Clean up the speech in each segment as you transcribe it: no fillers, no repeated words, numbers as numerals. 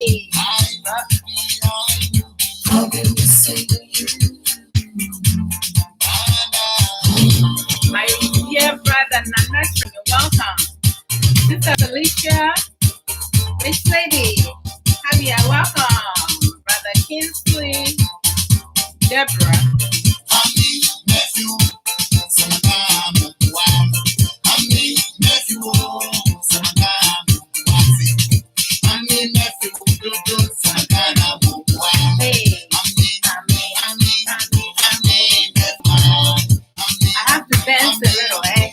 My dear brother Nana, you're welcome. Sister Felicia, Miss Lady, Javier, welcome. Brother Kinsley, Deborah. I have to dance a little, eh?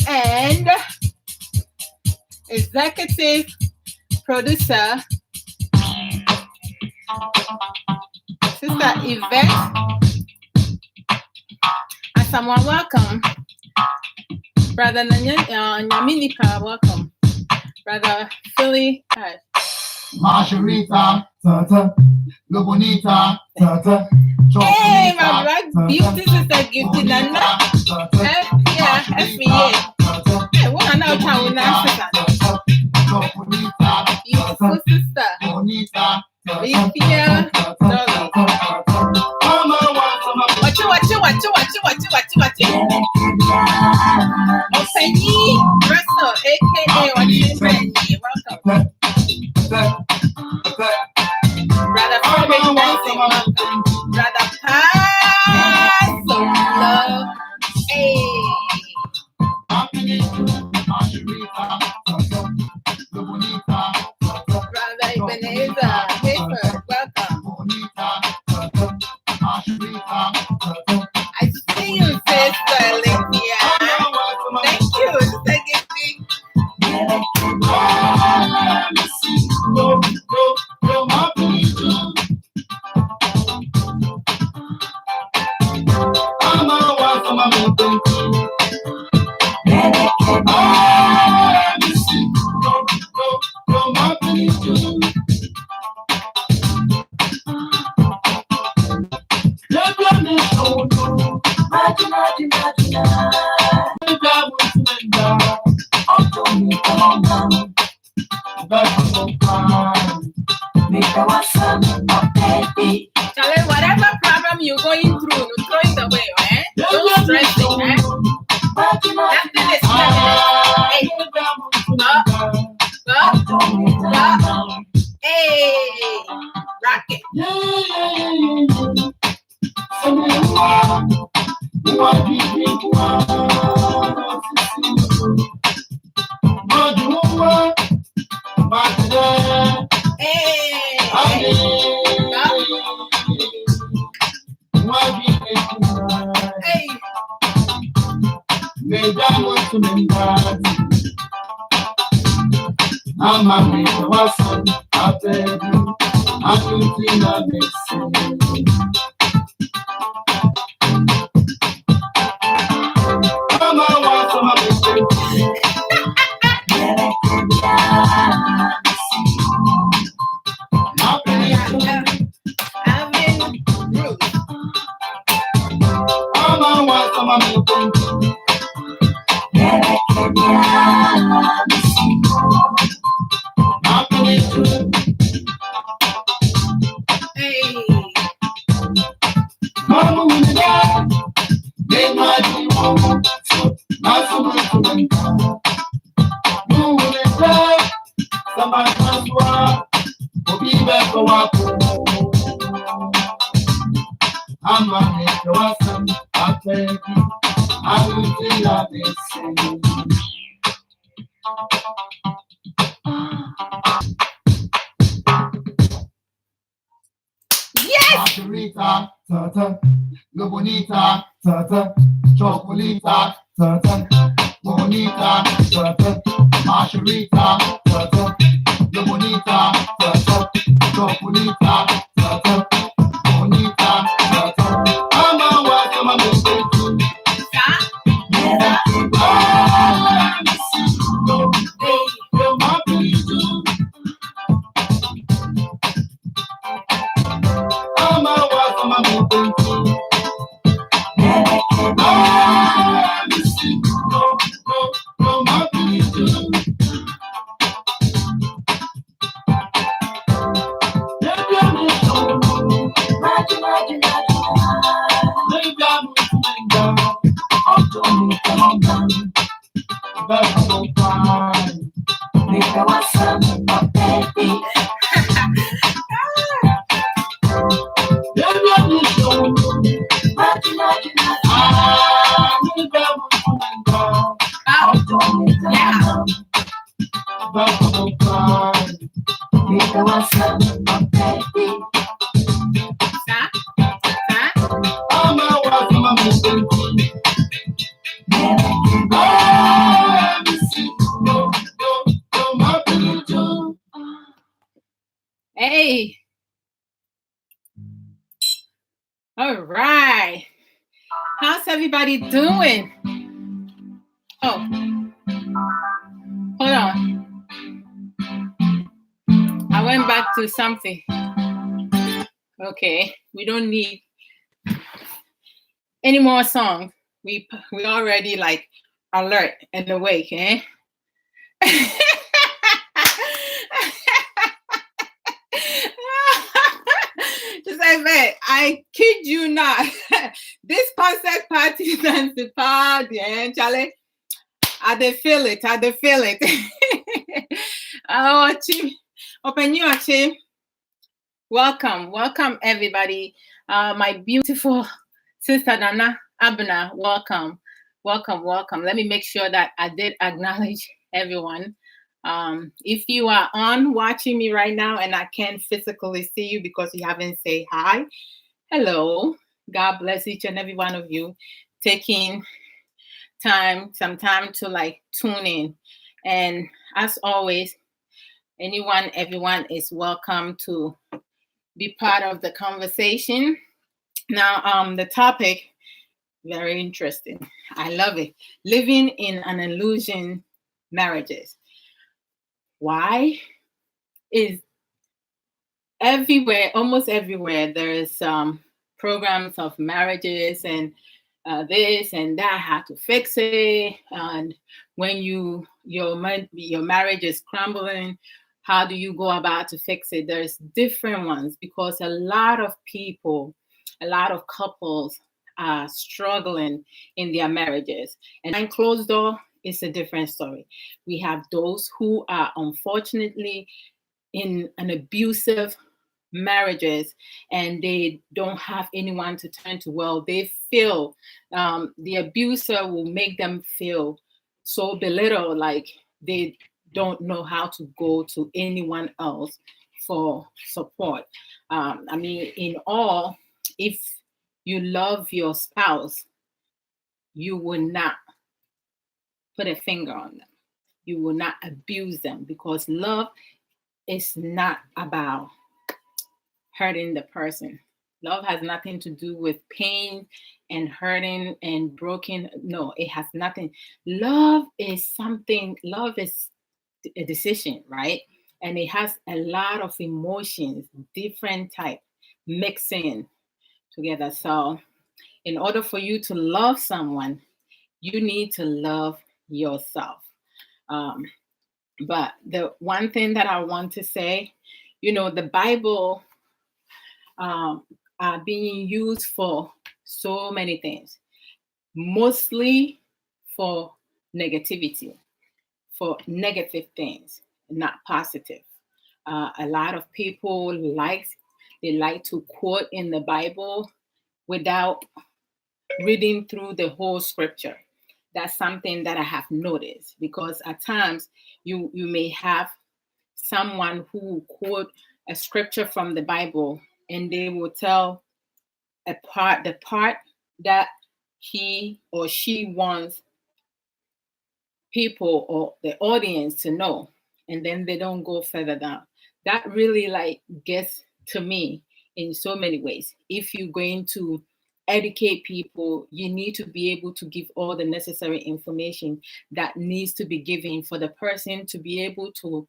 And executive producer, Sister Yvette, and someone welcome. Brother Nyaminika, welcome. Brother Philly, hi. Margarita, Tata, Lo Bonita, Tata. Hey, my black beauty sister, Gifty Nana. Yeah, FBA. Hey, what I know how we now beautiful sister. Lithia, Dolly. Watch you. Openyi Russell, aka Watching. Welcome. Brother Frederick dancing. Brother Pass of Love. Hey. Brother Ebenezer, Hayford, welcome. I see you, Sister Olivia. Thank you, Sister Gifty. Charlie, whatever problem you're going through, throw it away, eh? Don't stress it, eh? Nothing is permanent. Hey, hey, rock it. Yes! Lo bonita, chocolita, bonita, Margarita, lo bonita, chocolita, bonita, Hey. All right. How's everybody doing? Oh, hold on. I went back to something. Okay, we don't need any more songs. We already like alert and awake, eh? Just like that, I kid you not. This concert party dance the party, eh, Charlie? I dey feel it. Oh, Chi, open your Chi. Welcome everybody. My beautiful sister Nana Abner, welcome. Let me make sure that I did acknowledge everyone. If you are on watching me right now and I can't physically see you because you haven't said hi, hello. God bless each and every one of you taking some time to like tune in. And as always, everyone is welcome to be part of the conversation. Now, the topic, very interesting. I love it. Living in an illusion marriages. Why is everywhere, almost everywhere, there's programs of marriages and this and that, how to fix it. And when your marriage is crumbling, how do you go about to fix it? There's different ones because a lot of people, a lot of couples are struggling in their marriages. And behind closed door is a different story. We have those who are unfortunately in an abusive marriages and they don't have anyone to turn to. Well, they feel the abuser will make them feel so belittled, like they don't know how to go to anyone else for support. I mean, in all, if you love your spouse, you will not put a finger on them. You will not abuse them because love is not about hurting the person. Love has nothing to do with pain and hurting and broken. No, it has nothing. Love is a decision, right? And it has a lot of emotions, different type, mixing together. So in order for you to love someone, you need to love yourself. Um, but the one thing that I want to say, the Bible are being used for so many things, mostly for negativity, for negative things, not positive. A lot of people they like to quote in the Bible without reading through the whole scripture. That's something that I have noticed because at times you may have someone who quote a scripture from the Bible and they will tell the part that he or she wants people or the audience to know, and then they don't go further down. That really like gets to me in so many ways. If you're going to educate people, you need to be able to give all the necessary information that needs to be given for the person to be able to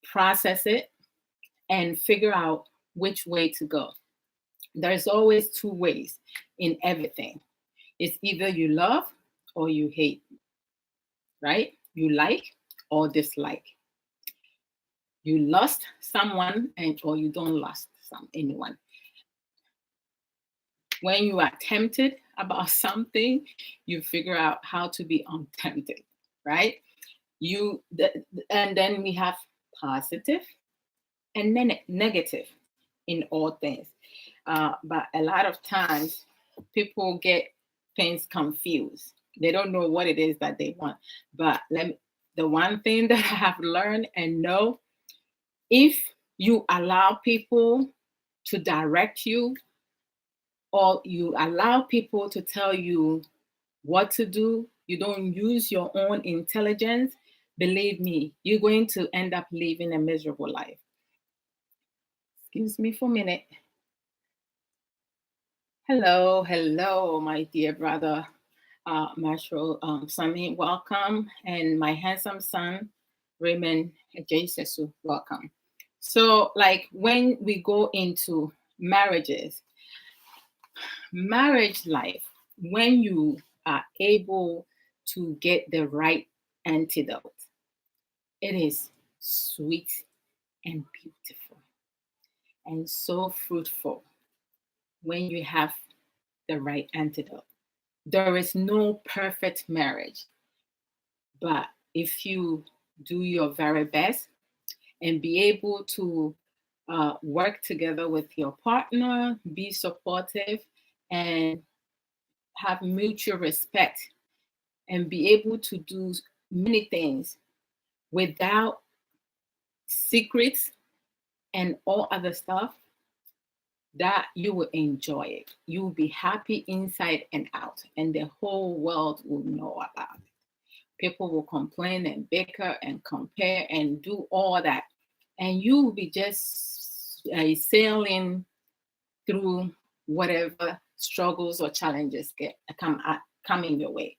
process it and figure out which way to go. There's always two ways in everything. It's either you love or you hate, right? You like or dislike. You lust someone or you don't lust anyone. When you are tempted about something, you figure out how to be untempted, right? And then we have positive and negative in all things. But a lot of times people get things confused. They don't know what it is that they want. But the one thing that I have learned and know, if you allow people to direct you or you allow people to tell you what to do, you don't use your own intelligence, believe me, you're going to end up living a miserable life. Excuse me for a minute. Hello, my dear brother, Marshall Sami, welcome. And my handsome son, Raymond Jesus, welcome. So, like when we go into marriage life, when you are able to get the right antidote, it is sweet and beautiful and so fruitful when you have the right antidote. There is no perfect marriage, but if you do your very best and be able to work together with your partner, be supportive, and have mutual respect, and be able to do many things without secrets and all other stuff, that you will enjoy it. You will be happy inside and out, and the whole world will know about it. People will complain and bicker and compare and do all that, and you will be just sailing through whatever struggles or challenges come in your way.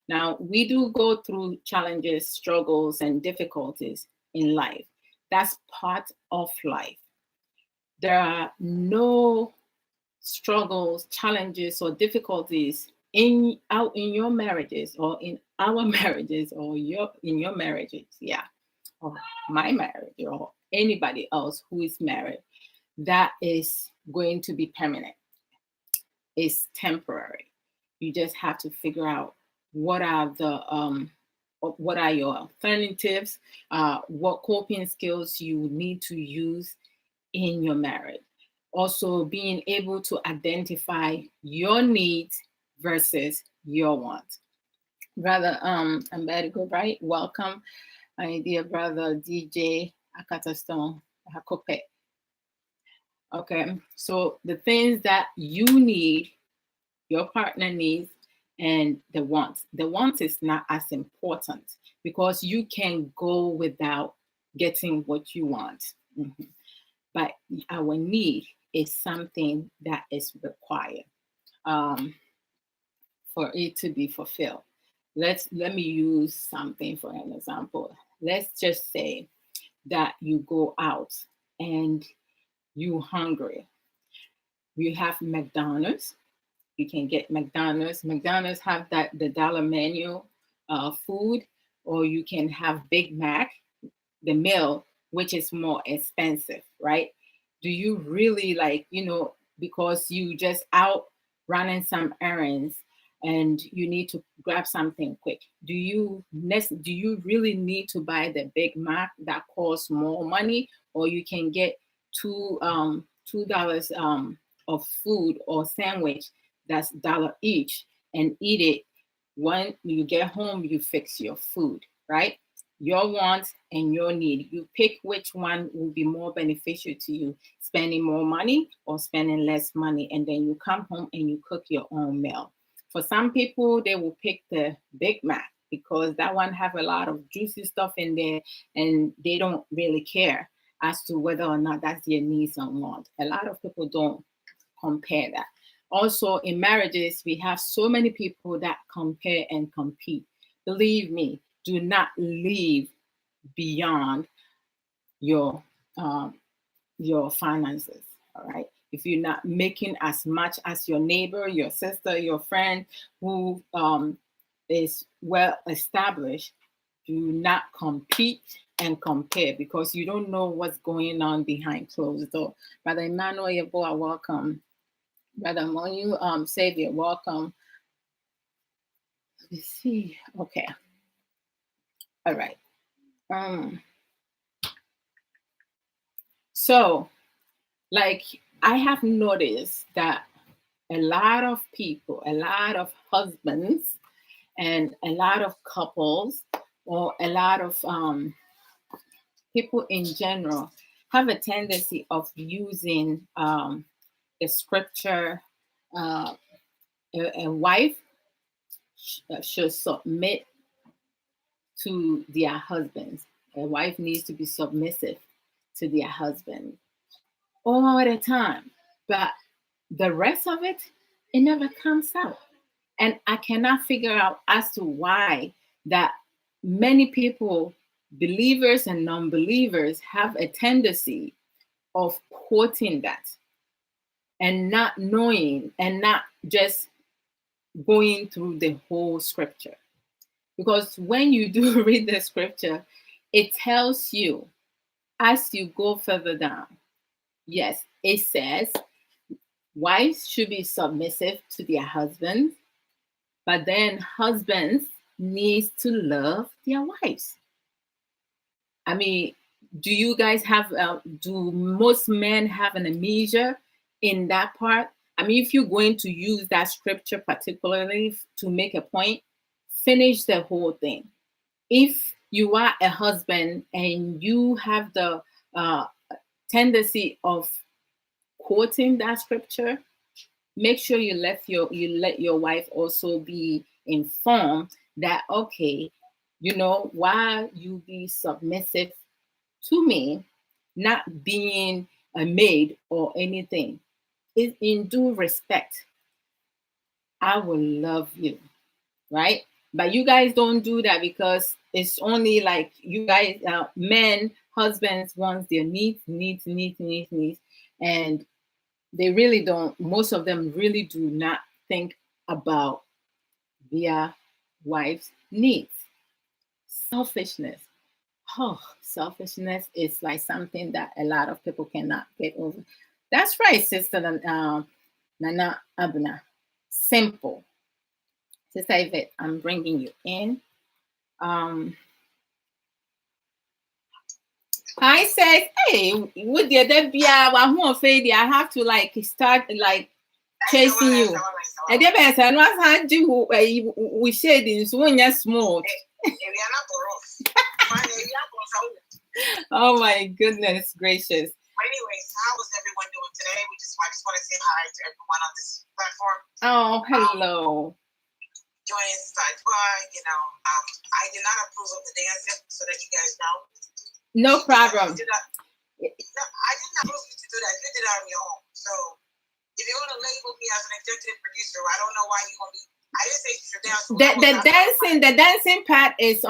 Now, we do go through challenges, struggles, and difficulties in life. That's part of life. There are no struggles, challenges, or difficulties out in your marriages, or in our marriages, or in your marriages, yeah, or my marriage, or anybody else who is married, that is going to be permanent. It's temporary. You just have to figure out what are your alternatives, what coping skills you need to use in your marriage. Also, being able to identify your needs versus your wants. Brother, I'm ready to go, right? Welcome, my dear brother DJ Akataston Hakope. Okay, so the things that you need, your partner needs, and the wants. The wants is not as important because you can go without getting what you want. Mhm. But our need is something that is required for it to be fulfilled. Let me use something for an example. Let's just say that you go out and you hungry. You have McDonald's. You can get McDonald's. McDonald's have the dollar menu food, or you can have Big Mac, the meal, which is more expensive, right? Do you really because you just out running some errands and you need to grab something quick? Do you really need to buy the Big Mac that costs more money, or you can get $2 of food or sandwich that's $1 each and eat it? When you get home, you fix your food, right? Your wants and your need. You pick which one will be more beneficial to you, spending more money or spending less money, and then you come home and you cook your own meal. For some people, they will pick the Big Mac because that one have a lot of juicy stuff in there, and they don't really care as to whether or not that's their needs or wants. A lot of people don't compare that. Also, in marriages, we have so many people that compare and compete. Believe me, do not live beyond your finances. All right. If you're not making as much as your neighbor, your sister, your friend who is well established, do not compete and compare, because you don't know what's going on behind closed door. Brother Emmanuel Yeboah, welcome. Brother Monu Savior, welcome. Let's see. Okay. All right. So, like, I have noticed that a lot of people, a lot of husbands, and a lot of couples, or a lot of people in general, have a tendency of using the scripture, a wife should submit to their husbands. A wife needs to be submissive to their husband all the time. But the rest of it, it never comes out. And I cannot figure out as to why that many people, believers and non-believers, have a tendency of quoting that and not knowing and not just going through the whole scripture. Because when you do read the scripture, it tells you as you go further down. Yes, it says wives should be submissive to their husbands, but then husbands needs to love their wives. I mean, Do you guys have, do most men have an amnesia in that part? I mean, if you're going to use that scripture particularly to make a point, finish the whole thing. If you are a husband and you have the uh, tendency of quoting that scripture, make sure you let your wife also be informed that, okay, while you be submissive to me, not being a maid or anything, is in due respect. I will love you, right? But you guys don't do that because it's only like you guys, men, husbands wants their needs, and they really don't. Most of them really do not think about their wife's needs. Selfishness. Oh, selfishness is like something that a lot of people cannot get over. That's right, Sister Nana Abuna. Simple. Sister Yvette, I'm bringing you in. Um, I said, hey, with the Debia, I have to like start like chasing you. And then I said, "What's I do? We shading so when you're small." Oh my goodness gracious! Anyways, how was everyone doing today? I just want to say hi to everyone on this platform. Oh, hello. Joyous Saitwa, I did not approve of the dancing, so that you guys know. No problem. I didn't approve you to do that. You did it on your own. So if you're gonna label me as an executive producer, I don't know why you're gonna be. I didn't say you should dance. The dancing part is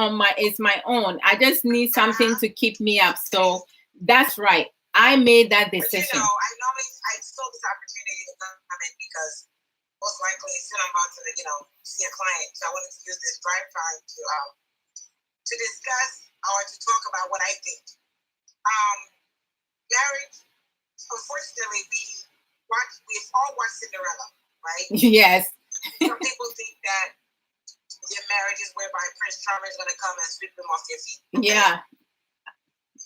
my own. I just need something to keep me up. So that's right. I made that decision. But, I saw this opportunity to come in because most likely soon I'm about to see a client. So I wanted to use this drive time to discuss or to talk about what I think. Marriage, unfortunately, we've all watched Cinderella, right? Yes. Some people think that their marriage is whereby Prince Charming is going to come and sweep them off their feet. Okay? Yeah.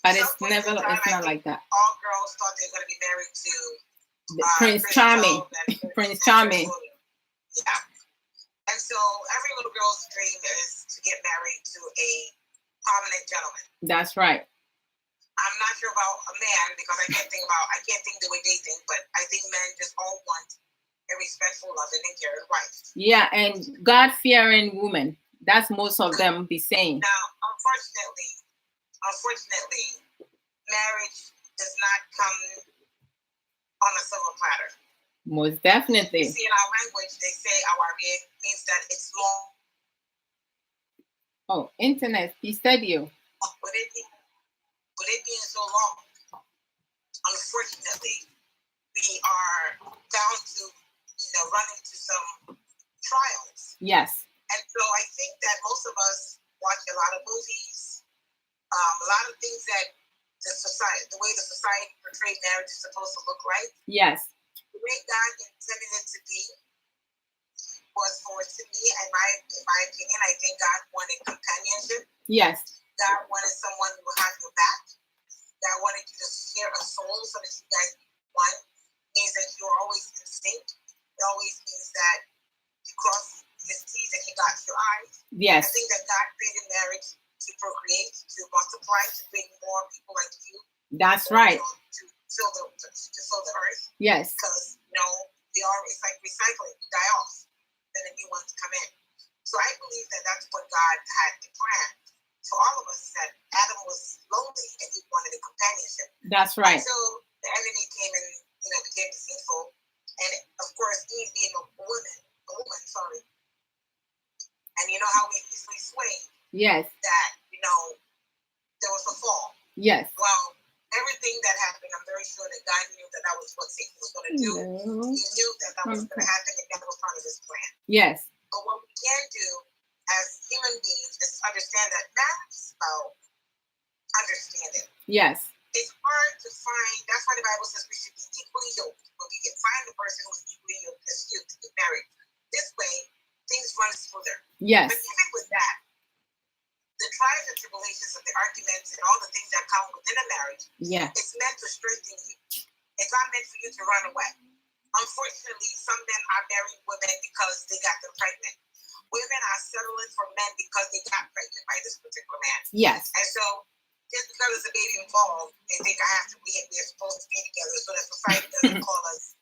But it's not like that. All girls thought they were going to be married to Prince Charming. Prince Charming. Yeah. And so every little girl's dream is to get married to a prominent gentleman. That's right. I'm not sure about a man because I can't think the way they think, but I think men just all want a respectful, loving, and caring wife. Yeah, and God-fearing woman. That's most of them be saying. Now, unfortunately, marriage does not come on a silver platter. Most definitely. You see, in our language, they say awarie means that it's long. Oh, internet, pistadio. With it being so long, unfortunately, we are down to, run into some trials. Yes. And so I think that most of us watch a lot of movies, a lot of things that the way the society portrayed marriage is supposed to look like. Yes. The way God intended it to be was for it to be, in my opinion, I think God wanted companionship. Yes. God wanted someone who would have your back. God wanted you to share a soul so that you guys be one. It means that you're always in sync. It always means that you cross his T's and he dots your I's. Yes. I think that God created marriage to procreate, to multiply, to bring more people like you. That's right. To fill the earth. Yes. Because it's like recycling. You die off, then a new ones come in. So I believe that that's what God had planned for all of us. That Adam was lonely and he wanted a companionship. That's right. So the enemy came and became deceitful, and of course Eve being a woman, sorry. And you know how we easily sway. Yes. That there was a fall. Yes. Well, everything that happened, I'm very sure that God knew that was what Satan was going to do. No. He knew that was going to happen, and that was part of his plan. Yes. But what we can do as human beings is understand that marriage is about understanding. Yes. It's hard to find. That's why the Bible says we should be equally yoked. When we find the person who's equally yoked as you to get married. This way, things run smoother. Yes. But even with that, the trials and tribulations of the arguments and all the things that come within a Yeah. It's meant to strengthen you. It's not meant for you to run away. Unfortunately, some men are marrying women because they got them pregnant. Women are settling for men because they got pregnant by this particular man. Yes. And so, just because there's a baby involved, they think we're supposed to be together so that society doesn't call us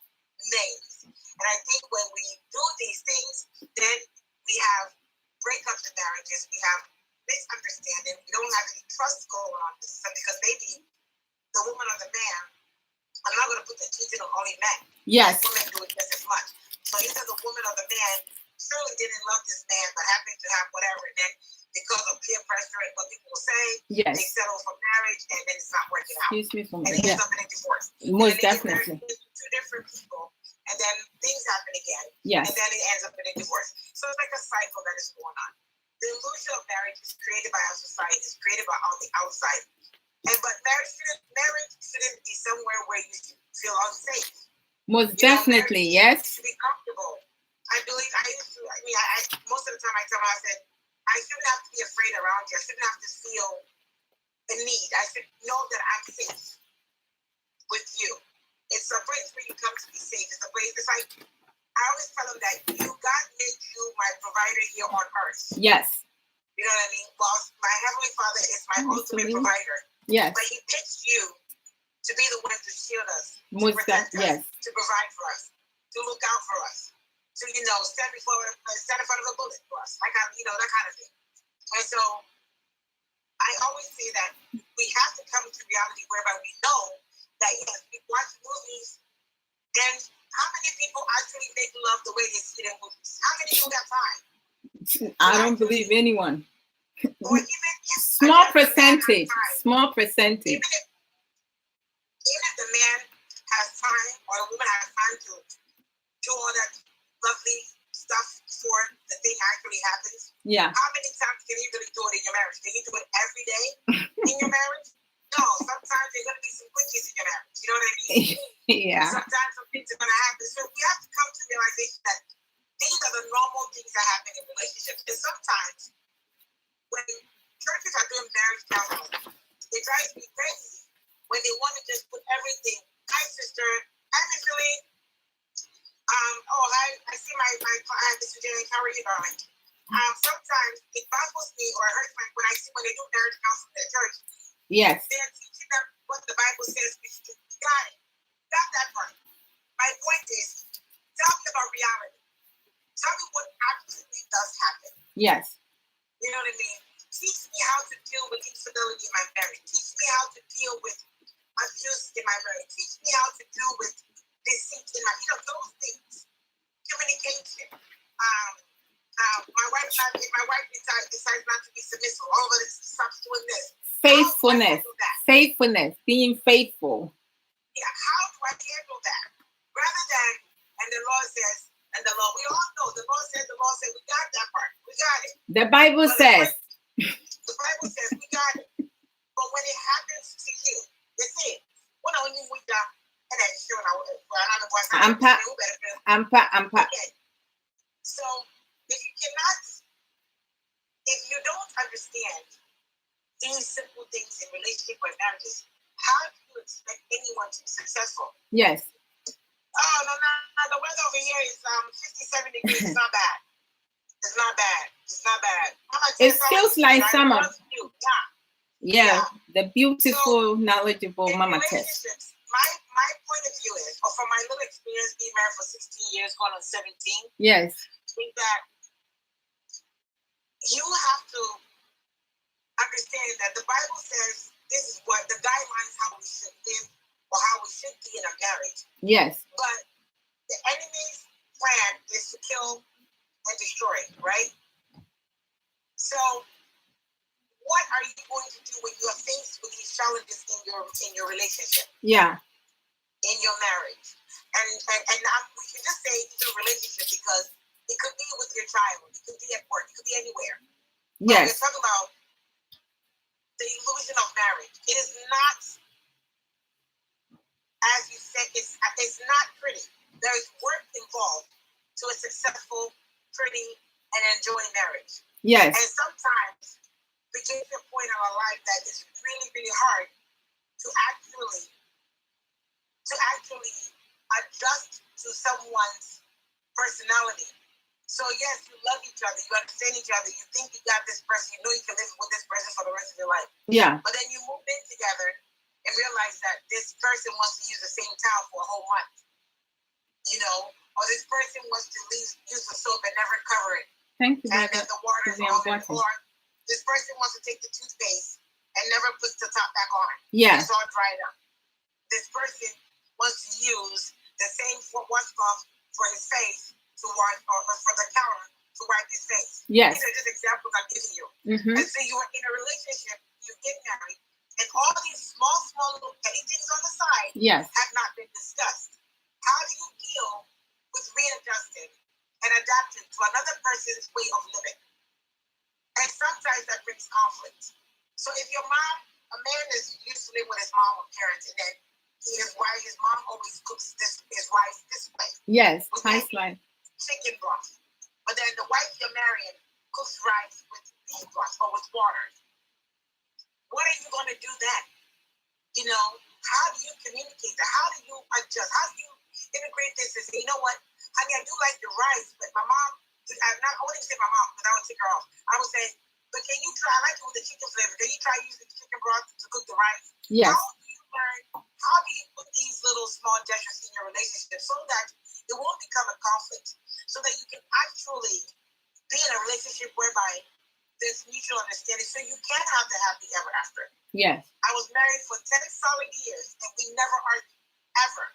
names. And I think when we do these things, then we have breakups in marriages, we have misunderstanding, we don't have any trust going on because maybe the woman or the man, I'm not going to put the teaching on only men. Yes. Women do it just as much. So either the woman or the man surely didn't love this man, but happened to have whatever, and then because of peer pressure and what people will say, Yes. they settle for marriage, and then it's not working out. Excuse me for and me. it ends Yeah. up in a divorce. Most and then they get definitely. married to two different people, and then things happen again, Yes. and then it ends up in a divorce. So it's like a cycle that is going on. The illusion of marriage is created by our society, it's created by on the outside. But marriage shouldn't be somewhere where you feel unsafe. Most definitely. Marriage Yes. should be comfortable. I most of the time I tell myself, I said, I shouldn't have to be afraid around you. I shouldn't have to feel a need. I should know that I'm safe with you. It's a place where you come to be safe. It's a place, it's like, I always tell them that God made you my provider here on earth. Yes. You know what I mean? Well, my Heavenly Father is my ultimate provider. Yes. But He picks you to be the one to shield us, Most to protect us, yes. to provide for us, to look out for us, to, stand in front of a bullet for us, that kind of thing. And so I always say that we have to come to reality whereby we know that, yes, we watch movies, and how many people actually make love the way they see it in movies? How many people got time? I don't believe anyone. Or even Small percentage. Small percentage. Even if the man has time or the woman has time to do all that lovely stuff before the thing actually happens, Yeah. how many times can you really do it in your marriage? Can you do it every day in your marriage? No, sometimes there's going to be some glitches in your marriage. You know what I mean? Yeah. Sometimes some things are going to happen. So we have to come to the realization that these are the normal things that happen in relationships. And sometimes when churches are doing marriage counseling, it drives me crazy when they want to just put everything. Hi, sister. Hi, Miss Lee. Hi. I see my Mr. Jane. How are you, darling? Sometimes it baffles me or it hurts when they do marriage counseling at church. Yes. They're teaching them what the Bible says we should do. Got it. Got that part. My point is, tell me about reality. Tell me what actually does happen. Yes. You know what I mean? Teach me how to deal with infidelity in my marriage. Teach me how to deal with abuse in my marriage. Teach me how to deal with deceit in my, those things. Communication. My wife decides not to be submissive. All of this stops doing this. Faithfulness. Faithfulness. Being faithful. Yeah, how do I handle that? Rather than, and the Lord says, we all know, the Lord said, we got that part. We got it. The Bible says. The Bible says we got it. But when it happens to you, that's it. When I knew we got, and that's sure I'm So if you don't understand these simple things in relationship or marriages, how do you expect anyone to be successful? Yes. Oh, no. The weather over here is 57 degrees. It's not bad. It's not bad. It feels like summer. Yeah. The beautiful, knowledgeable Mama Tess. My point of view is, or from my little experience being married for 16 years, going on 17, yes, is that you have to understand that the Bible says this is what the guidelines how we should live or how we should be in a marriage. Yes. But the enemy's plan is to kill and destroy, right? So what are you going to do when you are faced with these challenges in your relationship? Yeah. In your marriage. And we can just say it's a relationship because it could be with your child, it could be at work, it could be anywhere. Yes. But we're talking about the illusion of marriage. It is not, as you said, it's not pretty. There's work involved to a successful, pretty, and enjoying marriage. Yes. And sometimes we get to a point in our life that it's really, really hard to to actually adjust to someone's personality. So yes, you love each other, you understand each other, you think you got this person, you know you can live with this person for the rest of your life. Yeah. But then you move in together and realize that this person wants to use the same towel for a whole month, you know, or this person wants to use the soap and never cover it. Thank you, And brother. then the water is all in, or this person wants to take the toothpaste and never puts the top back on. Yeah. It's all dried up. This person wants to use the same washcloth for his face to wash, or for the counter to wipe his face. Yes. These are just examples I'm giving you. Mm-hmm. And so you are in a relationship, you get married, and all these small little petty things on the side Yes. have not been discussed. How do you deal with readjusting and adapting to another person's way of living? And sometimes that brings conflict. So if your mom, a man is used to live with his mom or parents, and then his mom always cooks his wife this way. Yes, nice wife. Chicken broth. But then the wife you're marrying cooks rice with beef broth or with water. What are you going to do then? You know, how do you communicate that? How do you adjust? How do you integrate this and say, you know what, honey, I do like the rice, but my mom, I wouldn't even say my mom, because I would take her off. I would say, but can you try, I like it with the chicken flavor. Can you try using the chicken broth to cook the rice? Yes. How do you learn? How do you put these little small gestures in your relationship so that it won't become a conflict? So that you can actually be in a relationship whereby there's mutual understanding, so you can have the happy ever after. Yes. I was married for 10 solid years, and we never argued, ever.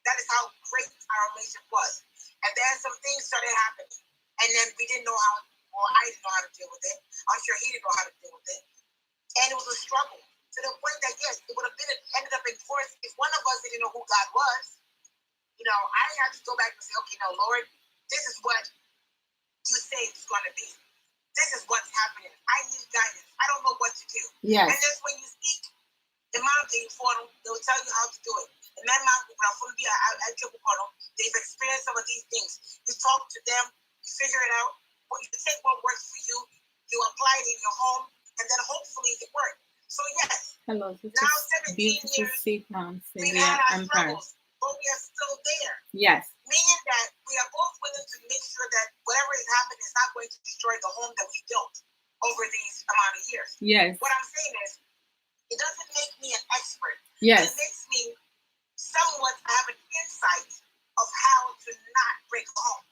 That is how great our relationship was. And then some things started happening, and then we didn't know how, or I didn't know how to deal with it. I'm sure he didn't know how to deal with it. And it was a struggle to the point that, yes, it would have ended up in divorce if one of us didn't know who God was. You know, I had to go back and say, okay, no, Lord, this is what you say it's going to be. This is what's happening. I need guidance. I don't know what to do. Yes. And just when you speak, the mom thing for them, they will tell you how to do it. And that mom, they've experienced some of these things. You talk to them, you figure it out, you take what works for you, you apply it in your home, and then hopefully it works. So yes, hello, this now is 17 beautiful years, seat moms in we've the had our empire. struggles, but we are still there. Yes. Meaning that we are both willing to make sure that whatever is happening is not going to destroy the home that we built over these amount of years. Yes. What I'm saying is, it doesn't make me an expert. Yes. It makes me somewhat have an insight of how to not break a home.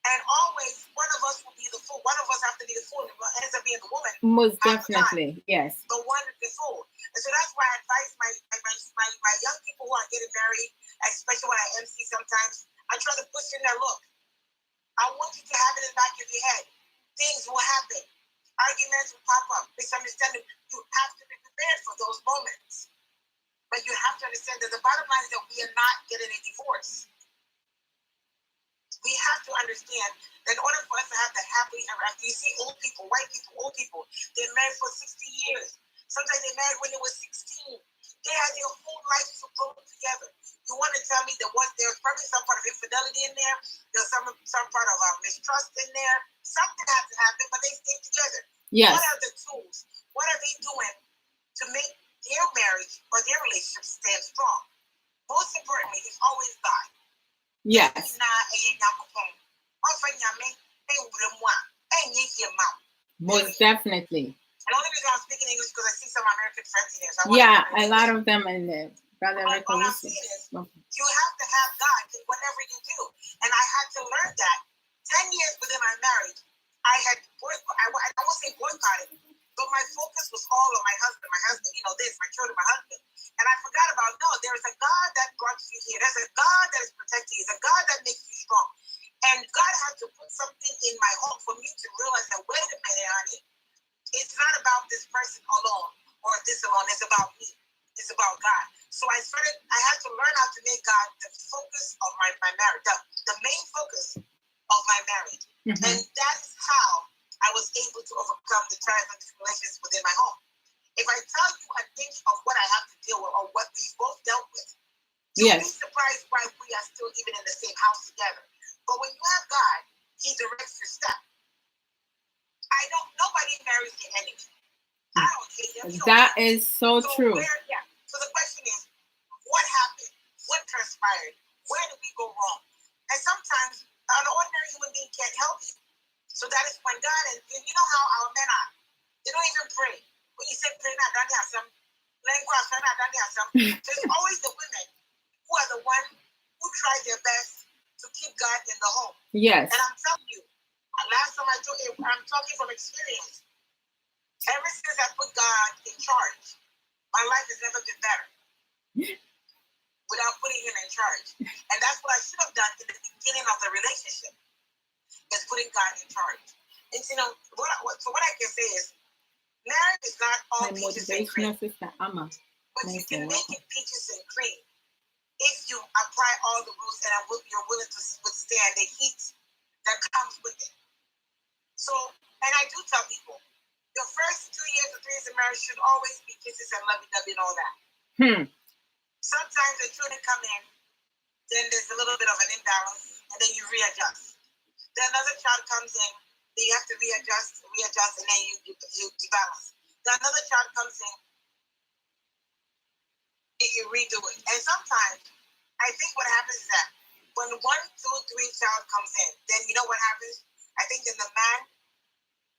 And always, one of us will be the fool. One of us have to be the fool. It ends up being the woman. Most definitely, yes. The one is the fool. And so that's why I advise my young people who are getting married, especially when I MC sometimes, I try to push in there, look, I want you to have it in the back of your head. Things will happen. Arguments will pop up. Misunderstanding. You have to be prepared for those moments. But you have to understand that the bottom line is that we are not getting a divorce. We have to understand that in order for us to have that happily ever after, you see old people, white people, old people, they're married for 60 years. Sometimes they married when they were 16. They had their whole life to grow together. You want to tell me that there's probably some part of infidelity in there, there's some part of mistrust in there. Something has to happen, but they stay together. Yes. What are the tools? What are they doing to make their marriage or their relationship stand strong? Most importantly, it's always God. Yes. Most definitely. And the only reason I'm speaking English because I see some American friends in here. So a lot of them in there. Brother, what I'm saying is, you have to have God in whatever you do. And I had to learn that 10 years within my marriage, I won't say boycotted, but my focus was all on my husband, my children, my husband. And I forgot about, no, there's a God that brought you here. There's a God that is protecting you. There's a God that makes you strong. And God had to put something in my home for me to realize that, wait a minute, honey, it's not about this person alone or this alone. It's about me. It's about God. So I had to learn how to make God the focus of my marriage, the main focus of my marriage. Mm-hmm. And that's how I was able to overcome the trials and tribulations within my home. If I tell you a thing of what I have to deal with or what we both dealt with, you'll be surprised why we are still even in the same house together. But when you have God, He directs your step. Nobody marries their enemy. I don't hate them. That is so true. So the question is, what happened? What transpired? Where did we go wrong? And sometimes an ordinary human being can't help you. So that is when God, and you know how our men are. They don't even pray. When you say pray, not done some, so it's always the women who are the one who try their best to keep God in the home. Yes. And I'm telling you, last time I told you, I'm talking from experience. Ever since I put God in charge, my life has never been better without putting him in charge. And that's what I should have done in the beginning of the relationship, is putting God in charge. And you know, what I can say is, marriage is not all peaches and cream. But you can make it peaches and cream if you apply all the rules and you're willing to withstand the heat that comes with it. So, and I do tell people, your first 2 years or 3 years of marriage should always be kisses and lovey-dovey and all that. Sometimes the children come in, then there's a little bit of an imbalance, and then you readjust. Then another child comes in, then you have to readjust, and then you balance. Then another child comes in, and you redo it. And sometimes, I think what happens is that when 1, 2, 3 child comes in, then you know what happens? I think then the man,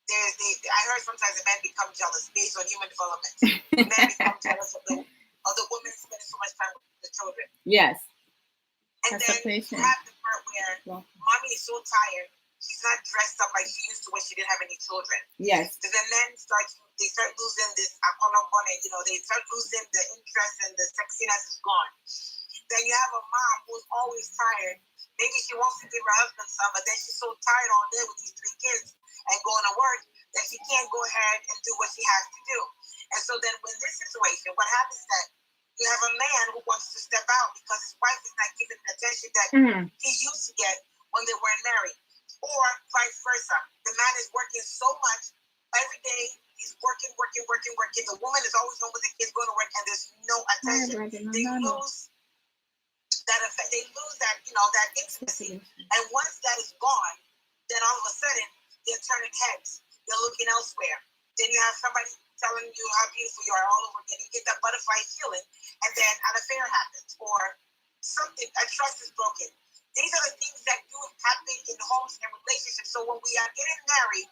I heard sometimes the man become jealous based on human development. The man becomes jealous of the woman spending so much time with the children. Yes. And then you have the part where mommy is so tired, she's not dressed up like she used to when she didn't have any children. Yes. So the men start losing this bonnet, they start losing the interest and the sexiness is gone. Then you have a mom who's always tired. Maybe she wants to give her husband some, but then she's so tired all day with these 3 kids and going to work that she can't go ahead and do what she has to do. And so then in this situation, what happens is that you have a man who wants to step out because his wife is not giving the attention that he used to get when they weren't married. Or vice versa. The man is working so much every day. He's working. The woman is always home with the kids going to work and there's no attention. They lose that effect. They lose that, that intimacy. And once that is gone, then all of a sudden they're turning heads. They're looking elsewhere. Then you have somebody telling you how beautiful you are all over again. You get that butterfly feeling, and then an affair happens, or something, a trust is broken. These are the things that do happen in homes and relationships. So when we are getting married,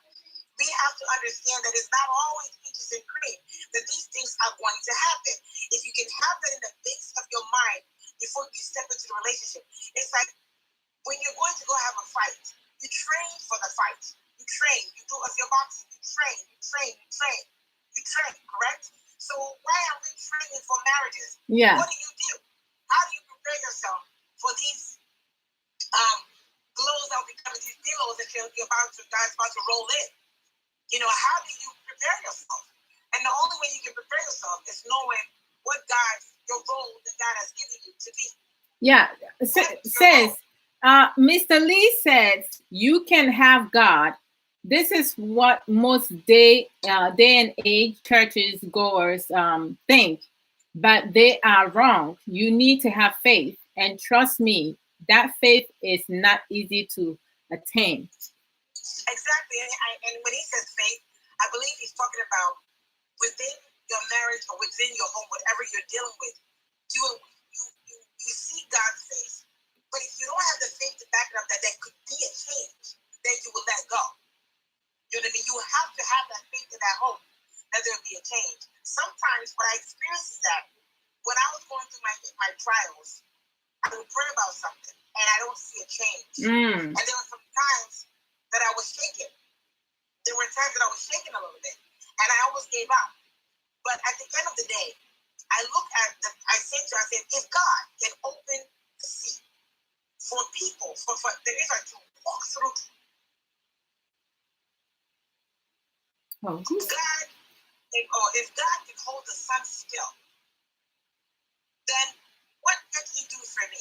we have to understand that it's not always peaches and cream, that these things are going to happen. If you can have that in the base of your mind before you step into the relationship, it's like when you're going to go have a fight, you train for the fight. You train, you do as your boxing, you train, correct? So why are we training for marriages? Yeah. What do? How do you prepare yourself for these blows that will be coming, these billows that God's about to roll in? How do you prepare yourself? And the only way you can prepare yourself is knowing what your role that God has given you to be. Yeah, says, Mr. Lee says you can have God. This is what most day and age churches goers think, but they are wrong. You need to have faith, and trust me, that faith is not easy to attain. Exactly, and when he says faith, I believe he's talking about within your marriage or within your home, whatever you're dealing with, you see God's face. But if you don't have the faith to back it up that there could be a change, then you will let go. You know what I mean? You have to have that faith in that hope that there will be a change. Sometimes what I experience is that when I was going through my trials, I would pray about something and I don't see a change. And there were some times that I was shaking. There were times that I was shaking a little bit and I almost gave up. But at the end of the day, I said, if God can open the sea for people, for the Israelites to walk through, if God can hold the sun still, then what can he do for me?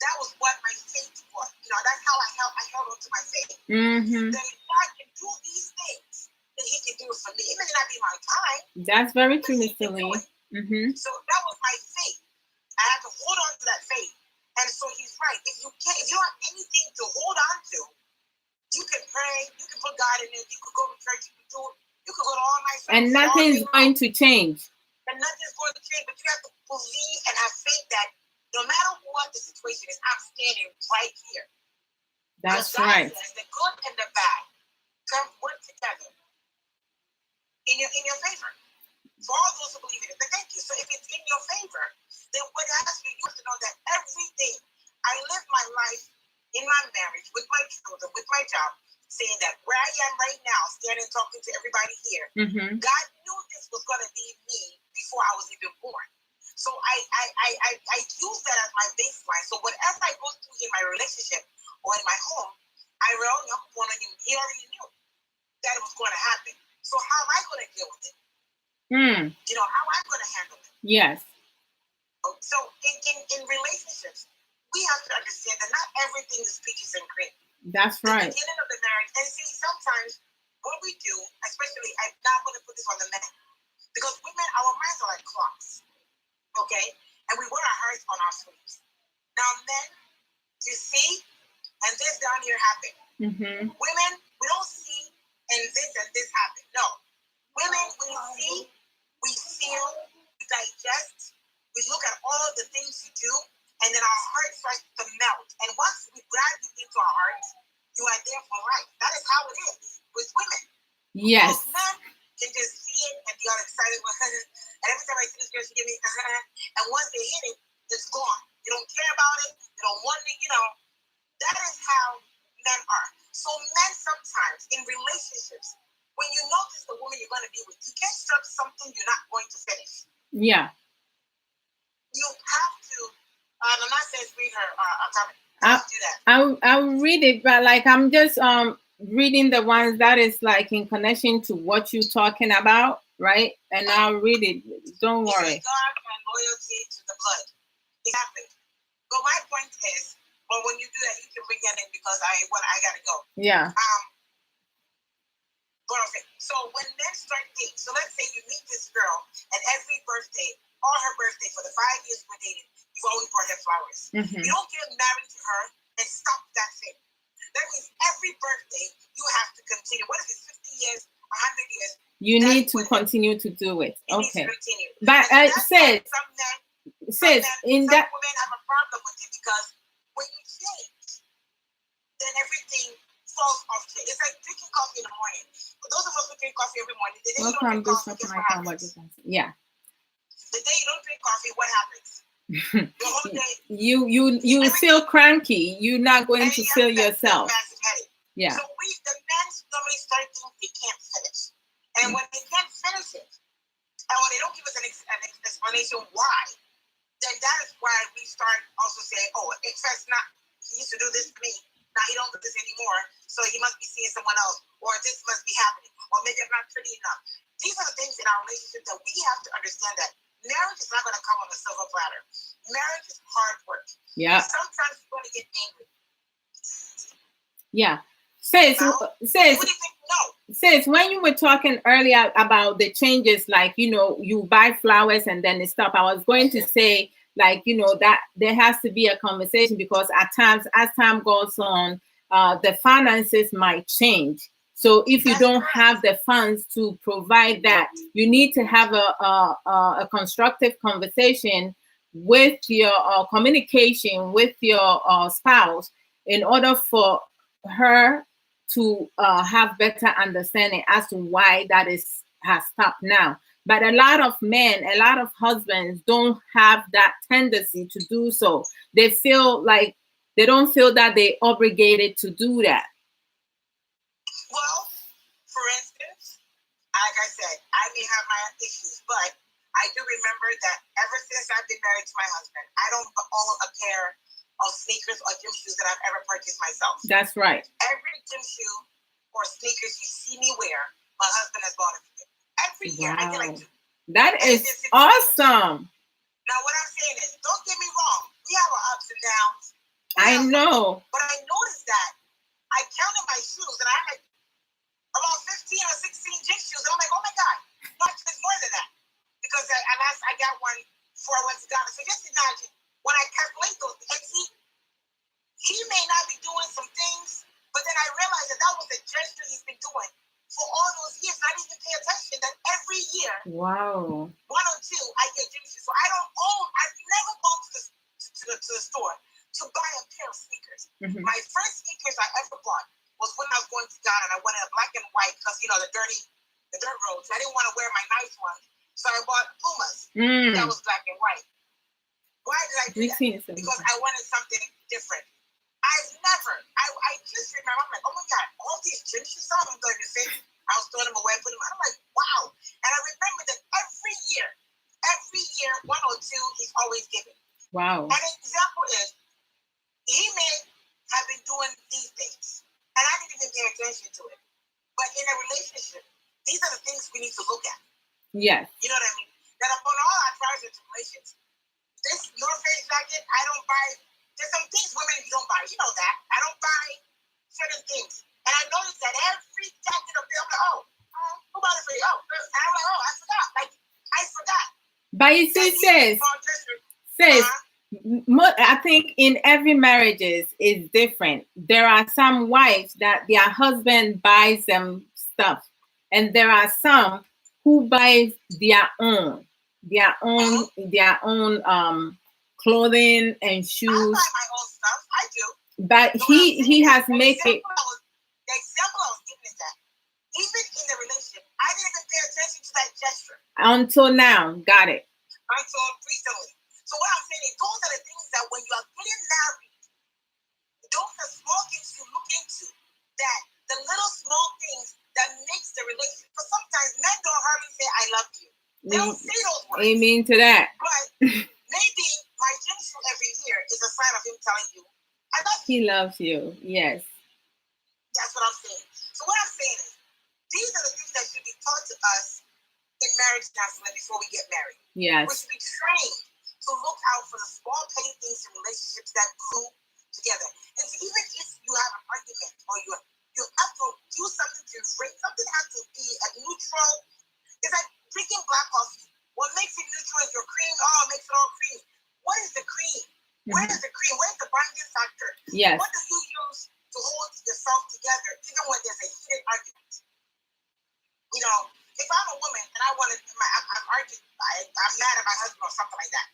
That was what my faith was. That's how I held on to my faith. That if God can do these things, then he can do it for me. It may not be my time. That's very true, Mr. Lee. So that was my faith. I had to hold on to that faith. And so he's right. If you don't have anything to hold on to, you can pray, you can put God in it, you could go to church, you could go to all night. And nothing's going to change. and nothing's going to change, but you have to believe and have faith that no matter what the situation is, I'm standing right here. That's God right. says the good and the bad come work together in your favor. For all those who believe in it. But thank you. So if it's in your favor, then what has you have to know that every day I live my life in my marriage, with my children, with my job, saying that where I am right now, standing talking to everybody here, God knew this was going to be me before I was even born. So I use that as my baseline. So whatever I go through in my relationship or in my home, I really up on him. He already knew that it was going to happen. So how am I going to deal with it? You know, how am I going to handle it? Yes. So in relationships, we have to understand that not everything is peaches and cream. That's right. The beginning of the marriage, and see, sometimes what we do, especially, I'm not going to put this on the men, because women, our minds are like clocks, okay? And we wear our hearts on our sleeves. Now, men, you see, and this down here happen. Women, we don't see, and this happen. No. Women, we see, we feel, we digest, we look at all of the things you do, and then our heart starts to melt. And once we grab you into our hearts, you are there for life. That is how it is with women. Yes. Most men can just see it and be all excited with it. And every time I see this girl, she give me, and once they hit it, it's gone. They don't care about it. They don't want it, you know. That is how men are. So men sometimes, in relationships, when you notice the woman you're going to be with, you can't start something you're not going to finish. Yeah. You have to, I'm not saying read her comment. Do that. I'll read it, but like I'm just reading the ones that is like in connection to what you're talking about, right? And I'll read it. Don't worry. God and loyalty to the blood. Exactly. But my point is, well, when you do that, you can bring that in because I gotta go. Yeah. But okay. So when men start dating, so let's say you meet this girl, and every birthday, or her birthday for the 5 years we're dating, you've always brought her flowers. You don't get married to her and stop that thing. That means every birthday you have to continue. What is it, 50 years, 100 years? You need to continue to do it. Okay. But some in that women have a problem with it because when you change, then everything falls off. It's like drinking coffee in the morning. For those of us who drink coffee every morning, the day you don't drink coffee, guess what happens? Yeah. The day you don't drink coffee, what happens? The whole day. You feel cranky. You're not going to feel yourself. Yeah. So the men normally start thinking they can't finish. And when they can't finish it, and when they don't give us an explanation why, then that is why we start also saying, oh, it's not, he used to do this to me. Now he don't do this anymore. So he must be seeing someone else. Or this must be happening. Or maybe I'm not pretty enough. These are the things in our relationship that we have to understand that marriage is not going to come on a silver platter. Marriage is hard work. Yeah. Sometimes you're going to get angry. Yeah. Sis, when you were talking earlier about the changes, like, you know, you buy flowers and then they stop, I was going to say, like, you know, that there has to be a conversation because at times, as time goes on, the finances might change. So if you don't have the funds to provide that, you need to have a constructive conversation with your communication with your spouse in order for her to have better understanding as to why that has stopped now. But a lot of men, a lot of husbands don't have that tendency to do so. They feel like they don't feel that they're obligated to do that. Well, for instance, like I said, I may have my issues, but I do remember that ever since I've been married to my husband, I don't own a pair of sneakers or gym shoes that I've ever purchased myself. That's right. Every gym shoe or sneakers you see me wear, my husband has bought it for me. Every year, I get like 2. That is awesome. Now, what I'm saying is, don't get me wrong. We have our ups and downs. I know. But I noticed that I counted my shoes, and I had about 15 or 16 gym shoes. And I'm like, oh my God, no, it's more than that. Because I got one before I went to Ghana. So just imagine, when I calculate those, and see, he may not be doing some things, but then I realized that was a gesture he's been doing for all those years. And I didn't even pay attention that every year, 1 or 2, I ever bought was when I was going to Ghana and I wanted a black and white because, you know, the dirt roads. I didn't want to wear my nice ones. So I bought Pumas. That was black and white. Why did I do that? Because I wanted something different. I just remember, I'm like, oh my God, all these gym shoes on, I'm going to fit. I was throwing them away, putting them. I'm like, wow. And I remember that every year, 1 or 2, he's always giving. Wow. An example is, he may have been doing these things, and I didn't even pay attention to it. But in a relationship, these are the things we need to look at. Yes. You know what I mean? That upon all our trials and tribulations, this North Face jacket, I don't buy. There's some things women you don't buy. You know that. I don't buy certain things. And I noticed that every jacket up there, I'm like, who bought it for you? And I'm like, I forgot. I forgot. But you see, says, I think in every marriages is different. There are some wives that their husband buys them stuff, and there are some who buys their own clothing and shoes. I buy my own stuff. I do. But he has made it. The example I was giving is that even in the relationship, I didn't even pay attention to that gesture. Until now, got it. Until recently. So what I'm saying is, those are the things that when you are getting married, those are small things you look into. That the little small things that makes the relationship. Because sometimes men don't hardly say "I love you." They don't say those words. Amen to that. But maybe my gym shoe every year is a sign of him telling you, "I love you." He loves you. Yes. That's what I'm saying. So what I'm saying is, these are the things that should be taught to us in marriage counseling before we get married. Yes. We should be trained to look out for the small petty things in relationships that glue together. And so even if you have an argument or you have to do something to break, something has to be a neutral. It's like drinking black coffee. What makes it neutral is your cream. Oh, it makes it all cream. What is the cream? Where is the cream? Where's the bonding factor? Yes. What do you use to hold yourself together even when there's a heated argument? You know, if I'm a woman and I'm arguing, I'm mad at my husband or something like that,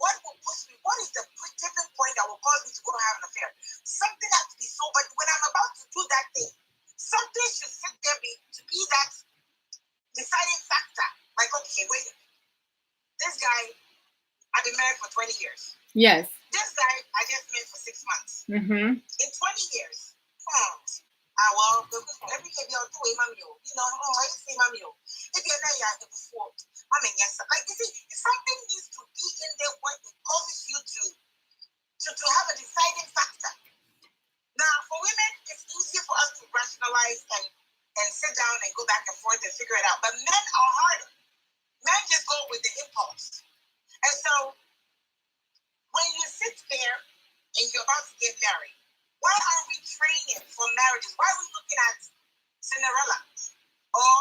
what will push me? What is the tipping point that will cause me to go have an affair? Something has to be so, but when I'm about to do that thing, something should sit there to be that deciding factor. Like, okay, wait a minute. This guy, I've been married for 20 years. Yes. This guy, I just met for 6 months. Mm-hmm. In 20 years, well, every year you'll do a mammy, you know, I say mammy. If you're not before, I mean, yes, like you see, something needs to be in there what it causes you to have a deciding factor. Now, for women, it's easier for us to rationalize and sit down and go back and forth and figure it out. But men are harder. Men just go with the impulse. And so, when you sit there and you're about to get married, why aren't we training for marriages? Why are we looking at Cinderella? Or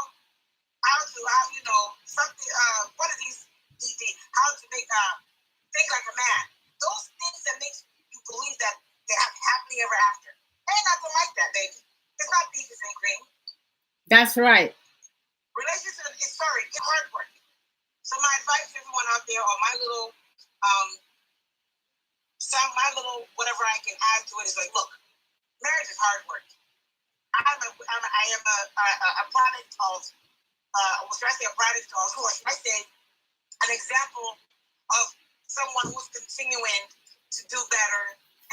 how something, what are these, how to make think like a man. Those things that makes you believe that they have happily ever after. Ain't nothing like that, baby. It's not peaches and cream. That's right. Relationship is it's hard work. So my advice to everyone out there, or my little whatever I can add to it is like, look, marriage is hard work. I am a product of, an example of someone who's continuing to do better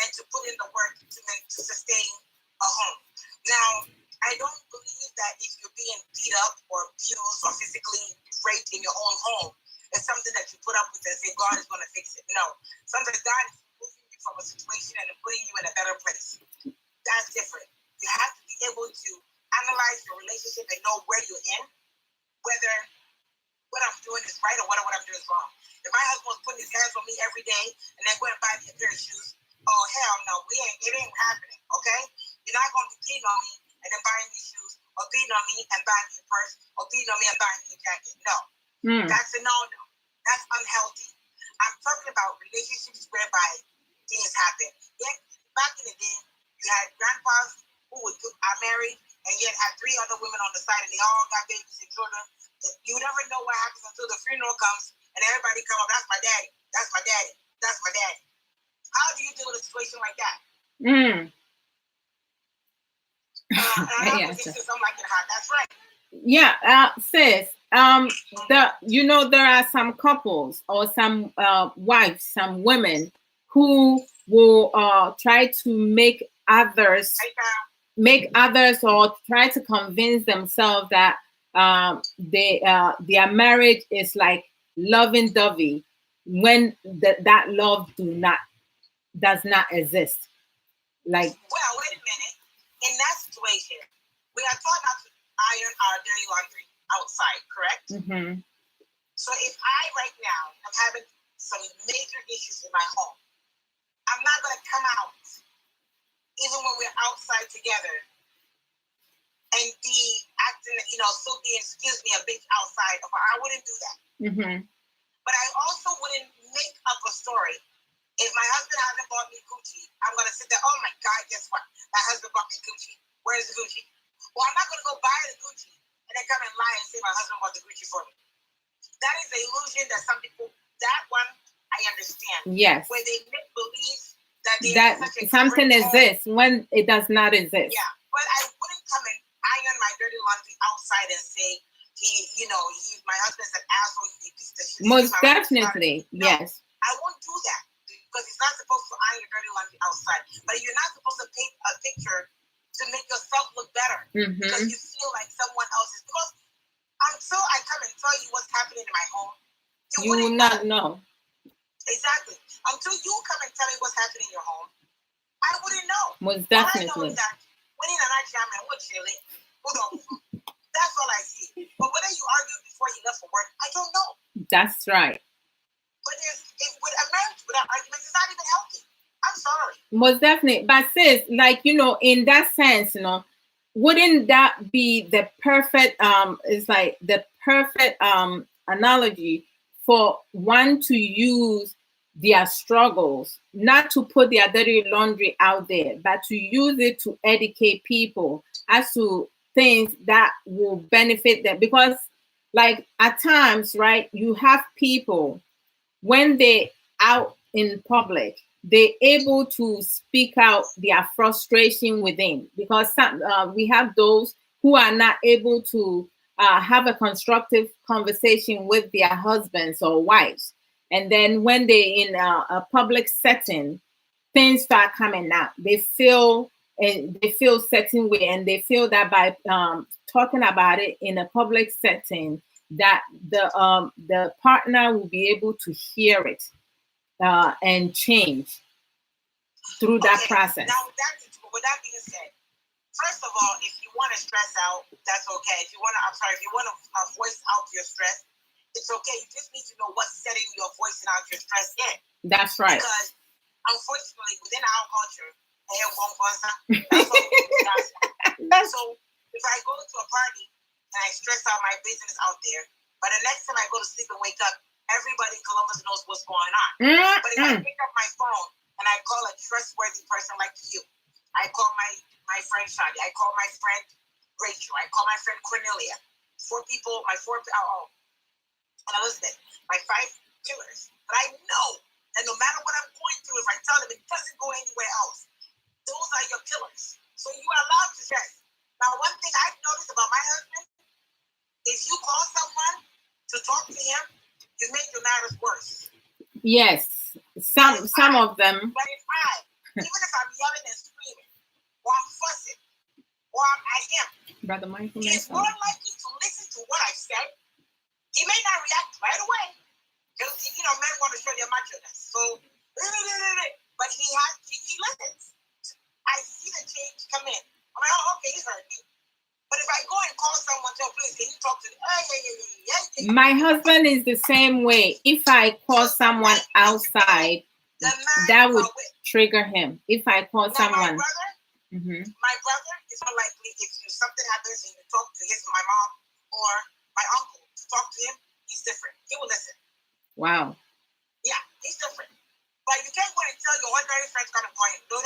and to put in the work to sustain a home. Now, I don't believe that if you're being beat up or abused or physically raped in your own home, it's something that you put up with and say God is going to fix it. No. Sometimes God is moving you from a situation and putting you in a better place. That's different. You have to be able to analyze your relationship and know where you're in, whether what I'm doing is right or what I'm doing is wrong. If my husband was putting his hands on me every day and then go and buy me a pair of shoes, oh hell no, it ain't happening, okay? You're not going to be beating on me and then buying me shoes, or beating on me and buying me a purse, or beating on me and buying me a jacket. No. That's a no-no. That's unhealthy. I'm talking about relationships whereby things happen. Then, back in the day, you had grandpas who are married and yet had 3 other women on the side and they all got babies and children. You never know what happens until the funeral comes and everybody come up, that's my daddy, that's my daddy, that's my daddy. How do you deal with a situation like that? Yeah, I'm like it hot. That's right. yeah, sis. There are some couples or some wives, some women who will try to make others or try to convince themselves that their marriage is like loving dovey when that love does not exist. Like, well, wait a minute. In that situation, we are taught not to iron our dirty laundry outside, correct? mm-hmm. So if I right now am having some major issues in my home, I'm not going to come out, even when we're outside together, and be acting, still being, excuse me, a bitch outside. I wouldn't do that. Mm-hmm. But I also wouldn't make up a story. If my husband hasn't bought me Gucci, I'm going to sit there, oh my God, guess what? My husband bought me Gucci. Where's the Gucci? Well, I'm not going to go buy the Gucci and then come and lie and say my husband bought the Gucci for me. That is the illusion that some people, that one, I understand. Yes. Where they make believe that something exists when it does not exist. Yeah, but I wouldn't come and iron my dirty laundry outside and say, my husband's an asshole, he beats the shit. Most definitely, no, yes. I won't do that because he's not supposed to iron your dirty laundry outside. But you're not supposed to paint a picture to make yourself look better because you feel like someone else is. Because until I come and tell you what's happening in my home, you will not know. Exactly. Until you come and tell me what's happening in your home, I wouldn't know. Most definitely. All I know is that when in an jam and we're chilling, that's all I see. But whether you argued before you left for work, I don't know. That's right. But with a marriage without arguments, it's not even healthy. I'm sorry. Most definitely. But sis, like, in that sense, wouldn't that be the perfect it's like the perfect analogy for one to use their struggles, not to put their dirty laundry out there, but to use it to educate people as to things that will benefit them. Because like at times, right, you have people when they out in public, they're able to speak out their frustration within, because we have those who are not able to have a constructive conversation with their husbands or wives. And then when they're in a public setting, things start coming out. They feel certain way, and they feel that by talking about it in a public setting, that the partner will be able to hear it and change through that process. Now, with that being said, first of all, if you want to stress out, that's okay. If you want to voice out your stress, it's okay. You just need to know what's setting your voicing out your stress in. That's right. Because unfortunately, within our culture, that's all. So if I go to a party and I stress out my business out there, but the next time I go to sleep and wake up, everybody in Columbus knows what's going on. But if I pick up my phone and I call a trustworthy person like you, I call my friend Shadi, I call my friend Rachel, I call my friend Cornelia, and Elizabeth, my 5 pillars. But I know that no matter what I'm going through, if I tell them it doesn't go anywhere else, those are your pillars. So you are allowed to stress. Now, one thing I've noticed about my husband is you call someone to talk to him, you make your matters worse. Yes, some of them. But even if I'm yelling and screaming, or I'm fussing, or I'm at him, Brother Michael, he's more likely to listen to what I said. He may not react right away, because men want to show their macho-ness. So, but he listens. I see the change come in. I'm like, oh, okay, he's heard me. But if I go and call someone, please, can you talk to me? My husband is the same way. If I call someone outside, that would trigger him. If I call someone. My brother is more likely if something happens and you talk to my mom or my uncle to talk to him, he's different. He will listen. Wow. Yeah, he's different. But you can't go and tell your ordinary friends come and call him. No.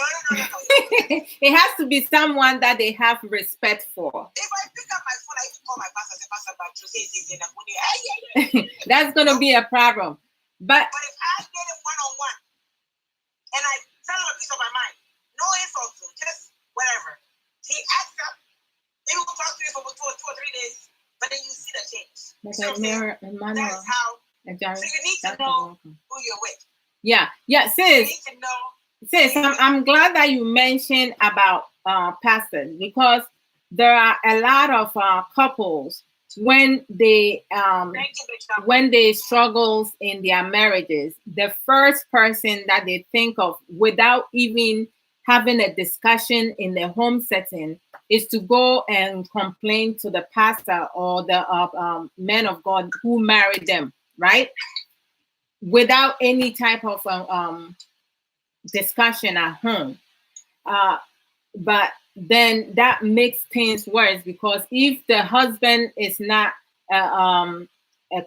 It has to be someone that they have respect for. If I pick up my phone, I even call my pastor, say, Pastor, that's going to be a problem. But if I get it one-on-one and I tell him a piece of my mind, no insults, just whatever. He acts up, 2 or 3 days, but then you see the change. Like See what I'm saying? That is how. So you need to know who you're with. Yeah, You sis. need to know. Sis, I'm glad that you mentioned about pastors, because there are a lot of couples when they Thank you, Bishop. when they struggles in their marriages, the first person that they think of without even having a discussion in the home setting is to go and complain to the pastor or the man of God who married them, right? Without any type of discussion at home. But then that makes things worse, because if the husband is not a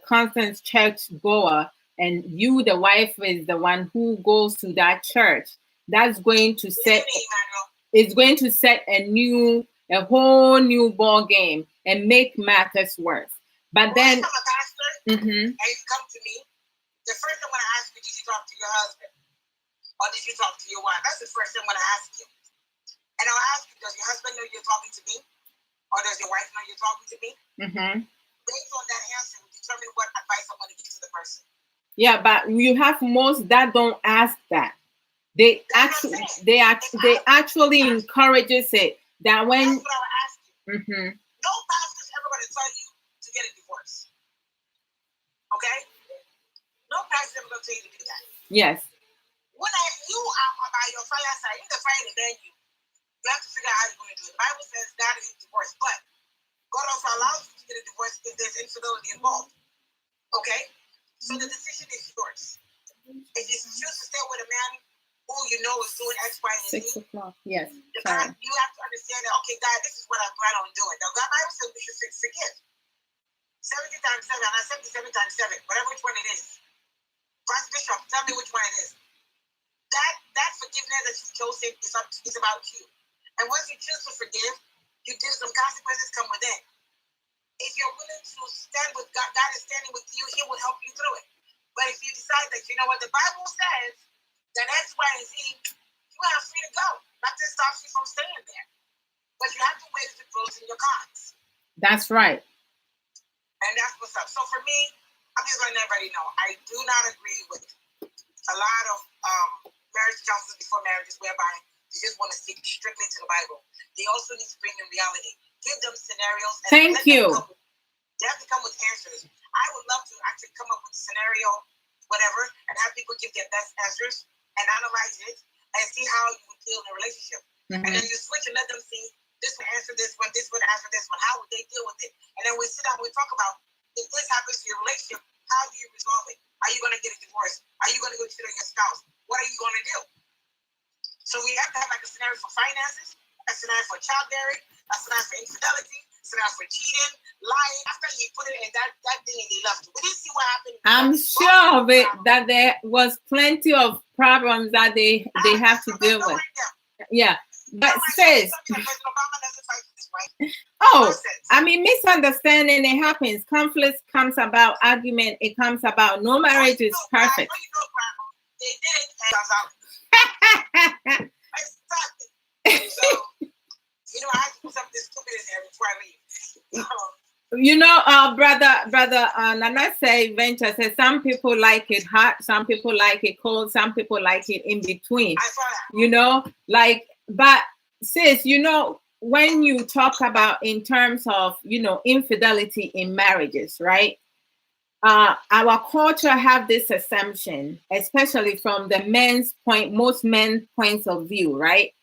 constant church goer, and you, the wife, is the one who goes to that church, that's going to set a whole new ball game and make matters worse. But then, I'm a pastor, mm-hmm. and you come to me, the first thing I'm going to ask you, did you talk to your husband? Or did you talk to your wife? That's the first thing I'm going to ask you. And I'll ask you, does your husband know you're talking to me? Or does your wife know you're talking to me? Mm-hmm. Based on that answer, we determine what advice I'm going to give to the person. Yeah, but you have most that don't ask that. They actually encourages it. That when that's what I would ask you. Mm-hmm. No pastor's ever going to tell you to get a divorce. Okay? No pastor's ever going to tell you to do that. Yes. When you are by your fireside, the fire to bend you. You have to figure out how you're going to do it. The Bible says God is divorce, but God also allows you to get a divorce if there's infidelity involved. Okay? So the decision is yours. If you choose to stay with a man who you know is doing X, Y, and Z, 6 o'clock. Yes. you have to understand that, okay, God, this is what I plan on doing. Now, God, Bible says we should forgive. 70 times 7, not 77 times 7, whatever which one it is. Pastor Bishop, tell me which one it is. That forgiveness that you've chosen is about you. And once you choose to forgive, you do some consequences come within. If you're willing to stand with God, God is standing with you, He will help you through it. But if you decide that, you know what, the Bible says that X, Y, and Z, you are free to go. Nothing stops you from staying there. But you have to weigh the pros and your cons. That's right. And that's what's up. So for me, I'm just letting everybody know, I do not agree with a lot of marriage counselors before marriages whereby they just want to stick strictly to the Bible. They also need to bring in reality. Give them scenarios. And Thank you. They have to come with answers. I would love to actually come up with a scenario, whatever, and have people give their best answers and analyze it and see how you would feel in a relationship. Mm-hmm. And then you switch and let them see this one answer this one answer this one. How would they deal with it? And then we sit down and we talk about, if this happens to your relationship, how do you resolve it? Are you going to get a divorce? Are you going to go cheat on your spouse? What are you going to do? So we have to have like a scenario for finances, a scenario for childbearing, a scenario for infidelity, a scenario for cheating, lying. After he put it in that thing and they left it. We didn't see what happened. I'm sure of it that there was plenty of problems that they have to deal with. Yeah. But sis, I mean, misunderstanding, it happens. Conflict comes about, argument, it comes about. No marriage is perfect. They did it. So, I have to put something stupid in there before I leave. Brother Nana say Venture says some people like it hot, some people like it cold, some people like it in between. I saw that. But sis, when you talk about in terms of infidelity in marriages, right? Our culture have this assumption, especially from the most men's points of view, right?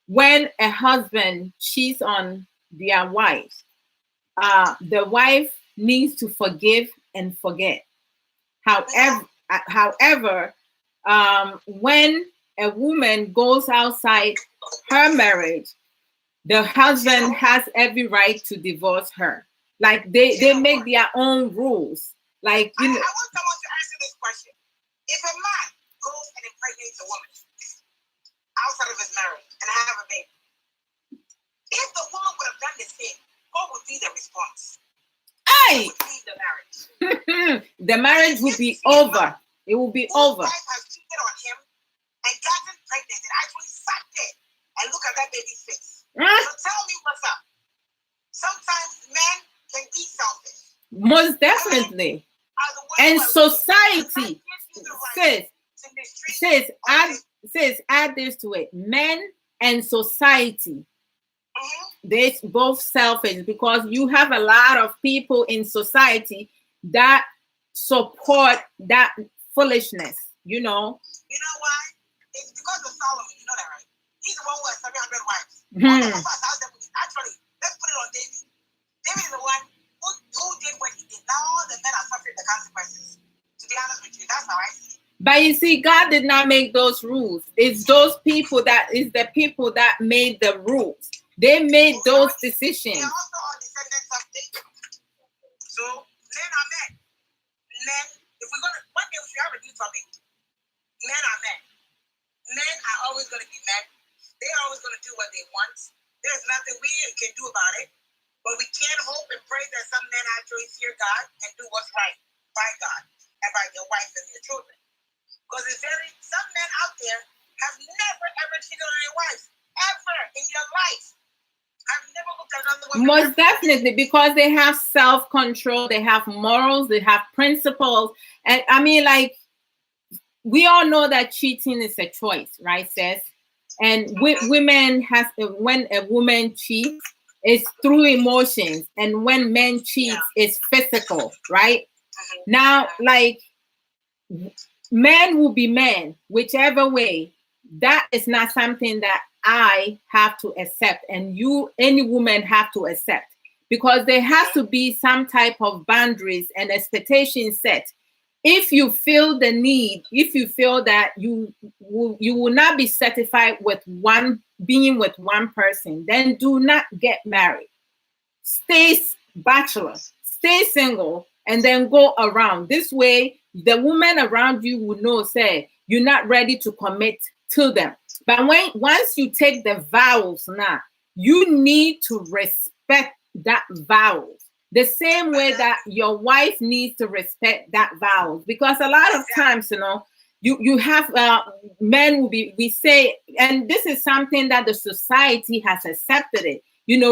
When a husband cheats on their wife, the wife needs to forgive and forget. However, when a woman goes outside her marriage, the husband has every right to divorce her. Like they make their own rules. Like I want someone to answer this question. If a man goes and impregnates a woman outside of his marriage and have a baby, if the woman would have done the same, what would be the response? Hey! Would leave the marriage. The marriage would be over. It will be over. His wife has cheated on him and gotten pregnant and actually sat there and look at that baby's face. So tell me what's up. Sometimes men Most definitely. And society, sis, add this to it. Men and society, they're both selfish, because you have a lot of people in society that support that foolishness, You know why? It's because of Solomon. You know that, right? He's the one who has 700 wives. Actually, let's put it on David. David is the one who did what he did. Now all the men are suffering the consequences. To be honest with you, that's how I see it. But you see, God did not make those rules. It's those people that made the rules. They made those decisions. They also are descendants of David. So men are men. Men, if we're gonna, one day we should have a new topic. Men are men. Men are always going to be men. They're always going to do what they want. There's nothing we can do about it. But we can hope and pray that some men actually fear God and do what's right by God and by their wife and their children. Because some men out there have never ever cheated on their wives. Ever in your life. I've never looked at another woman. Most definitely, because they have self-control, they have morals, they have principles. And I mean, like, we all know that cheating is a choice, right, sis? And women when a woman cheats, it's through emotions, and when men cheat, it's physical, right? Now, like, men will be men, whichever way. That is not something that I have to accept, and any woman have to accept, because there has to be some type of boundaries and expectations set. If you feel the need, if you feel that you will not be satisfied with being with one person, then do not get married. Stay bachelor, stay single, and then go around. This way, the woman around you will know, say, you're not ready to commit to them. But once you take the vows now, you need to respect that vows. The same way that your wife needs to respect that vows, because a lot of times, you have men will be, we say, and this is something that the society has accepted it,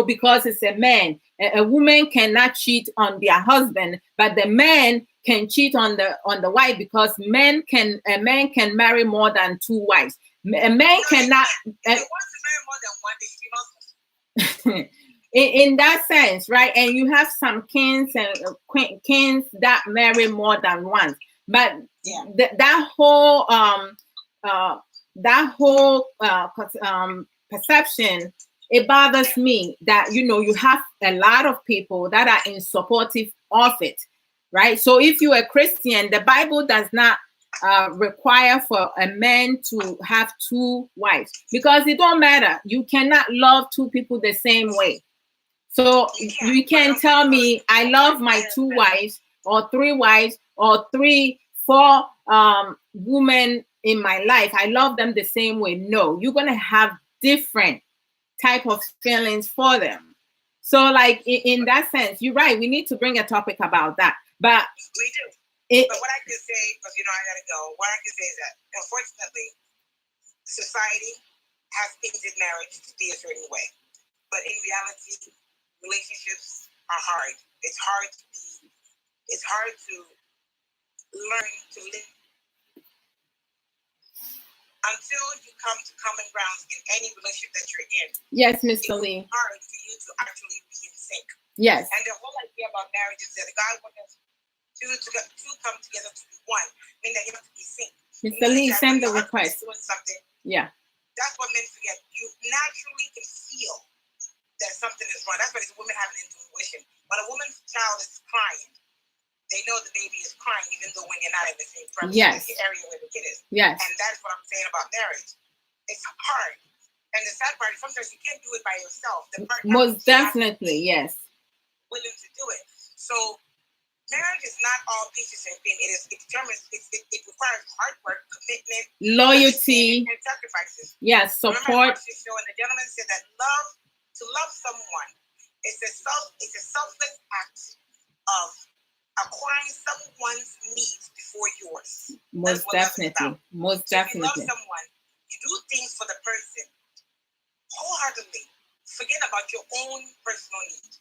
because it's a man. A woman cannot cheat on their husband, but the man can cheat on the wife, because a man can marry more than 2 wives. A man cannot. If he wants to marry more than one, they should In that sense, right? And you have some kings and kings that marry more than one, but that whole perception, it bothers me that you have a lot of people that are in supportive of it, right? So if you're a Christian, the Bible does not require for a man to have 2 wives, because it don't matter. You cannot love 2 people the same way. So you can tell me I love my 2 wives or 3 wives or 4 women in my life. I love them the same way. No, you're going to have different type of feelings for them. So like in that sense, you're right. We need to bring a topic about that. But we do. But what I can say, because I got to go, what I can say is that unfortunately, society has painted marriage to be a certain way. But in reality, relationships are hard. It's hard to learn to live until you come to common grounds in any relationship that you're in. Yes, Mr. Lee. It's hard for you to actually be in sync. Yes. And the whole idea about marriage is that God wants us to come together to be one. I mean that you have to be synced. Mr. Lee, send the request. Doing something. Yeah. That's what men forget. You naturally can feel that something is wrong. That's why women have an intuition. When a woman's child is crying, they know the baby is crying, even though when you're not in the same area where the kid is. Yes. And that's what I'm saying about marriage. It's hard. And the sad part is sometimes you can't do it by yourself. The partner most definitely, yes. Willing to do it. So marriage is not all peaches and cream. It requires hard work, commitment, loyalty, and sacrifices. Yes, support. Remember show, and the gentleman said that to love someone is a selfless act of acquiring someone's needs before yours. Most definitely. Most definitely. If you love someone, you do things for the person wholeheartedly. Forget about your own personal needs.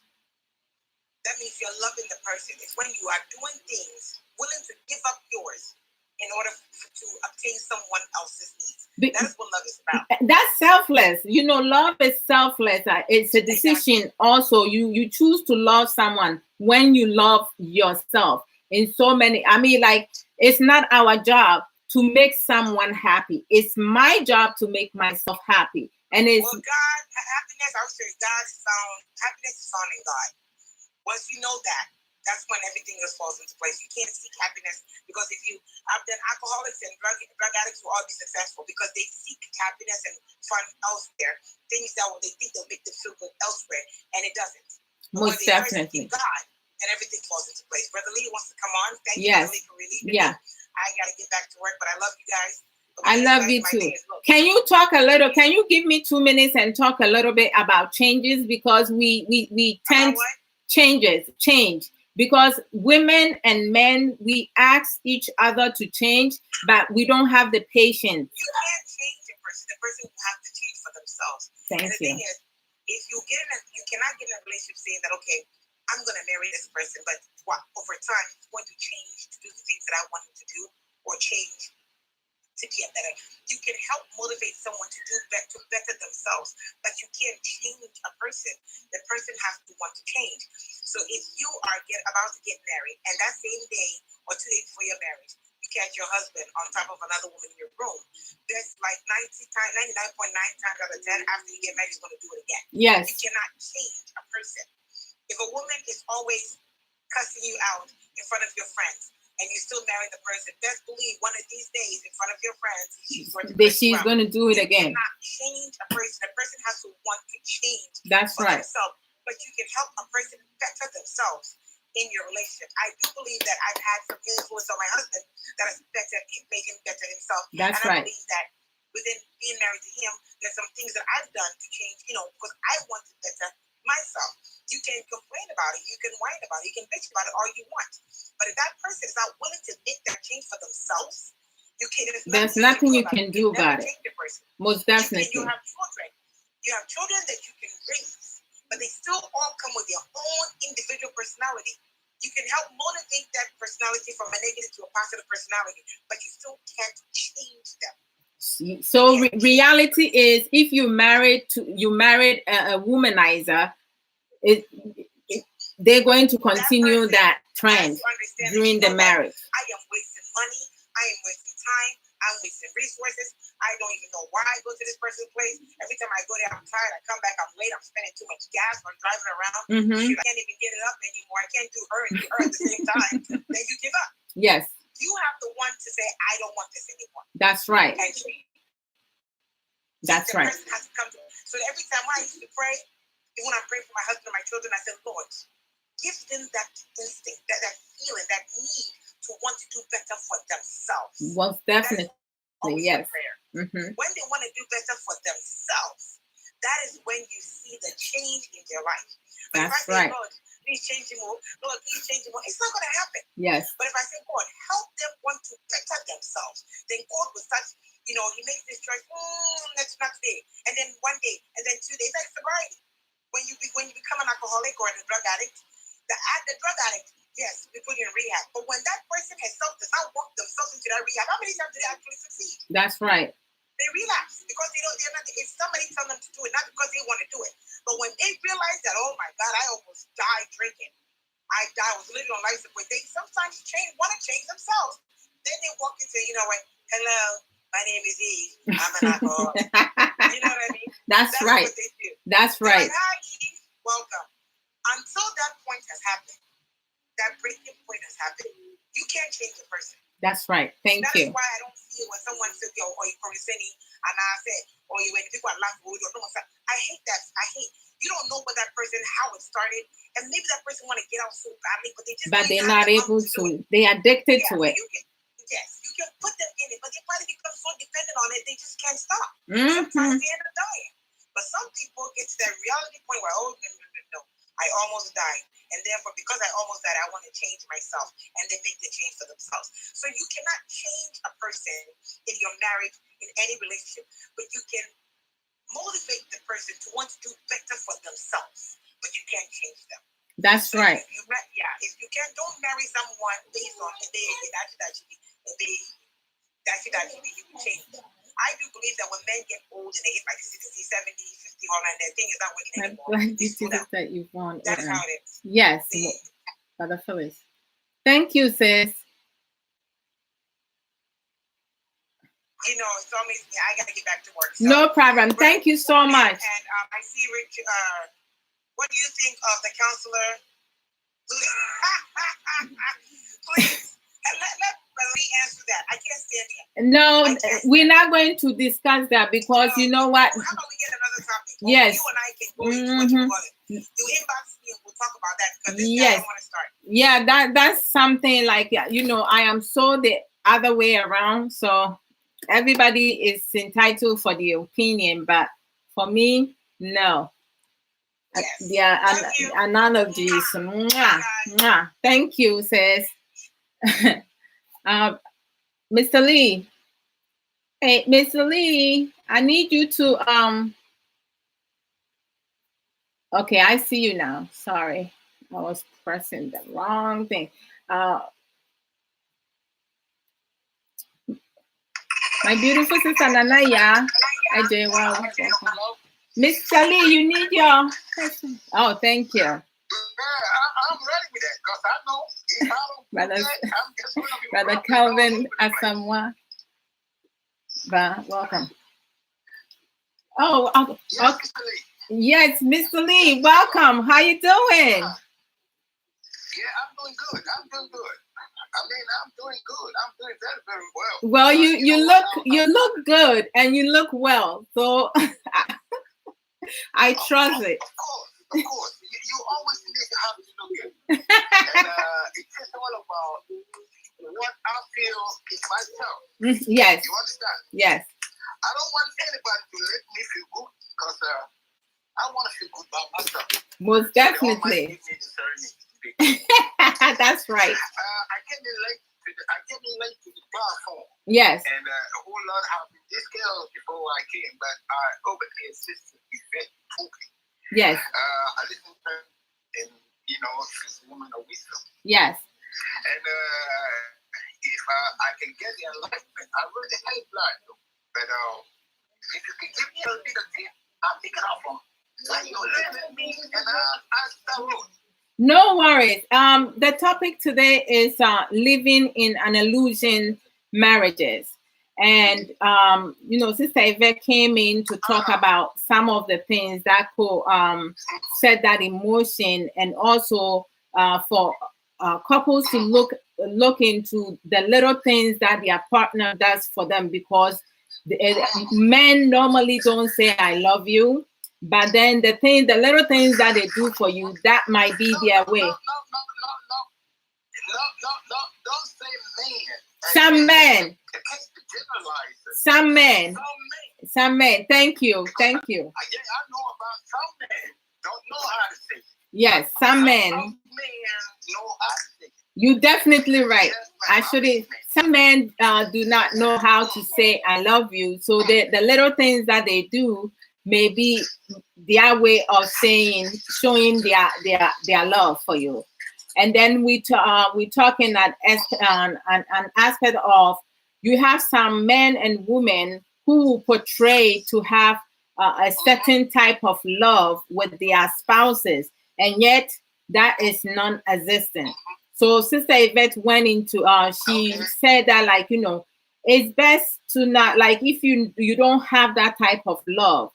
That means you're loving the person. It's when you are doing things, willing to give up yours in order to obtain someone else's needs. That is what love is about. That's selfless. Love is selfless. It's a decision. Also, you choose to love someone when you love yourself. In so many, like, it's not our job to make someone happy. It's my job to make myself happy. And it's happiness. I would say happiness is found in God. Once you know that, that's when everything else falls into place. You can't seek happiness because then alcoholics and drug addicts will all be successful because they seek happiness and fun elsewhere, things that they think they'll make them feel good elsewhere, and it doesn't. Most definitely. God, then everything falls into place. Brother Lee wants to come on. Thank you, yes. Brother Lee, for relieving me. I got to get back to work, but I love you guys. I love you too. Can you talk a little? Can you give me 2 minutes and talk a little bit about changes, because we tend change, because women and men, we ask each other to change, but we don't have the patience. You can't change a person. The person will have to change for themselves. Thank the you. Thing is, if you cannot get in a relationship saying that, okay, I'm going to marry this person, but over time it's going to change to do the things that I want him to do, or change to be a better. You can help motivate someone to better themselves, but you can't change a person. The person has to want to change. So if you are about to get married, and that same day or 2 days before your marriage, you catch your husband on top of another woman in your room, there's like 99.9 times out of 10 after you get married, he's going to do it again. Yes. You cannot change a person. If a woman is always cussing you out in front of your friends, and you still marry the person, best believe one of these days in front of your friends, she's going to do it again. You cannot change a person. A person has to want to change. That's right. Themselves. But you can help a person better themselves in your relationship. I do believe that I've had some influence on my husband that has made him better himself. That's and right. I believe that within being married to him, there's some things that I've done to change, because I want to better myself. You can complain about it, you can whine about it, you can bitch about it all you want. But if that person is not willing to make that change for themselves, there's nothing you can do about it. Most definitely. You have children. You have children that you can raise, but they still all come with their own individual personality. You can help motivate that personality from a negative to a positive personality, but you still can't change them. So reality is, if you married a womanizer, they're going to continue that trend during the marriage. I am wasting money. I am wasting time. I'm wasting resources. I don't even know why I go to this person's place. Every time I go there, I'm tired. I come back, I'm late. I'm spending too much gas. I'm driving around. Mm-hmm. I can't even get it up anymore. I can't do her and do her at the same time. Then you give up. Yes. You have the one to say, I don't want this anymore. That's right. That's right. Person has to come to. So every time I used to pray, when I pray for my husband and my children, I said, Lord, give them that instinct, that feeling, that need to want to do better for themselves. Well, definitely, yes. Mm-hmm. When they want to do better for themselves, that is when you see the change in their life. But that's if I say, right. Lord, please change him more. Lord, please change him more. It's not going to happen. Yes. But if I say, God, help them want to better themselves, then God will start, he makes this choice, that's not today. And then one day, and then 2 days, like sobriety. When you become an alcoholic or a drug addict, the drug addict, yes, we put you in rehab. But when that person has does not work themselves into that rehab, how many times do they actually succeed? That's right. They relapse because they're not. If somebody tells them to do it, not because they want to do it, but when they realize that, oh my God, I almost died drinking. I was living on life support. They sometimes want to change themselves. Then they walk into, hello, my name is Eve. I'm an alcoholic. You know what I mean? That's right. What they do. That's right. Like, hi, Eve. Welcome. Until that point has happened, that breaking point has happened, you can't change a person. That's right. Thank you. That's why I don't see it when someone says, or you come and I say, or you when people are laughing, I hate that. You don't know what that person, how it started, and maybe that person want to get out so badly, but they're not able to. They're addicted to it. You can put them in it, but they probably become so dependent on it, they just can't stop. Mm-hmm. Sometimes they end up dying. But some people get to that reality point where, no, I almost died. And therefore, because I almost died, I want to change myself. And they make the change for themselves. So you cannot change a person in your marriage, in any relationship, but you can motivate the person to want to do better for themselves. But you can't change them. That's So right. if you can don't marry someone based on you change. I do believe that when men get old and they hit like 60, 70, 50, all that, their thing is not working My anymore. black They beauty slow down. sister Yvonne. That is how it is. Yes, Brother Phyllis. Thank you, sis. You know, it's always I gotta get back to work. So. No problem. Thank you so much. And I see Rich. What do you think of the counselor? Please let me answer that. I can't stand it. No, we're not going to discuss that because you know what? How about we get another topic? Yes. You and I can go into what you want. You inbox me and we'll talk about that because this guy I want to start. Yeah, that's something like, you know, I am so the other way around. So everybody is entitled for the opinion, but for me, no. Yes. Yeah, analogies. Mwah, mwah. Thank you, sis. Mr. Lee. Hey, Mr. Lee, I need you to okay, I see you now. Sorry. I was pressing the wrong thing. My beautiful sister Nanaya. Hi, Jay. Wow. Mr. Lee, you need your question. Oh, thank you. Yeah, I'm ready with that because I know if I don't Brother Calvin Asamoah. Welcome. Oh, okay. Yes, Mr. Lee, welcome. How you doing? Yeah, I'm doing good. I'm doing good. I mean, I'm doing good. I'm doing very, very well. Well, you look good and you look well. So I trust it. Of course. You always need to have to look good. And it's just all about what I feel is myself. Yes. You understand? Yes. I don't want anybody to let me feel good because I want to feel good about myself. Most definitely. That's right. I came in late to the platform. Yes. And a whole lot happened. This girl before I came, but I overly insisted event talking. Yes. I listened to her, and you know, she's a woman of wisdom. Yes. And if I can get the enlightenment, I really hate life. But if you can give me a little tip, I'll pick it up from you let me and I start with. No worries. The topic today is living in an illusion marriages. And you know, Sister Yvette came in to talk about some of the things that could set that emotion, and also for couples to look into the little things that their partner does for them, because men normally don't say I love you, but then the little things that they do for you, that might be their way. No, don't say men. Some men. Thank you. I know about some men don't know how to say it. Yes, some men. Some men know how to say it. You definitely right. Some men do not know how to say I love you. So the little things that they do may be their way of showing their love for you. And then we're talking that an aspect of, you have some men and women who portray to have a certain type of love with their spouses, and yet that is non-existent. So Sister Yvette went into she said that, like, you know, it's best to not, like, if you don't have that type of love,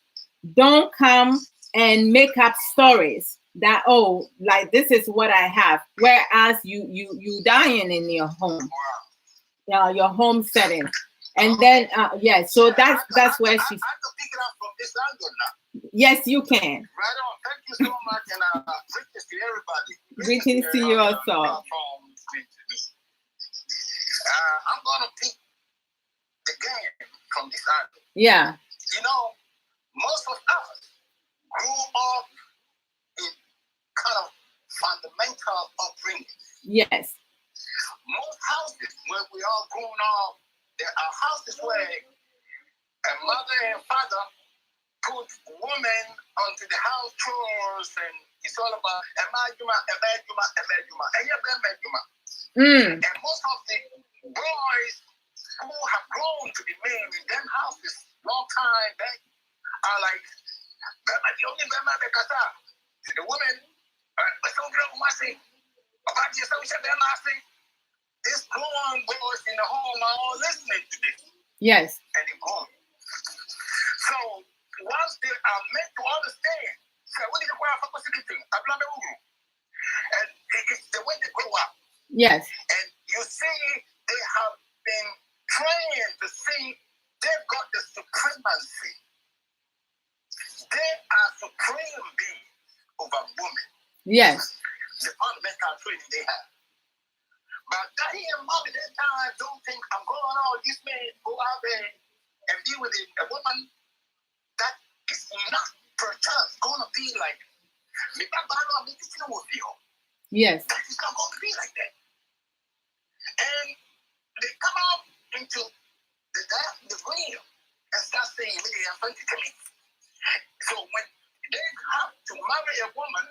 don't come and make up stories that, oh, like, this is what I have, whereas you dying in your home, your home setting. And then so that's where she's. I can pick it up from this angle now. Yes, you can. Right on. Thank you so much, and greetings to everybody. Greetings to you also. I'm gonna pick the game from this angle. Yeah. You know, most of us grew up in kind of fundamental upbringing. Yes. Most houses where we all grown up, there are houses where a mother and father put women onto the house chores, and it's all about emajuma. And most of the boys who have grown to be men in them houses long time back are like, the only the women, these grown boys in the home are all listening to this. Yes. And they're gone. So once they are meant to understand, so what is the way and it's the way they grow up. Yes. And you see, they have been trained to see they've got the supremacy. They are supreme beings over women. Yes. The fundamental training they have. But daddy and mommy that time don't think I'm going on this man go out there and be with a woman that is not perchance going to be like yes. That is not going to be like that. And they come out into the real and start saying, so when they have to marry a woman,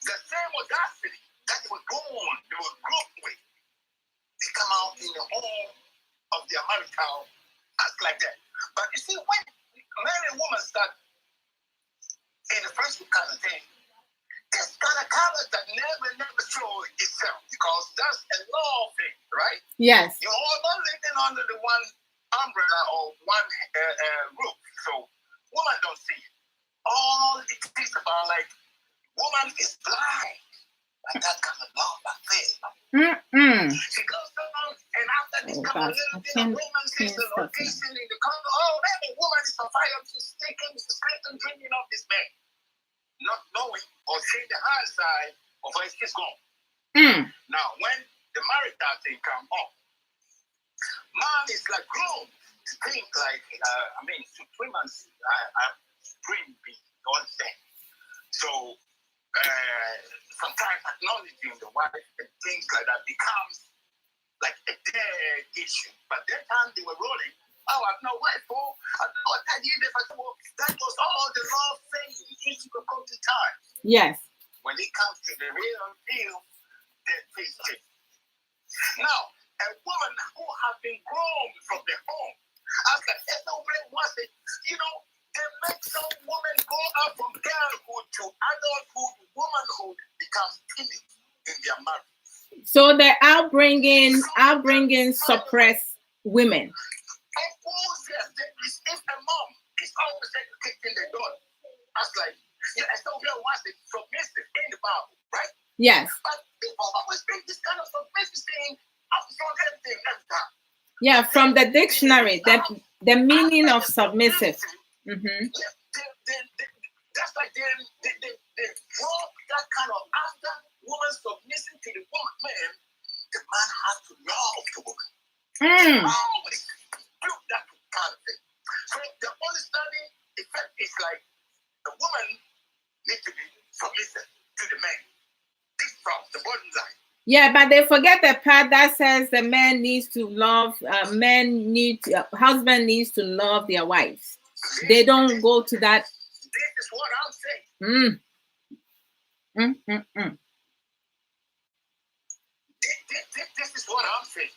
the same audacity that they were born, they were grew up with, they come out in the home of their marital act like that. But you see, when married women start in the first kind of thing, this kind of character never show itself because that's a law thing, right? Yes. You're all not living under the one umbrella or one roof, so woman don't see it. All it is about like woman is blind. Like that kind of love, I feel. She goes down, and after this comes a little bit of romance and location in the corner. Oh, man, the woman is on fire. She's taking, she's sleeping, dreaming of this man. Not knowing or seeing the hard side of where she's gone. Now, when the marital thing comes up, mom is like grown to think like, supremacy, supreme being, you understand? So, sometimes acknowledging the wife and things like that becomes like a dead issue. But that time they were rolling, oh, I've no wife, oh, I've no that was all the love things which you could come to time. Yes. When it comes to the real deal, then things change. Now, a woman who has been grown from the home, after every once, they make some women go up from girlhood to adulthood, womanhood becomes timid in their marriage. So they're outbringing suppressed women. Of course, yes. If a mom is always educating the daughter, that's like, I told you once it's submissive in the Bible, right? Yes. But people always bring this kind of submissive thing up from everything every time. Yeah, from the dictionary, the meaning of submissive. That's like they draw that kind of after woman submitting to the woman, man, the man has to love the woman. Always do that kind of thing. So the understanding effect is like the woman needs to be submissive to the man. This from the bottom line. Yeah, but they forget the part that says the man needs to love, husband needs to love their wives. They don't go to that. This is what I'm saying. This is what I'm saying.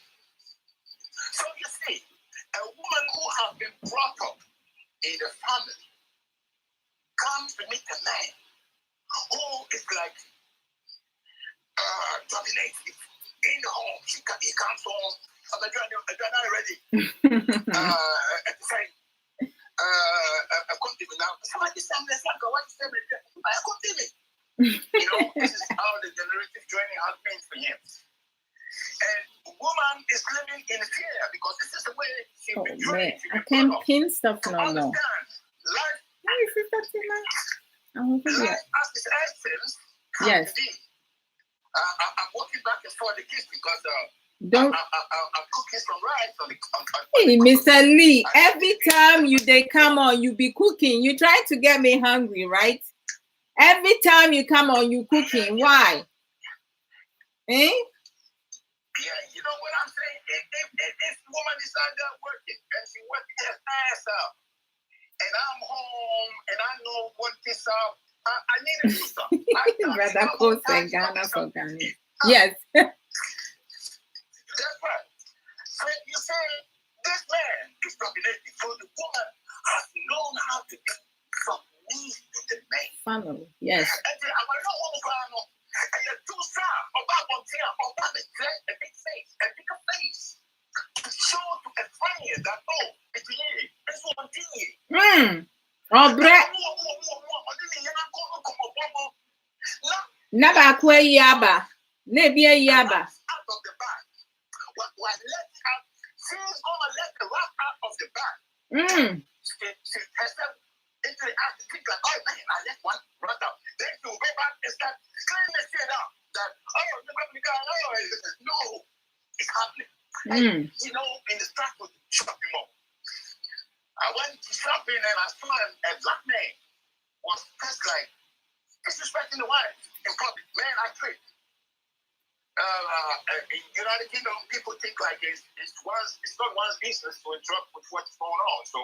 So you see, a woman who has been brought up in the family comes to meet a man who is like dominating in the home. He comes home. I'm not ready. This is how the generative training has been for him. And woman is living in fear because this is the way she's been trained. I can't pin stuff no more. Life as its essence. Yes. I'm walking back and forth the kids because don't. I'm cooking some rice. Hey, Mr. Lee, every time they come on, you be cooking. You try to get me hungry, right? Every time you come on, you cooking. Why? Eh? Yeah, you know what I'm saying? If woman is out there working and she working her ass out, and I'm home, and I know what this up. I need to do something. Brother Cole said Ghana for Ghana. Yes. That's right. So you say this man is dominating. So the woman has known how to be submissive to the man. Family. Yes. And then I want to know and you do some about one thing, about the a big face, a bigger face. To show to a friend that it's here. It's one thing. Oh, Brett. Naba kwe yaba. Nebia yaba. Out of the bag. She's gonna let the rat out of the bag. She herself into the act to think like, oh man, I let one rat out. Then she'll go back and start cleaning the shit out. That no, it's happening. And, you know, in the Stratford shopping mall, I went shopping and I saw a black man was just like disrespecting the wife in public. Man, I tripped. In the United Kingdom, people think like it's not one's business to interrupt with what's going on. So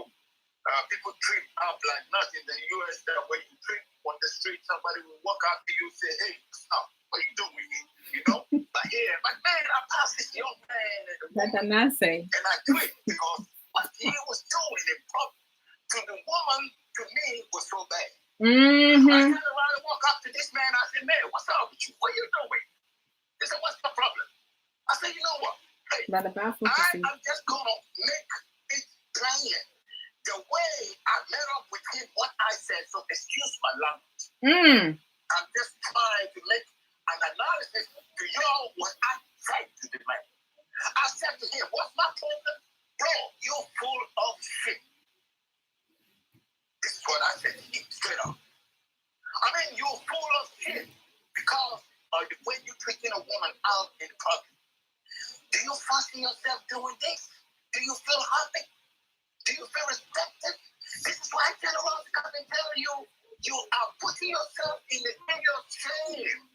people treat up like nothing. In the US, when you trip on the street, somebody will walk up to you and say, "Hey, stop! What are you doing?" You know, but here, but man, I passed this young man and I tripped because what he was doing in public to the woman, to me, was so bad. I turned around and walk up to this man. I said, "Man, what's up with you? What are you doing?" He said, "What's the problem?" I said, "You know what? Hey, I'm just gonna make it plain. The way I met up with him, what I said, so excuse my language. I'm just trying to make an analysis to y'all what I said to the man. I said to him, what's my problem? Bro, you're full of shit. This is what I said to him straight up. I mean, you're full of shit because of the way you're treating a woman out in public. Do you fancy yourself doing this? Do you feel happy? Do you feel respected? This is why I tell around because they tell you, you are putting yourself in the area of shame.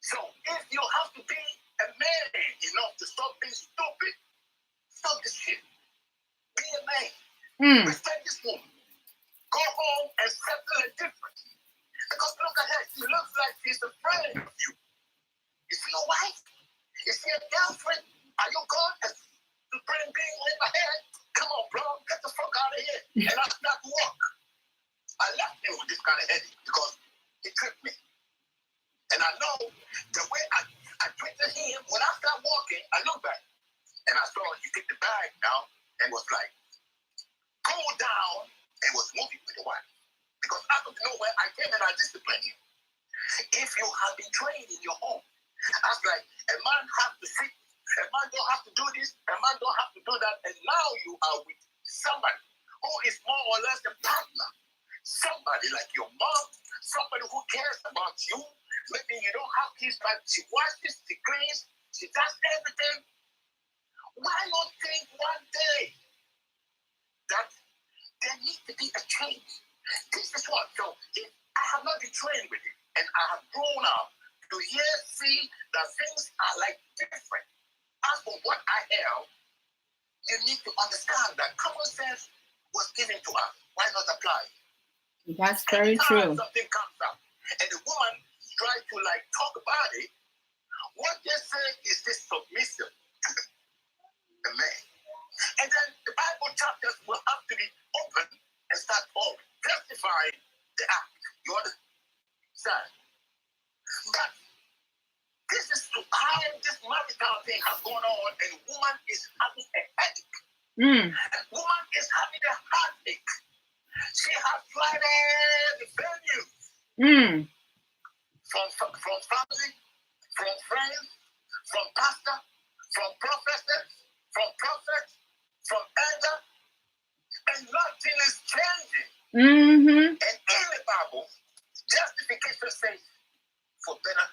So if you have to be a man enough to stop being stupid, stop this shit. Be a man. Respect this woman. Go home and settle a difference. Because look at her, she looks like she's afraid of you. Is she your wife? Is she a girlfriend? Are you going to bring being in my head? Come on, bro, get the fuck out of here. And I start to walk. I left him with this kind of headache because he tripped me. And I know the way I treated him, when I started walking, I looked back and I saw he took the bag down and was like, cool down, and was moving with the wife. Because out of nowhere, I came and I disciplined him. If you have been trained in your home, I was like, a man has to sit, a man don't have to do this, a man don't have to do that, and now you are with somebody who is more or less a partner. Somebody like your mom, somebody who cares about you. Maybe you don't have kids, but she washes, she cleans, she does everything. Why not think one day that there needs to be a change? This is what. So if I have not been trained with it, and I have grown up to see that things are like different. As for what I have, you need to understand that common sense was given to us. Why not apply? That's very true. Something comes up, and the woman tries to like talk about it. What they say is this submissive to the man, and then the Bible chapters will have to be open and start testifying the act. You understand? But this is how this marital thing has gone on, and the woman is having a headache. Woman is having a heartache. She has tried every venue. From family, from friends, from pastor, from professors, from prophets, from elder, and nothing is changing. And in the Bible, justification says for better,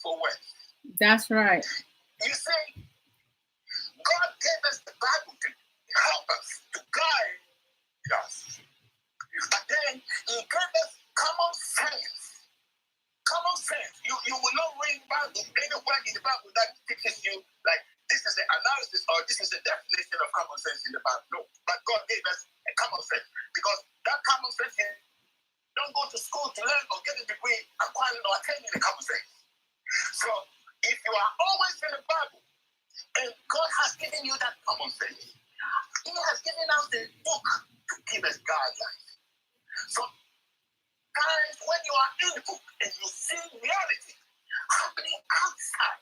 for worse. That's right. You see, God gave us the Bible to help us, to guide us. But then he gave us common sense. Common sense. You will not read Bible anywhere in the Bible that teaches you like this is the analysis or this is the definition of common sense in the Bible. No. But God gave us a common sense. Because that common sense is don't go to school to learn or get a degree, acquiring or attaining the common sense. So if you are always in the Bible and God has given you that common sense, He has given us the book to give us guidelines. So guys, when you are in the book and you see reality happening outside,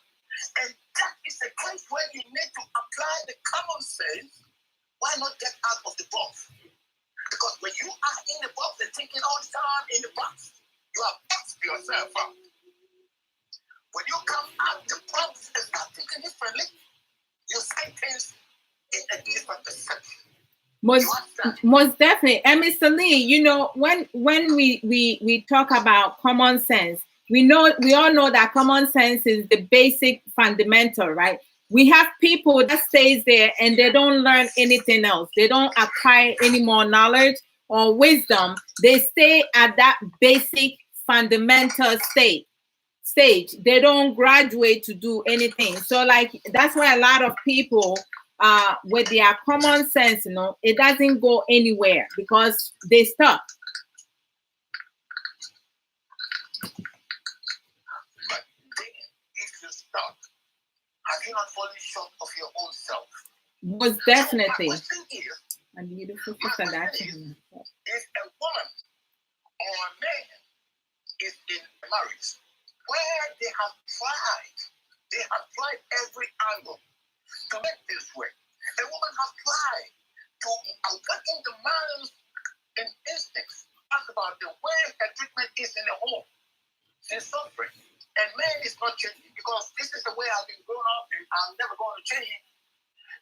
and that is the case where you need to apply the common sense, why not get out of the box? Because when you are in the box and thinking all the time in the box, you have boxed yourself out. When you come out the box and start thinking differently, you say things in a different perspective. Most definitely. And Mr. Lee, you know, when we talk about common sense, we all know that common sense is the basic fundamental, right? We have people that stays there and they don't learn anything else. They don't acquire any more knowledge or wisdom. They stay at that basic fundamental stage. They don't graduate to do anything. So like that's why a lot of people with their common sense, you know, it doesn't go anywhere because they stuck. But then, if you stop, have you not fallen short of your own self? Most definitely. So my question is, A beautiful my sister that question if a woman or a man is in marriage where they have tried every angle to make this work. A woman has tried to awaken the man's instincts. Talk about the way her treatment is in the home. She's suffering. And man is not changing because this is the way I've been growing up and I'm never going to change.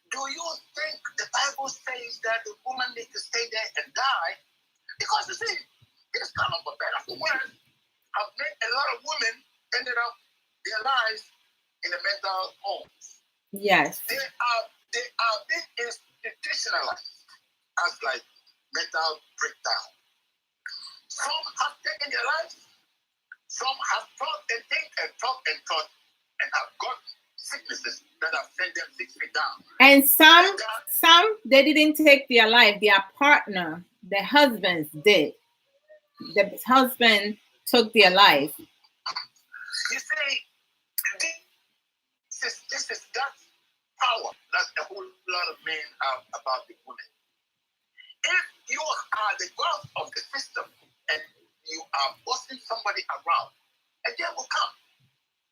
Do you think the Bible says that the woman needs to stay there and die? Because you see, this kind of a better for worse have made a lot of women ended up their lives in the mental homes. Yes. They are being institutionalized as like mental breakdown. Some have taken their lives, some have thought and think and thought and have got sicknesses that have sent them 6 feet down. And some they didn't take their life, their partner, the husbands did. The husband took their life. You see, this is that power that a whole lot of men have about the women. If you are the boss of the system and you are bossing somebody around, a day will come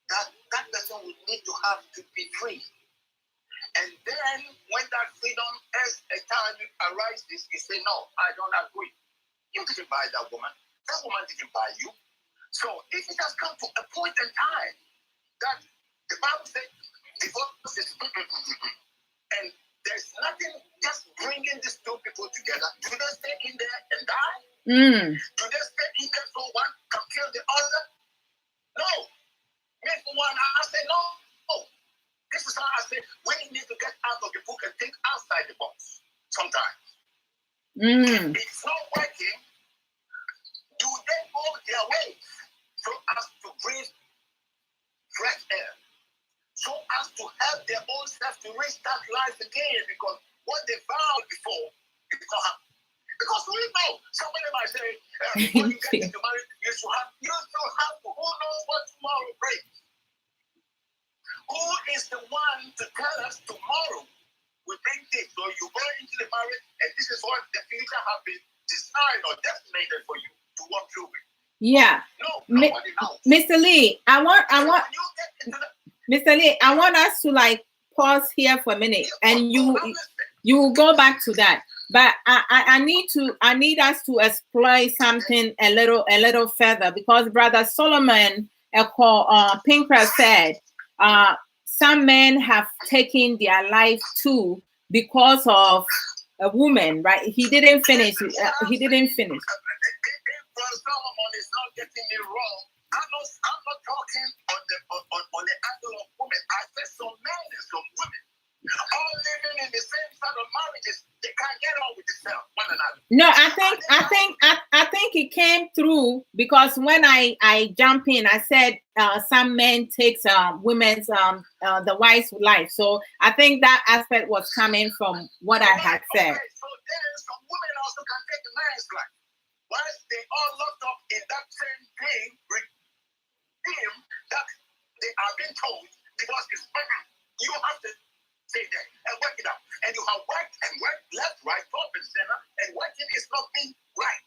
that person will need to have to be free. And then when that freedom as a time arises, you say, no, I don't agree. You didn't buy that woman. That woman didn't buy you. So if it has come to a point in time that the Bible says divorce is and there's nothing just bringing these two people together, do they stay in there and die? Do they stay in there so one can kill the other? No. Me for one, I say no. This is how I say when you need to get out of the book and think outside the box sometimes. If it's not working, do they go their ways so as to breathe fresh air, so as to help their own self to restart life again? Because what they vowed before is not happening. Because we know somebody might say, when you get into marriage, you still have to. Who knows what tomorrow brings? Who is the one to tell us tomorrow will bring this? So you go into the marriage, and this is what the future has been designed or designated for you to walk through it. Yeah. No, nobody knows. Mr. Lee, I want Mr. Lee, I want us to like pause here for a minute, and you will go back to that. But I need us to explore something a little further, because Brother Solomon Pinker said some men have taken their life too because of a woman, right? He didn't finish. He didn't finish. Brother Solomon is not getting me wrong. I'm not talking on the angle of women. I said some men and some women all living in the same sort of marriages. They can't get on with themselves, one another. No, I think it came through, because when I jump in, I said some men takes women's the wife's life. So I think that aspect was coming from what I had said. Okay, so then some women also can take the man's life. Once they all locked up in that same thing with him that they are being told, divorce is you have to stay there and work it out. And you have worked and worked left, right, top and center, and working is not being right.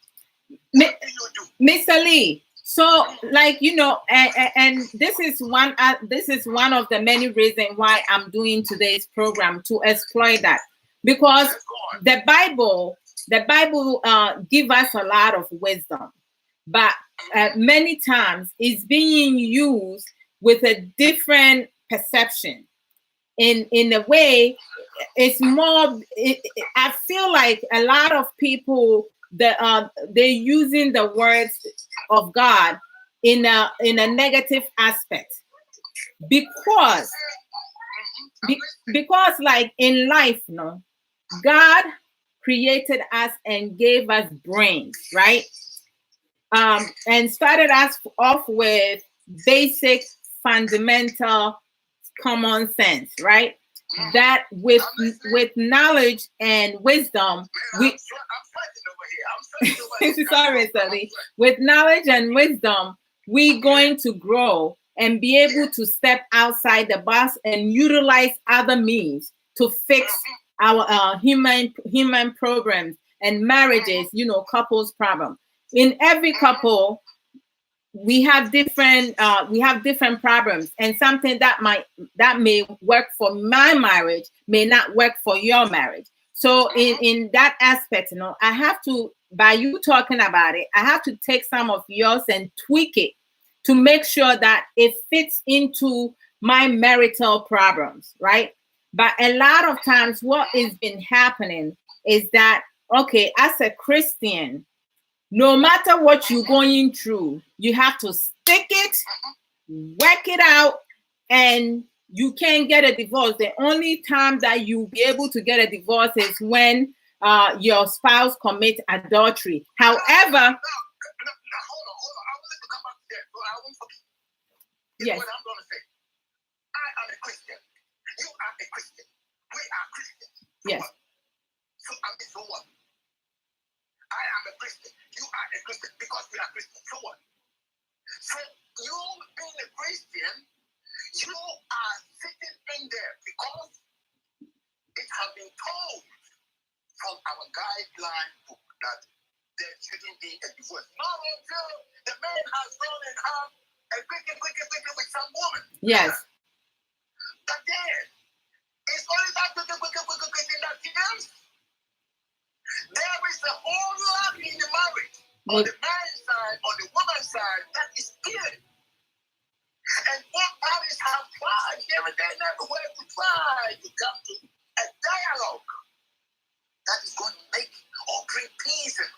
What do you do? Mr. Lee, so like and this is one of the many reasons why I'm doing today's program, to exploit that, because the Bible give us a lot of wisdom, but many times it's being used with a different perception. In a way, it's more. I feel like a lot of people they're using the words of God in a negative aspect, because like in life, God created us and gave us brains, right? And started us off with basic, fundamental common sense, right? That with knowledge and wisdom, sorry, Sally. With knowledge and wisdom, we're going to grow and be able to step outside the box and utilize other means to fix our human programs and marriages, couples problem. In every couple, we have different problems, and something that may work for my marriage may not work for your marriage. So in that aspect, I have to, by you talking about it, I have to take some of yours and tweak it to make sure that it fits into my marital problems, right? But a lot of times what has been happening is that, okay, as a Christian, no matter what you're going through, you have to stick it, work it out, and you can't get a divorce. The only time that you'll be able to get a divorce is when your spouse commits adultery. However, hold on. I want to come back there, so I won't forget. Yes. What I'm going to say. I am a Christian. You are a Christian. We are Christians. Yes. So what? I am a Christian. You are a Christian because we are Christians. So what? So you being a Christian, you are sitting in there because it has been told from our guideline book that there shouldn't be a divorce. Not until the man has gone and had a quickie with some woman. Yes. But then, it's only that quickie that kills. There is a whole lot in the marriage, on the man's side, on the woman's side, that is killing. And both parties have tried here and there and everywhere to try to come to a dialogue that is going to make or bring peace in.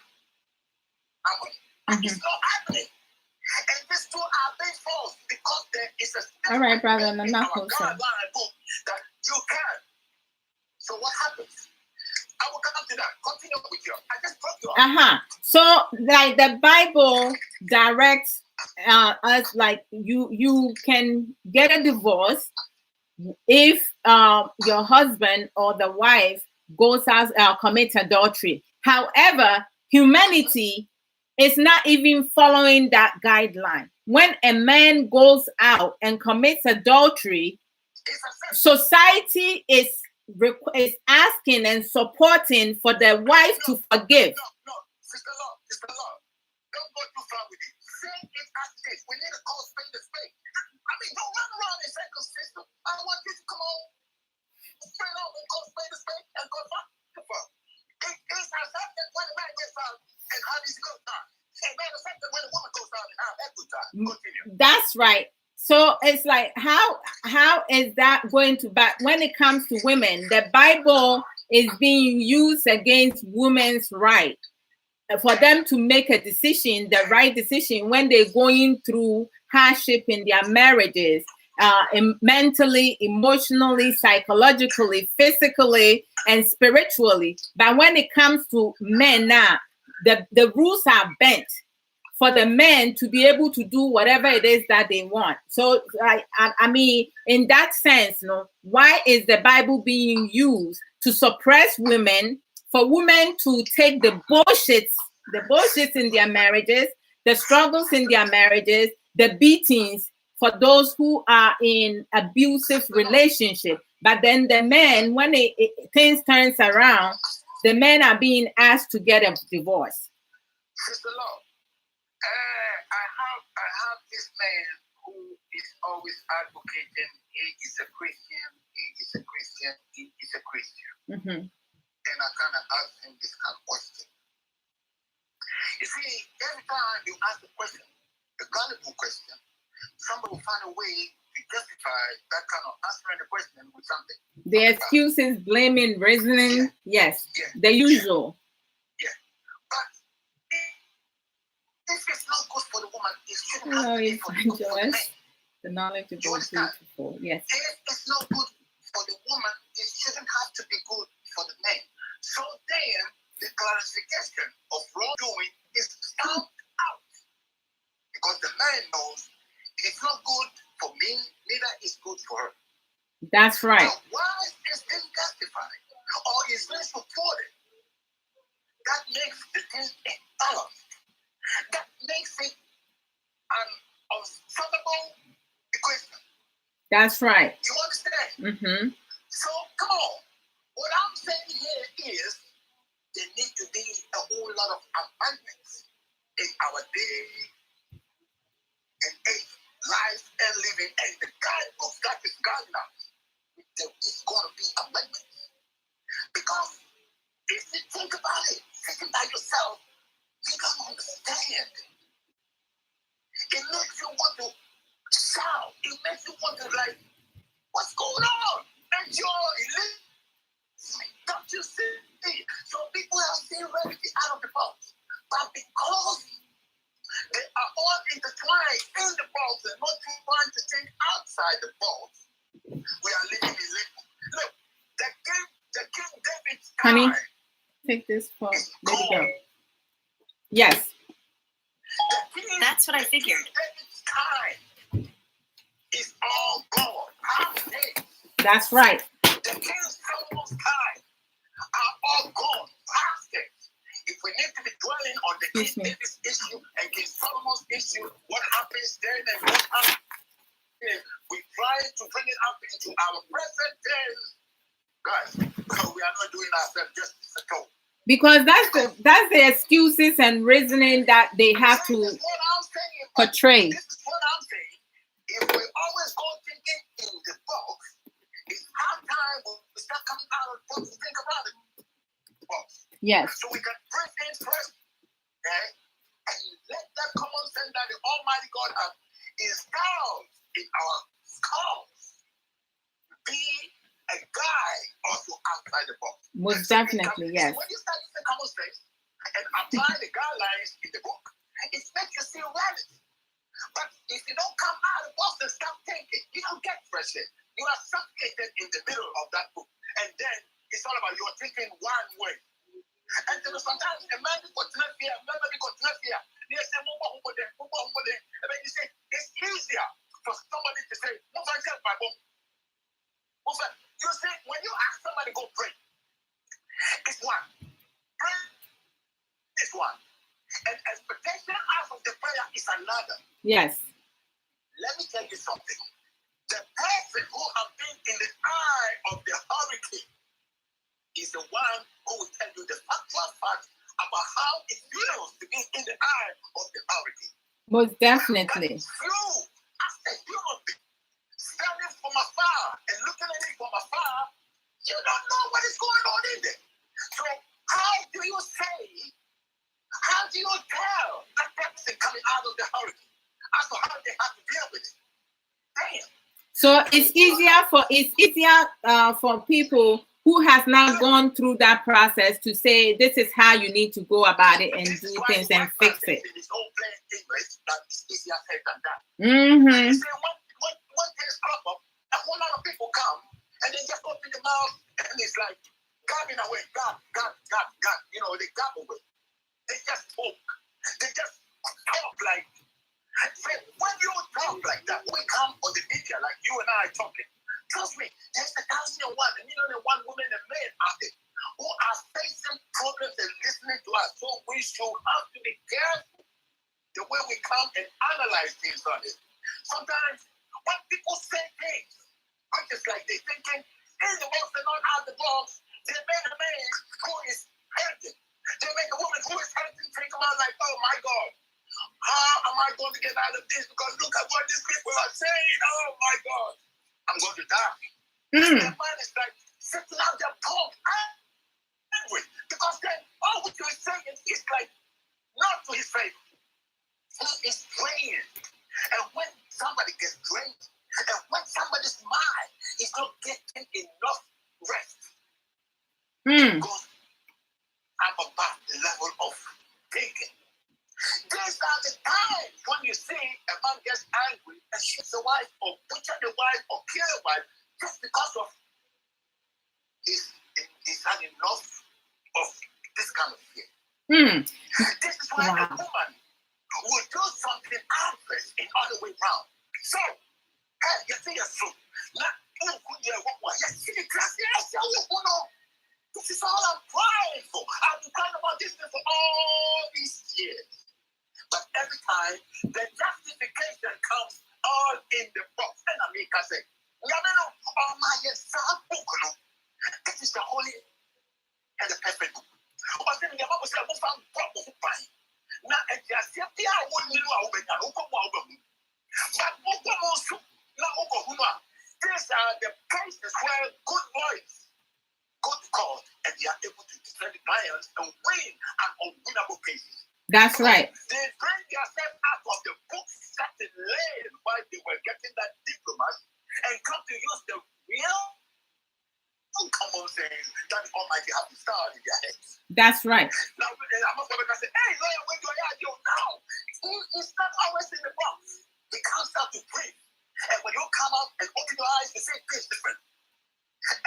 It's not happening. And these two are being forced because there is a all right, brother, in our guideline book that you can. So what happens? I will come to that. Continue with you. I just brought you up. So like the Bible directs us, like you can get a divorce if your husband or the wife goes out commits adultery. However, humanity is not even following that guideline. When a man goes out and commits adultery, society is asking and supporting for the wife to forgive. No, Sister Law, don't go too far with it. Say it as it is. We need to call spade a spade. I mean, don't run around and say, sister, I want you to come on. Straight up and call spade a spade and go fuck. It is accepted when a man gets out and how he's a good time. And man accepted when a woman goes out and have a good time. Continue. That's right. So it's like, how is that going to, but when it comes to women, the Bible is being used against women's right for them to make a decision, the right decision, when they're going through hardship in their marriages, mentally, emotionally, psychologically, physically, and spiritually. But when it comes to men now, the rules are bent for the men to be able to do whatever it is that they want. So, I mean, in that sense, why is the Bible being used to suppress women for women to take the bullshits in their marriages, the struggles in their marriages, the beatings for those who are in abusive relationship. But then the men, when things turns around, the men are being asked to get a divorce. Sister Lord, I have this man who is always advocating he is a Christian, he is a Christian, he is a Christian. Mm-hmm. And I kind of ask him this kind of question. You see, every time you ask the question, the gullible question, somebody will find a way to justify that kind of answering the question with something. The excuses, blaming, reasoning, yes, the usual. Yeah. But if it's not good for the woman, it shouldn't have to be for the man. The knowledge is beautiful. Yes. If it's not good for the woman, it shouldn't have to be good for the man. So then the classification of wrongdoing is found out. Because the man knows it's not good for me, neither is good for her. That's right. Now, why is being justified or is being supported? That makes the thing imbalanced. That makes it an unsolvable equation. That's right. You understand? Mm-hmm. So, come on. What I'm saying here is there need to be a whole lot of amendments in our day and age, life and living, and the guidebook that is guiding us. There is going to be amendments. Because if you think about it, thinking by yourself, you don't understand. It makes you want to shout. It makes you want to like, what's going on? Enjoy. Don't you see? So people are still ready to get out of the box. But because they are all intertwined in the box and not trying to think outside the box, we are living in limbo. Look, the King David's time. Honey, take this for baby girl. Yes. That's what I figured. David's time is all gone. That's right. The King Solomon's time are all gone. Past it. If we need to be dwelling on the King David's issue and King Solomon's issue, what happens then and what happens, we try to bring it up into our present days. Guys, so we are not doing ourselves justice at all. Because that's the excuses and reasoning that they have to portray. This is what I'm saying. If we always go thinking in the box, it's our time we start coming out of the box and think about it. Box. Yes. So we can bring things first, okay? And let that common sense that the Almighty God has installed in our skulls be a guide also outside the box. Most definitely, yes. When you start using common sense and apply the guidelines in the book, it makes you see reality. But if you don't come out of the box and stop thinking, you don't get fresh air. You are suffocated in the middle of that book. And then it's all about you're thinking one way. And then sometimes a man got left here, a man got left here. They say, and then you say, it's easier for somebody to say, move on, get my bone. You say, when you ask somebody to go pray, it's one. Pray is one. And expectation out of the prayer is another. Yes. Let me tell you something. The person who has been in the eye of the hurricane is the one who will tell you the factual facts about how it feels to be in the eye of the hurricane. Most definitely. You, as a human being, standing from afar and looking at it from afar, you don't know what is going on in there. So how do you tell that person coming out of the hurricane as to how they have to deal with it? Damn. So it's easier for people who has now gone through that process to say this is how you need to go about it and do things and fix it. It's all plain English that is easier said than that. Mm-hmm. You say when things crop up, a whole lot of people come and they just open the mouth and it's like gabbing away, gab. You know, they gab away. They just talk. They just talk like. So when you talk like that, we come on the media like you and I talking. Trust me, there's 1,001 women and men out there who are facing you have to be careful the way we come and analyze things on it. Sometimes when people say things, I'm just like they thinking in the box and not out the box, they make a man who is hurting. They make a woman who is hurting think about like, oh my God, how am I going to get out of this? Because look at what these people are saying. Oh my God, I'm going to die. Their mind is like sitting out their tongue angry because then all what you're saying is like not to his favor. He is praying. And when somebody gets drained, and when somebody's mind is not getting enough rest, it goes up above the level of thinking. These are the times when you see a man gets angry and shoots a wife or butcher the wife or kill a wife just because of he's had enough of this kind of thing. This is why a woman will do something adverse in other way round. So, hey, you see your fruit. This is all I'm crying for. I've been crying about this for all these years. But every time the justification comes all in the box. And I make us say, this is the holy and the perfect book. These are the places where good boys go to court and they are able to defend the clients and win an unwinnable cases. That's right. They bring themselves out of the books that they laid while they were getting that diplomas and come to use the real common sense that the Almighty has installed in their heads. That's right. Now, I'm not going to say, hey, lawyer, where do I have you? No, it's not always in the box. He comes out to pray. And when you come out and open your eyes, you see things different.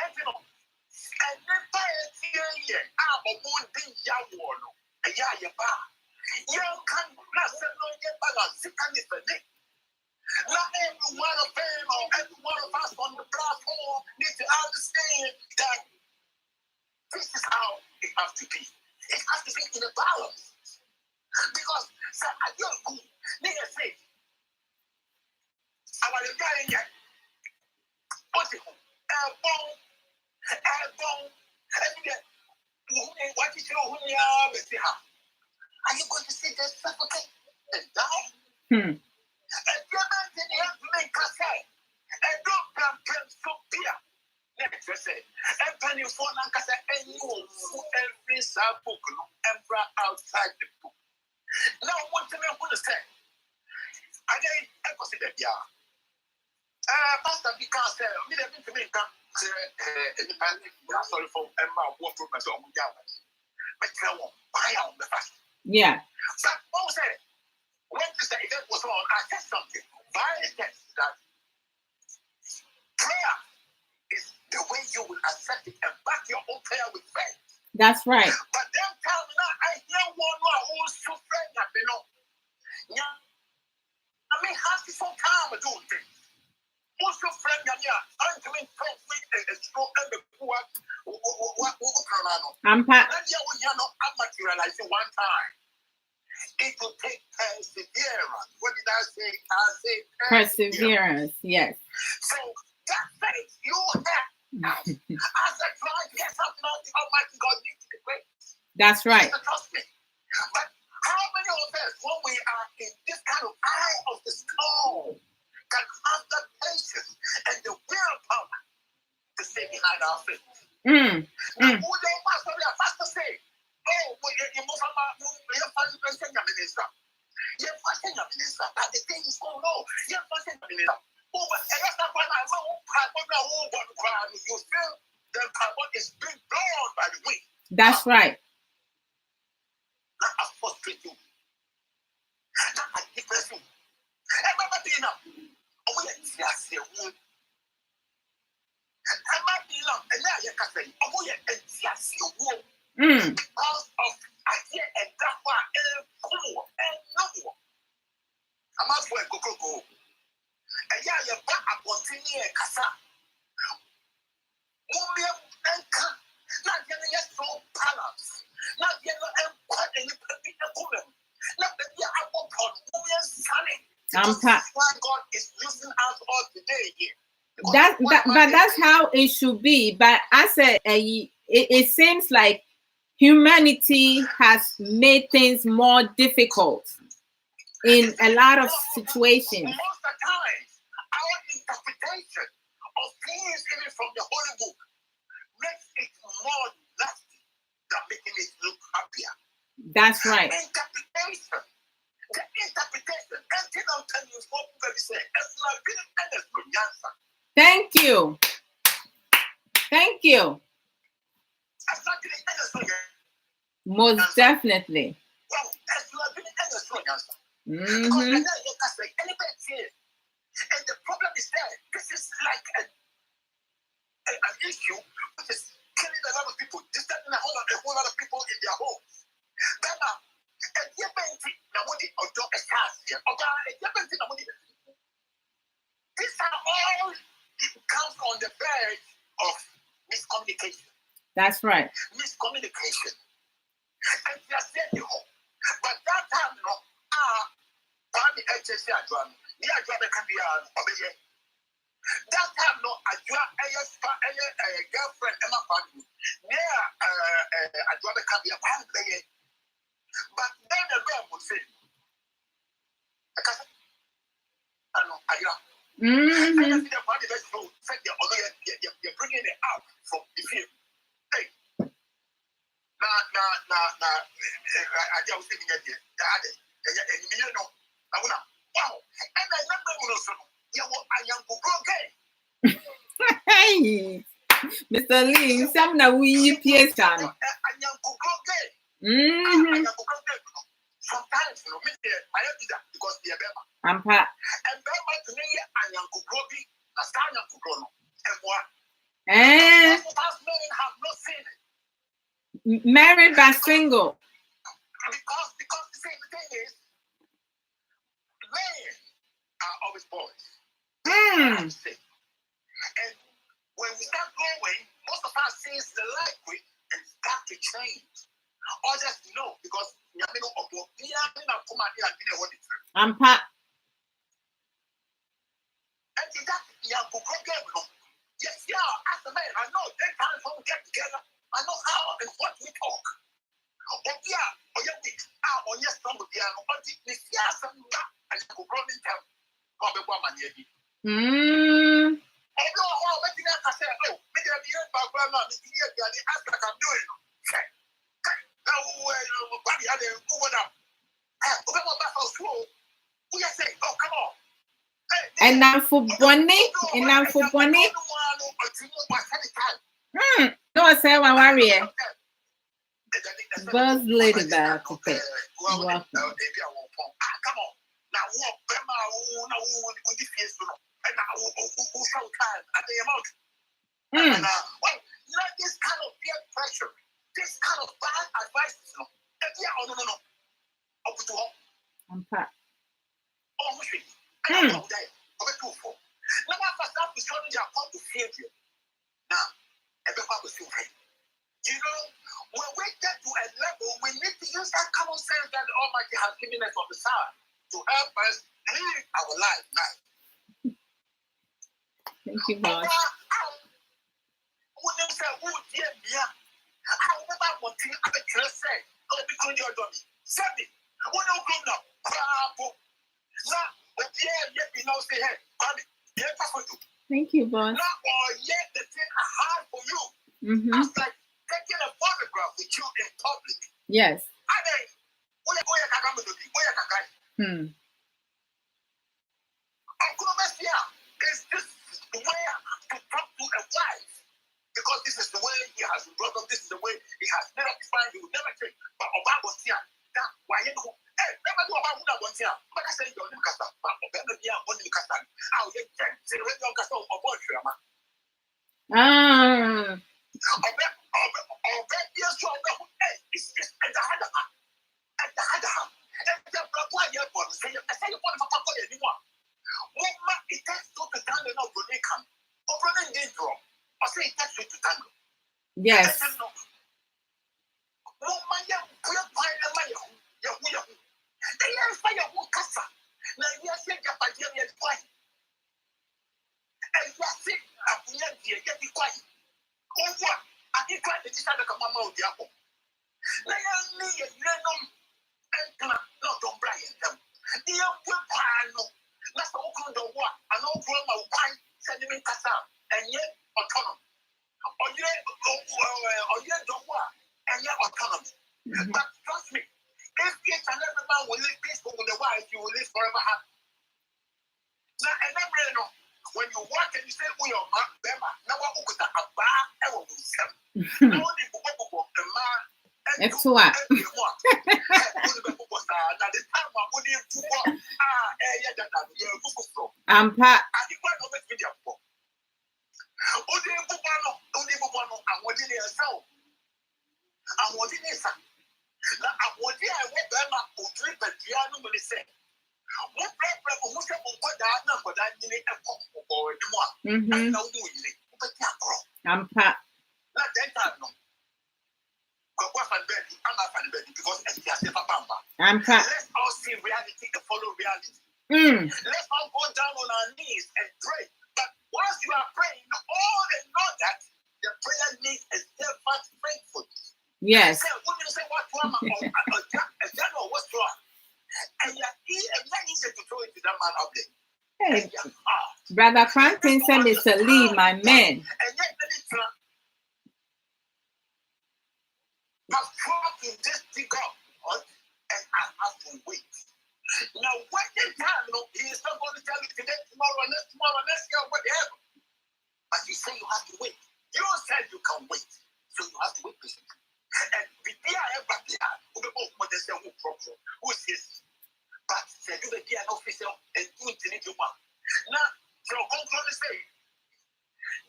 And you know, and then by a year, I'm a wound being young one. And yeah, young can not say no, yet balance. It can be for me. Not every one of them or every one of us on the platform need to understand that this is how it has to be. It has to be in a balance. Because, sir, I don't know. Nigga say, I want to die in here. What's it? What is your are you going to see this suffocate and die? And you're not in the make us say, and don't come so clear. Next, I say, and penny for Nankasa, and you will every book, emperor outside the book. Now, what do you want to say? I consider the Pastor, because we didn't make independent. Sorry for Emma, what from my own Yamas. But I won't buy on the fast. Yeah. But also, when this event was on, I said something. By a text that prayer is the way you will accept it and back your own prayer with faith. That's right. But then tell me now, I hear one who is suffering that they know. Yeah. I mean, how is some time to do things? Most of friend I'm doing and the poor. I'm materializing one time. It will take perseverance. What did I say? I say perseverance. Yes. So that faith you have as a trying to get something out the Almighty God needs to be great. That's right. Trust me. But how many of us, when we are in this kind of eye of the storm, can have that patience and the willpower to stay behind our faith? Now, who they pastor say, oh, you move from your minister. You're fasting your minister. But the thing is, oh no, you're fasting your minister. Oh, but that's not why you feel the carbon is being blown by the wind. That's right. That has frustrated you. That has depressed you. Everybody enough. Oh, yes, you will. Because of idea and that one and cool and no. I'm not for a go. And yeah, you're back up continue a casa. Mumium and not getting a strong balance. Not getting a quite any That's why God is using us all today here. But that's how it should be. But as it seems like humanity has made things more difficult in a lot of situations. Most of the time, our interpretation of things even from the Holy Book makes it more nasty than making it look happier. That's right. Interpretation. The interpretation. Anything I'm telling you, what people say, it's not really an answer. Thank you. Thank you. It's not really an answer. Most definitely. Well, it's not really an answer. Mm-hmm. Because anybody here, and the problem is that this is like an issue which is killing a lot of people, disturbing a whole lot of people in their homes. These are all comes on the verge of miscommunication. That's right. Miscommunication. And just said you know, but that time, no, that time, no, a girlfriend, Emma Padu, near a daughter can be a bad player. But then the girl would say, you're bringing it out from the field. Hey, I was thinking that wow, and I remember Hey, Mr. Lee, some na we PS channel. Sometimes, you know, I have to that because they are better. I'm part. And Bema to me, and Yanko Groby, a star Yanko Grono, and what? And Most men have not seen it. Married but single. Because the same thing is, men are always boys. Mm. And when we start growing, most of us sees the light quick and start to change. Others know because I'm part. And that Yanko Grono, yes, yeah, as a man, I know 10 times when we get together, I know how and what we talk. And now for Bonnie, no, I say one warrior. Buzz Lady back. Okay. Come on. Now, what Bema would you feel? And now, who show time at the amount? And well, you know, this kind of peer pressure, this kind of bad advice, you know, no. Up to all. I'm part. Oh, we I know that. I'm too full. Now, after that, we started to come to fear you. Now, everybody was feeling. You know, when we get to a level, we need to use that common sense that the Almighty has given us on the side to help us live our life now. Thank you, God. Thank you, boss. Mm-hmm. That's like taking a photograph with you in public. Yes. Hmm. Is this the way to talk to a wife? Because this is the way he has brought up, this is the way he has never defined, he will never change. But Oba was here. That why you know? Hey, never do Oba Huna was here. But I say you're in Casta, but Oba here on the Casta. I'll get say when you're Casta or boy, Shama. Oba, yes, so hey, it's at the Hada. At the Hada. And the Brahma airport, say, I say you want to talk anymore. Woman, it takes two to tango, no Brunei come. Or Brunei didn't draw. I say it takes two to tango. Yes. Woman, you put a pine and my yet quiet. And you see, I'm yet be quiet. Over, I think try to decide to come out of the apple. Let me and don't Brian them. The young people, that's all kind of what, and all from my wine, sending me Casa, and yet autonomy. Or yet don't work, and yet autonomy. But trust me, if each and every man will live peaceful with the wife, you will live forever happy. Now, and then, when you walk and you say, "Oh, your man, Bema," now what could a bar ever will sell? Now, the book, the man, and it's what? Now, the time I would have to walk, I'm part. I think what of it video for. Only Bubano, and what did they sell? And what did they say? Now, I would hear what Bema would drink the piano when they say. What problem who said, "Oh, that number that you need a pop or the one." I know you need, but I'm part. not that time, no. But what I'm betting, I'm not betting because it's just a papa. I'm part. Let's all see reality and follow reality. Let's all go down on our knees and pray. But once you are praying, all and know that the prayer needs a steadfast faithfulness. Yes. Say, what do you say? What trauma or a general what's wrong? And yet, easy to throw it to that man up there. Hey, Brother Franklin said, Mr. Lee, my man. And yet, I've tried to just dig up, and I have to wait. Now, when the time, he is not going to tell you today, tomorrow, next year, whatever. But you say you have to wait. You said you can wait, so you have to wait patiently. And the day I ever had, who says, but said you be an officer and do it in one. Now, so conclude say,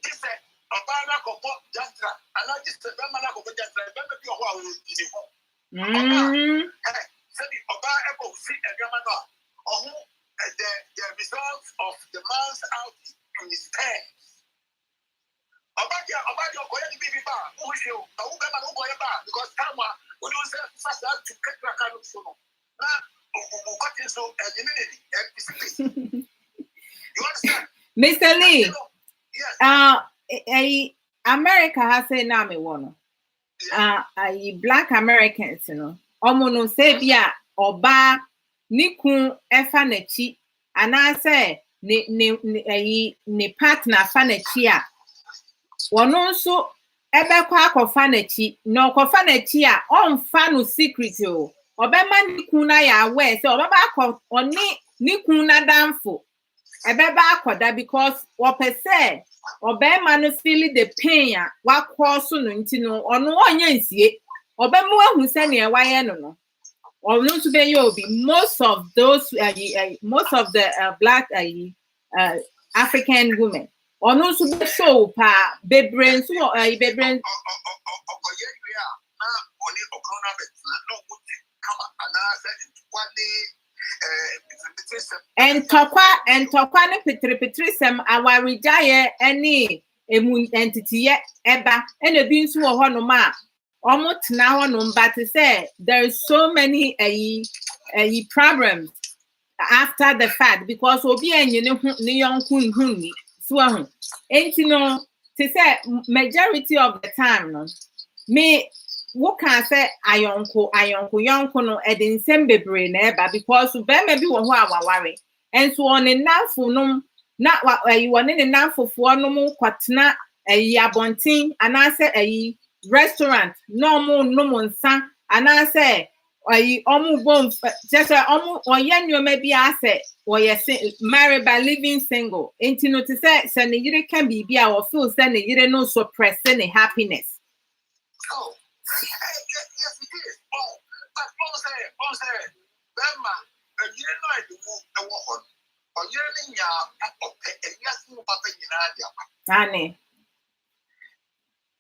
this said, a banner of what Jantra, and I just said, Bamana of Jantra, remember your whole in said the Oba Echo see a Yamana, or who the results of the man's out in his pants. About your baby bar, who is you, who bar, because Tama, who don't say such that to get back out of solo. Now, so you understand? Mr. Lee, Yes. America has a name one. Black Americans, you know. Omono sebia oba niku efa nachi anase ne partner fa nachi a wono nso ebekwa akofa nachi no kofa nachi a onfa no secret o obema niku na ya aware say obeba akọ oni niku na danfo ebeba akoda because wopese obema no feel the pain a wakọ so no nti no ono onye nsie obemu ahu se ne waye no or not to be most of those most of the black African women or not to be show pa be brain so be brain and tokwa ne petrisem awari jaye any entity ye eba and a being so ho ma almost now but to say there is so many problems after the fact because obi enye ne yonkun hunni so ahun enti no to say majority of the time no me what can say ayonko no edin sembebre na eba because be maybe wo ho awaware and so on enough no na you want in enough for no mo kwatena abontin and I say restaurant no more nsa and I say omu bom just omu oyenyo maybe I say or yes married by living single ain't no to say ne yire can be or feel say ne yire no suppress any happiness. Oh yes it is. Oh but say Bema you know the wo or you nya ope and yes no papa nyina dia Ane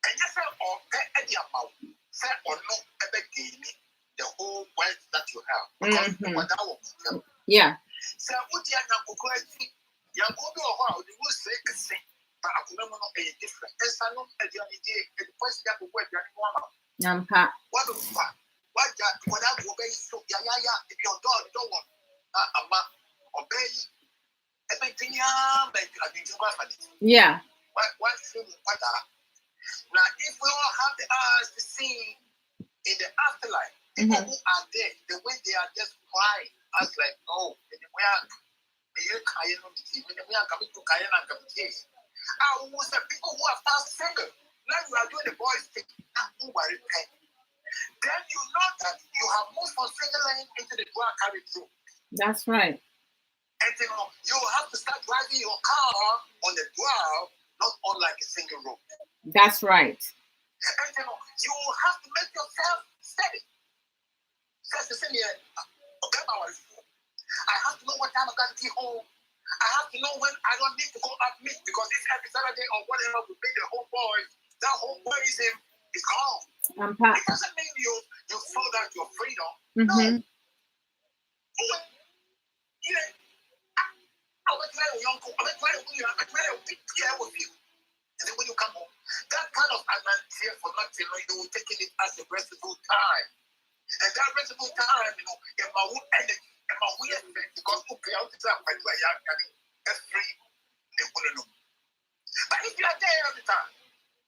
and yes or pay the amount say or no ever gain the whole wealth that you have because yeah so what you are going to you go to how the will say but I could not be different and so no at the idea the first that we were nampa what that what I will be so if your dog don't want ama obey Yeah. Now, if we all have the eyes to see in the afterlife, people who are there, the way they are just crying, us like, oh, I was the people who are found single. Now you are doing the boys thing. Then you know that you have moved from single lane into the dual carry through. That's right. And you have to start driving your car on the dual, not on like a single road. That's right. And you have to make yourself steady. I have to know what time I got to be home. I have to know when I don't need to go up meet, because if every Saturday or whatever we bring the whole boys, that whole boyism is gone. It doesn't mean you throw that your freedom. No. I will try your uncle. I will try your big care with you. And then when you come home, that kind of here for nothing, you're taking it as a restful time. And that restful time, in my own energy, and my weird thing, because okay, I'll tell you, every but if you are there every time,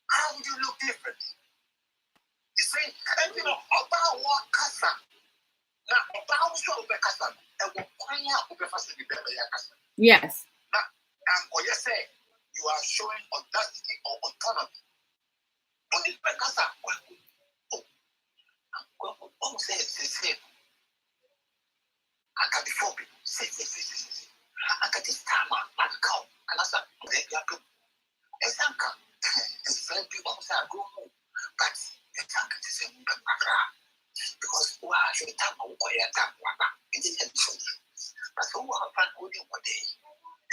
how would you look different? You see, and about what casa. Now, about what casa, and what yes. Now, and you say you are showing audacity or autonomy. Only casa. Oh, say. I can be four people. Say. I can just time out like a cow. And I said, maybe I could. And some come. And some people say, I go home. But the time can say, because why should time I will quiet time? It is a truth. But so what I'm holding one day.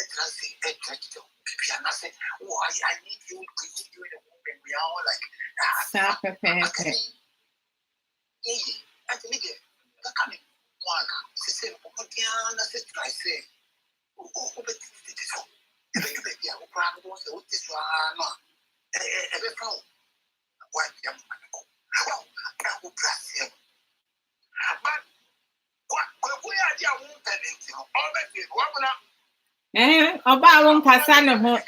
And I say, and I say, oh, I need you. We need you in the home. And we are all like, and to me, they're coming. She said, oh, Diana, I say, oh, but this is all. If you make your grand was the this one, every flow. What young man go? Well, I will bless him. But what we are young women, already, About Cassano. That's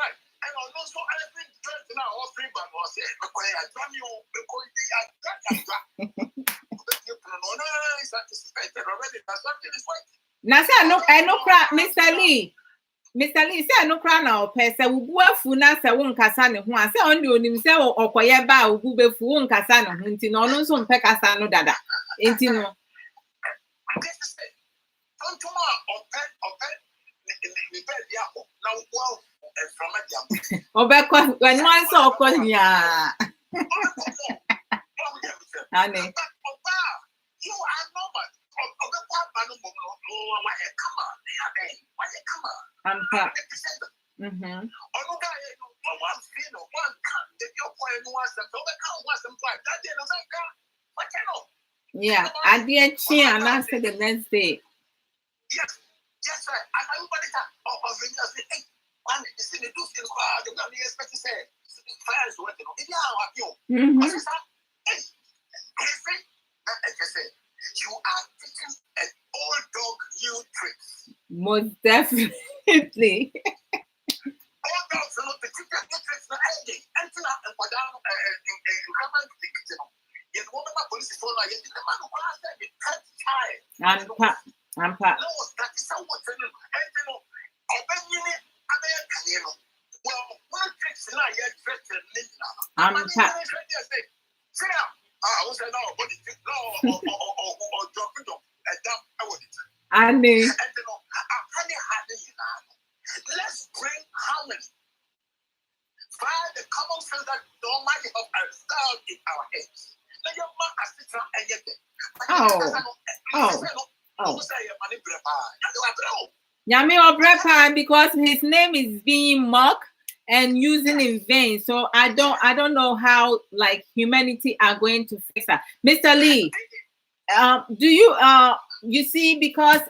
right. And also, I think now all three but was it because I done you because now say I no cry, Mr. Lee, say I no cry now. Pesa ubu afu na se won kasa ne ho ase on de onim se okoye ba ubu befu won kasa ne ho nti no no so mpe kasa no dada nti no Obeko when one so okonya Honey. You are normal. Yeah, I did cheer and I said the next day. Yes, sir. And everybody say, hey, man, you see the two things you can expect to say. Fire is working. If you are you are teaching an old dog new tricks. Most definitely. Old dogs are not the new tricks. No, anything. Anything and for down you come and think it. You know, the police is all like the man who has that with cut time. I'm part. No, that is how what's in it. And well, one tricks now yet threatened. I'm part. I was no, but it's no, or dropping them, and that I would. I knew. Let's bring harmony. Find the common sense that the Almighty of our style in our heads. Now your man has to try and get Yami Obrepa, because his name is being mocked and using in vain. So I don't know how like humanity are going to fix that. Mr. Lee, do you see, because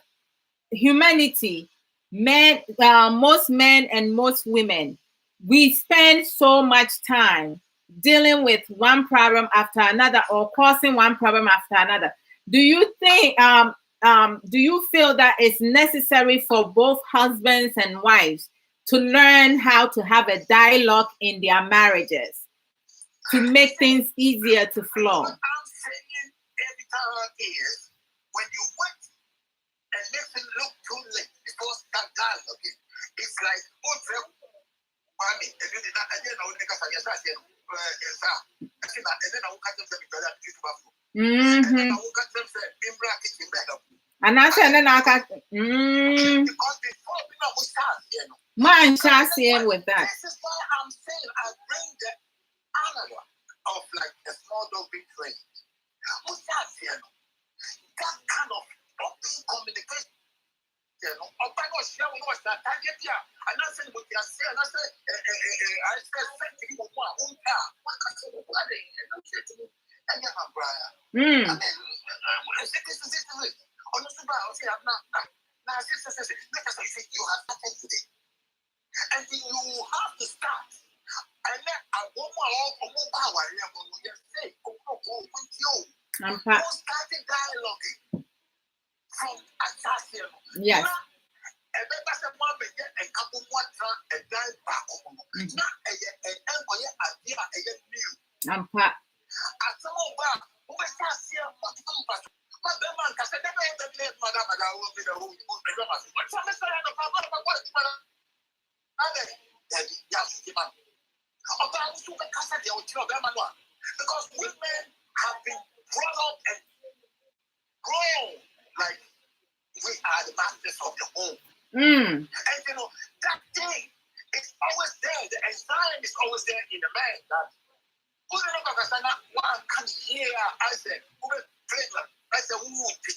humanity, men, most men and most women, we spend so much time dealing with one problem after another or causing one problem after another. Do you think do you feel that it's necessary for both husbands and wives to learn how to have a dialogue in their marriages to make things easier to flow? What I'm saying every time is when you wait and make it look too late before start dialogue, it's like, and then I would make a suggestion. And I said, then I got man, shall with that. This is why I'm saying I bring the analog of like a small dog big trade. That kind of open communication. You have started today. And then you have to start. And then I want more power. I'm starting dialogue from assassin. Yes. And then that's a moment and couple more time and die back. Not a idea new. I'm pat. As some of us who is here, what to do? But the man can say, Madam, I will be the whole but some is because women have been brought up and grown like we are the masters of the home. And you know, that thing is always there. The enzyme is always there in the man. That one can hear, I said, I said, who to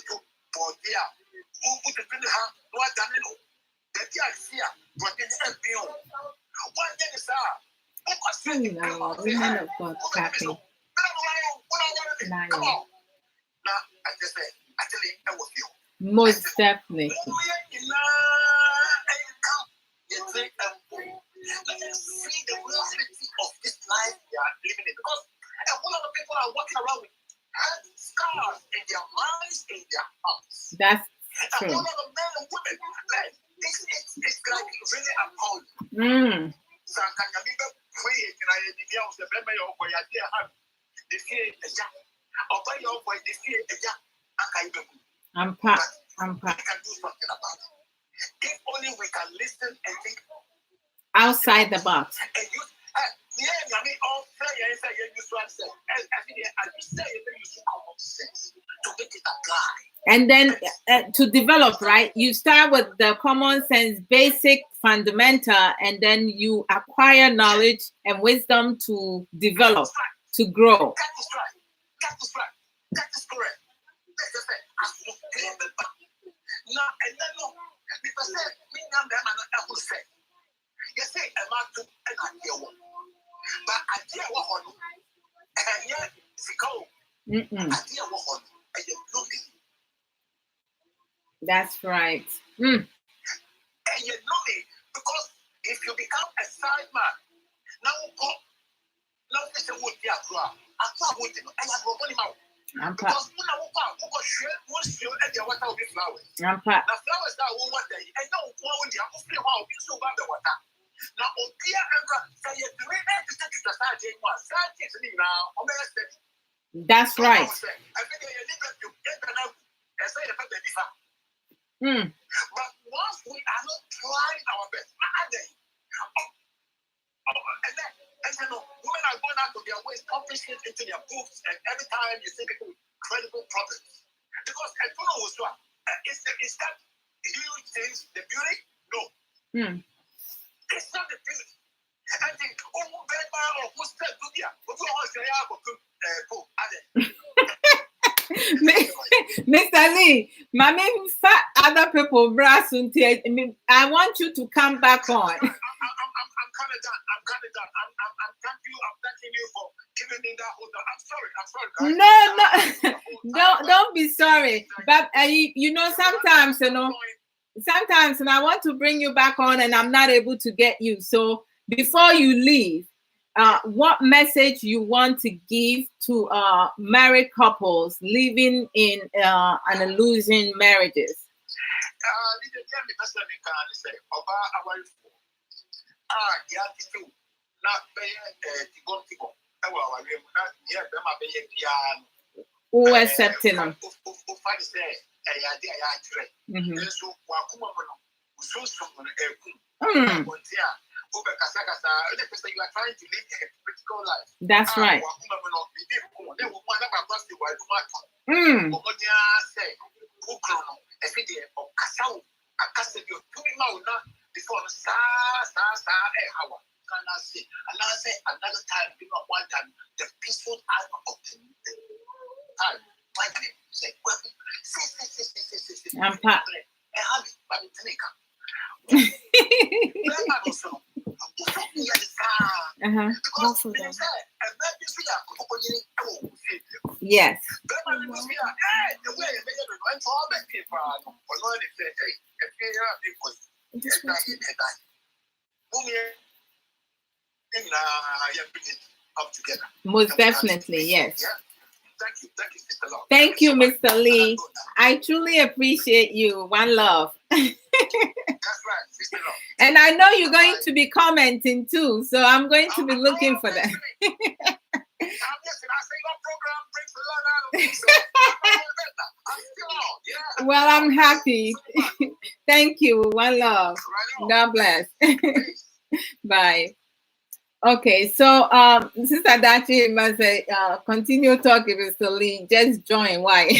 do for dear, who to bring her, what done it. The dear fear, but in the one thing is women of God clapping. come on. Now, I just said, actually, I was you. Most definitely. Let them see the reality of this life they are living in. Because a whole lot of people are walking around with scars in their minds, in their hearts. That's a true. whole lot of men and women, like, it's like really appalling. So I can remember praying and I was the member of my idea. They fear a young. Or by your boy, they fear a young. I'm pat. We can do something about it. If only we can listen and think outside the box. And you, all fair and say you say, and you say you common sense to make it apply. And then to develop, right? You start with the common sense, basic, fundamental, and then you acquire knowledge and wisdom to develop, to grow. That is right. That is right. That is correct. Let's just say, as you pay the back. No, and then no. Because me and them are not say. You say a man to an idea one. But idea one, and yet it's go. Idea one, and you know me. That's right. And you know me because if you become a side man, now go. Now this would be a crowd. I thought would you know, and I go money out. Because when I walk out, and the water will be flowers. The flowers that won't water, and no one the apple will be so bad the water. Now, on Pia and say, you bring it to take to start doing what? Start getting now. That's right. I think you need to get enough and say, but once we are not trying our best, and you know, women are going out of their ways, publishing into their books, and every time you see people with credible problems. Because I don't know what's what. Is that huge things the beauty? No. It's not the beauty. I think, who's that? Mr. Lee, Mommy, other people, I want you to come back on. I'm kind of done. I'm thanking you for giving me that hold on. I'm sorry, guys. No, don't be sorry. But you know, sometimes, and I want to bring you back on, and I'm not able to get you. So before you leave, what message you want to give to married couples living in and losing marriages? Who accepting them? You are trying to live a hypocritical life. That's right. Another time, do not want time. The peaceful hour of the time. Yes. Most definitely, yes. Thank you, Sister Love. Thank you, Mr. Lee. I truly appreciate you. One love. That's right, Sister Love. And I know you're going to be commenting too, so I'm going to be looking for that. Well, I'm happy. Thank you. One love. God bless. Bye. Okay, so Sister Dachi must continue talking, Mr. Lee. Just join. Why?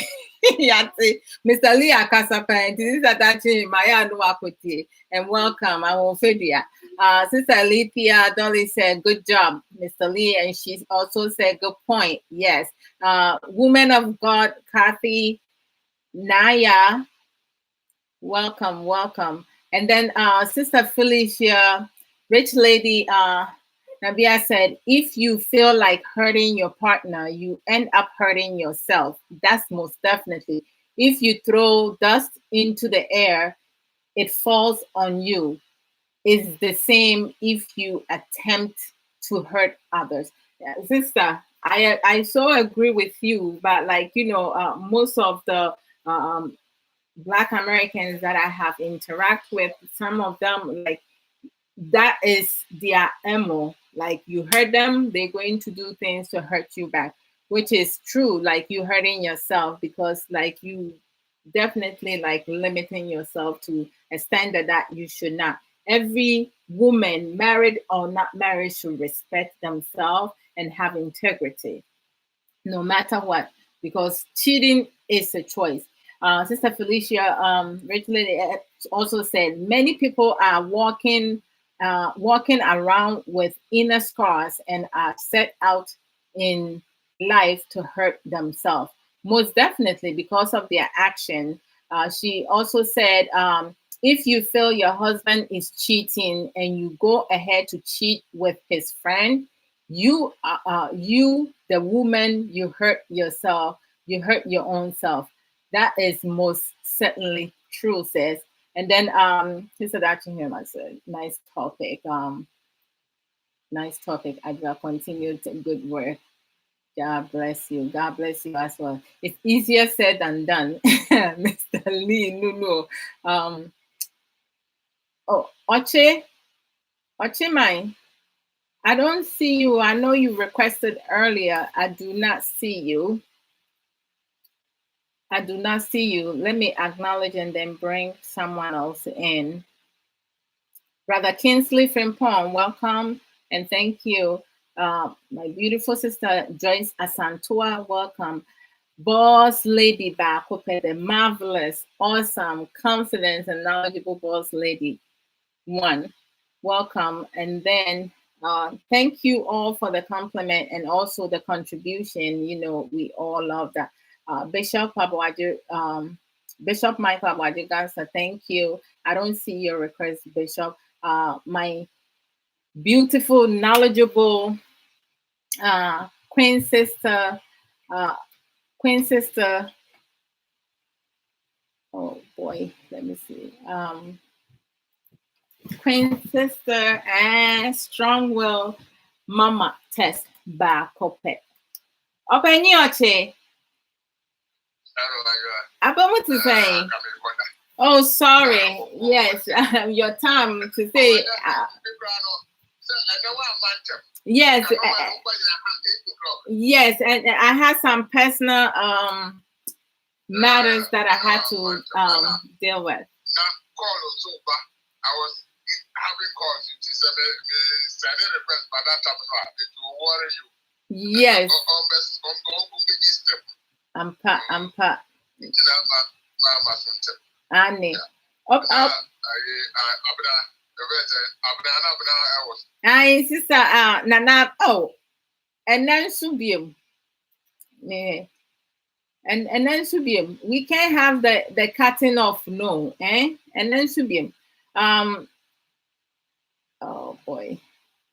Mr. Lee Akasapa and Sister Dachi Maya Nuakuti, and welcome. I will Fedia. Sister Alethea Dolly said, "Good job, Mr. Lee," and she also said, "Good point." Yes. Woman of God, Kathy Naya, welcome, welcome. And then Sister Felicia, Rich Lady. Nabia said, if you feel like hurting your partner, you end up hurting yourself. That's most definitely. If you throw dust into the air, it falls on you. It's the same if you attempt to hurt others. Sister, I so agree with you, but like, you know, most of the Black Americans that I have interact with, some of them, like, that is their MO. Like, you hurt them, they're going to do things to hurt you back, which is true. Like, you hurting yourself because like you definitely like limiting yourself to a standard that you should not. Every woman, married or not married, should respect themselves and have integrity, no matter what, because cheating is a choice. Sister Felicia Rich also said many people are walking around with inner scars and are set out in life to hurt themselves. Most definitely because of their action. She also said, if you feel your husband is cheating and you go ahead to cheat with his friend, you, the woman, you hurt yourself. You hurt your own self. That is most certainly true, sis. And then Sister Dachim has a nice topic. Nice topic. I will continue to good work. God bless you. God bless you as well. It's easier said than done, Mr. Lee. No. Oche mine. I don't see you. I know you requested earlier. I do not see you. I do not see you. Let me acknowledge and then bring someone else in. Brother Kinsley Frimpong, welcome and thank you. My beautiful sister Joyce Asantua, welcome. Boss Lady Bakope, the marvelous, awesome, confident, and knowledgeable Boss Lady 1, welcome. And then thank you all for the compliment and also the contribution. You know, we all love that. Bishop Bishop Michael Abwajigansa, thank you. I don't see your request, Bishop. My beautiful, knowledgeable Queen Sister, oh boy, let me see. Queen Sister and Strong Will mama test baako pɛ. Ɔpanyin ɔkye. Abamu to say. Oh, sorry. Yes, your time to say. Yes. Yes, and I had some personal matters that I had to deal with. I was having calls. Sending requests by that time. It will worry you. Yes. I'm pa. Annie. I sister Nana. Oh, and then Subium. Yeah. And then Subium. We can't have the cutting off, no, eh? And then Subium. Oh boy.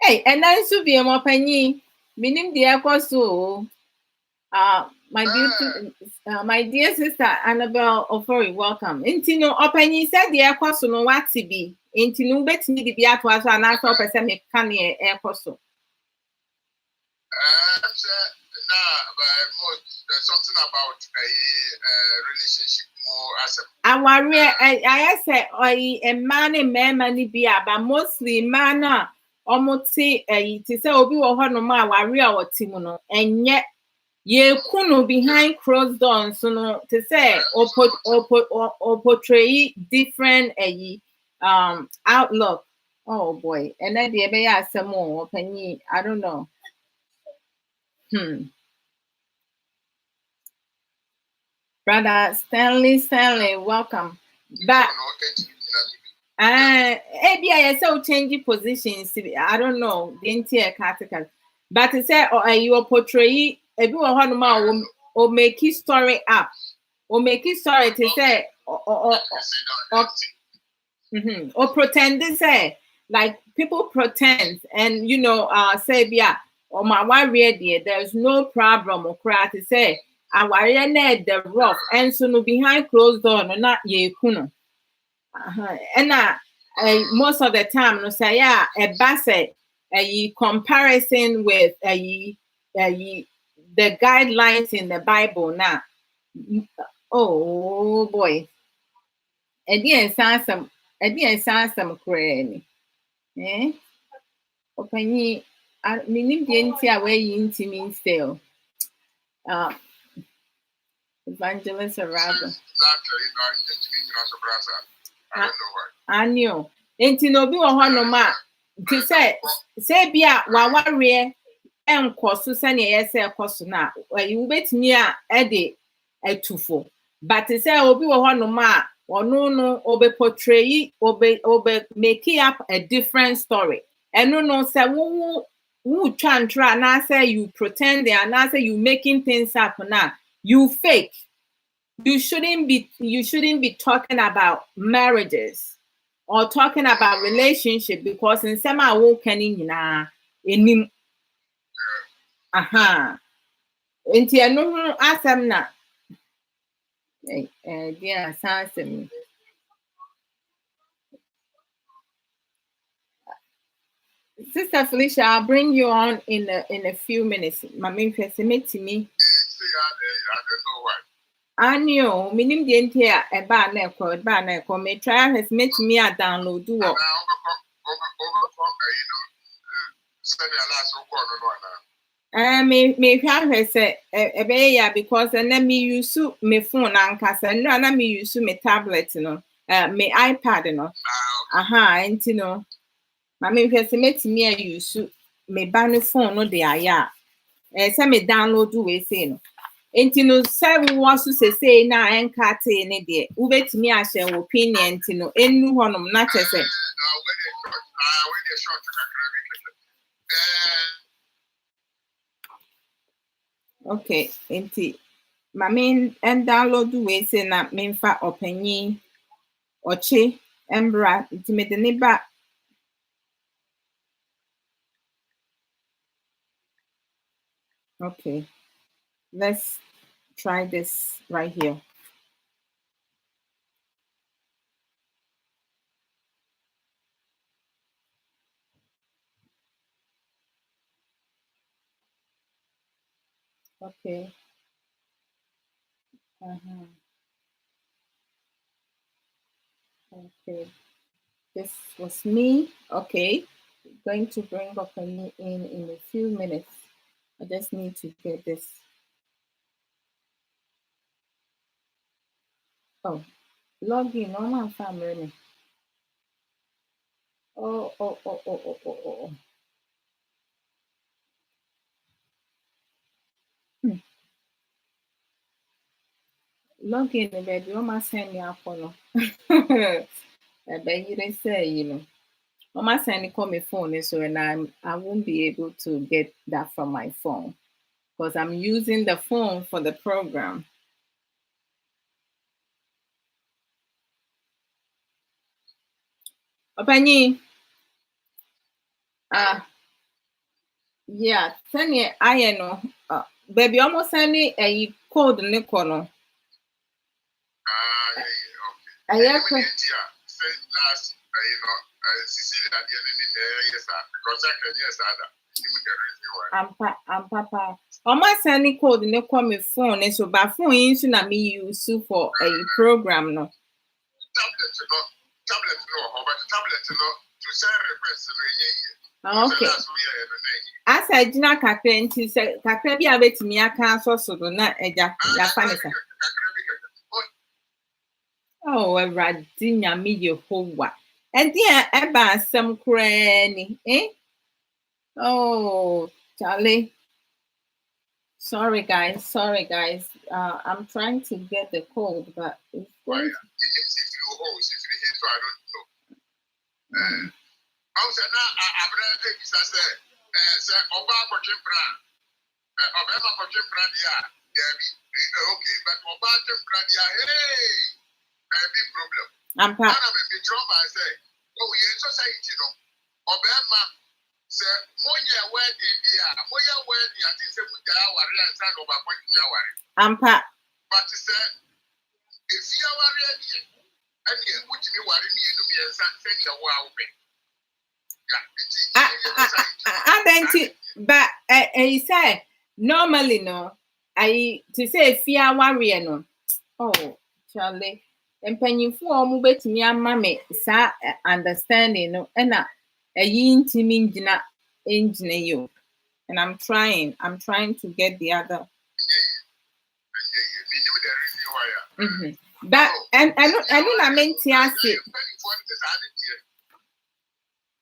Hey, and then Subium Opani. Meaning the apostle. My dear sister Annabelle Ofori, welcome. Intino Opani said the apostle no what to be. Intino bet me the Biatwas and I saw person me can apostle. There's something about a relationship more as I said a man and man be but mostly man almost say to say obi wo ho no ma warrior or timuno and yet ye kuno behind closed doors so no to say or portray different outlook. Oh boy, and then the be some more penny, I don't know. Brother Stanley, welcome back. Maybe I so changing positions. I don't know the entire category, but to say you portray everyone or make his story up or make his story to say or pretend to say like people pretend and say yeah or my warrior dear there's no problem or cry to say I warrior net the rough and so no behind closed door no not ye kuno. And most of the time, no say yeah, a basset a comparison with the guidelines in the Bible now. Oh boy, again, some crazy. Eh? Open I mean, the away into me still. Evangelist Arago. I knew. Ain't no be one ma to say be a warrior and cost to send a cost now. Well, you bet me a day a 2-4. But to say obi one ma or no obe portray obe make up a different story. And no say who try and say you pretend there and say you making things up now. You fake. You shouldn't be talking about marriages or talking about relationship because in some I won't can in any Inti no asem na dear asem. Sister Felicia, I'll bring you on in a few minutes. Mami first meet me. I knew minim the entire a bar neck may try has met me a download do may have her say a bay because and let me use my phone and cast and let me use my tablet, my iPad, and Mammy first met me a use my banner phone no de aya. Send me download do we say. Entino seven wants to say now and cat in a day. Ubet me a share opinion, Tino, and one of not say. Okay, enti. My main and download do we say na main fa opinion or che embra intimate the neighbor. Okay, let's try this right here. Okay. Uh-huh. Okay. This was me. Okay. Going to bring up in a few minutes. I just need to get this. Oh, log in. Normal family. Oh. Hmm. Log in, baby. Mama send me a follow. I bet you they say, Mama send it call me phone, so and I won't be able to get that from my phone because I'm using the phone for the program. Opanyi, yeah, send it. I know. Baby, almost send it a code Nicono. I have last, Cecilia, the enemy, yes, because I can, yes, I'm papa. Almost send it code Nico me phone, so by phone, you na me use for a program, no. Tablet, no, but tablet, no, to send requests. Okay. As I did not captain to say, Cacabi, I bet me a cancer, so do not a Japanese. Oh, a radinia media whole. And dear, Eba, some cranny, eh? Oh, Charlie. Sorry, guys. I'm trying to get the code, but it's going to... I'm part. Sir, Moya wedding, yeah, Moya wedding, I think we are and stand over point Yawari. But sir, if you are ready, and you put me worrying you me and send your wow. But he said normally no. I to say fear warrior no. Oh, Charlie. And penyinfo omo betumi ama me sa understanding no na yin timi ngina engine you. And I'm trying to get the other. But and I don't mean to.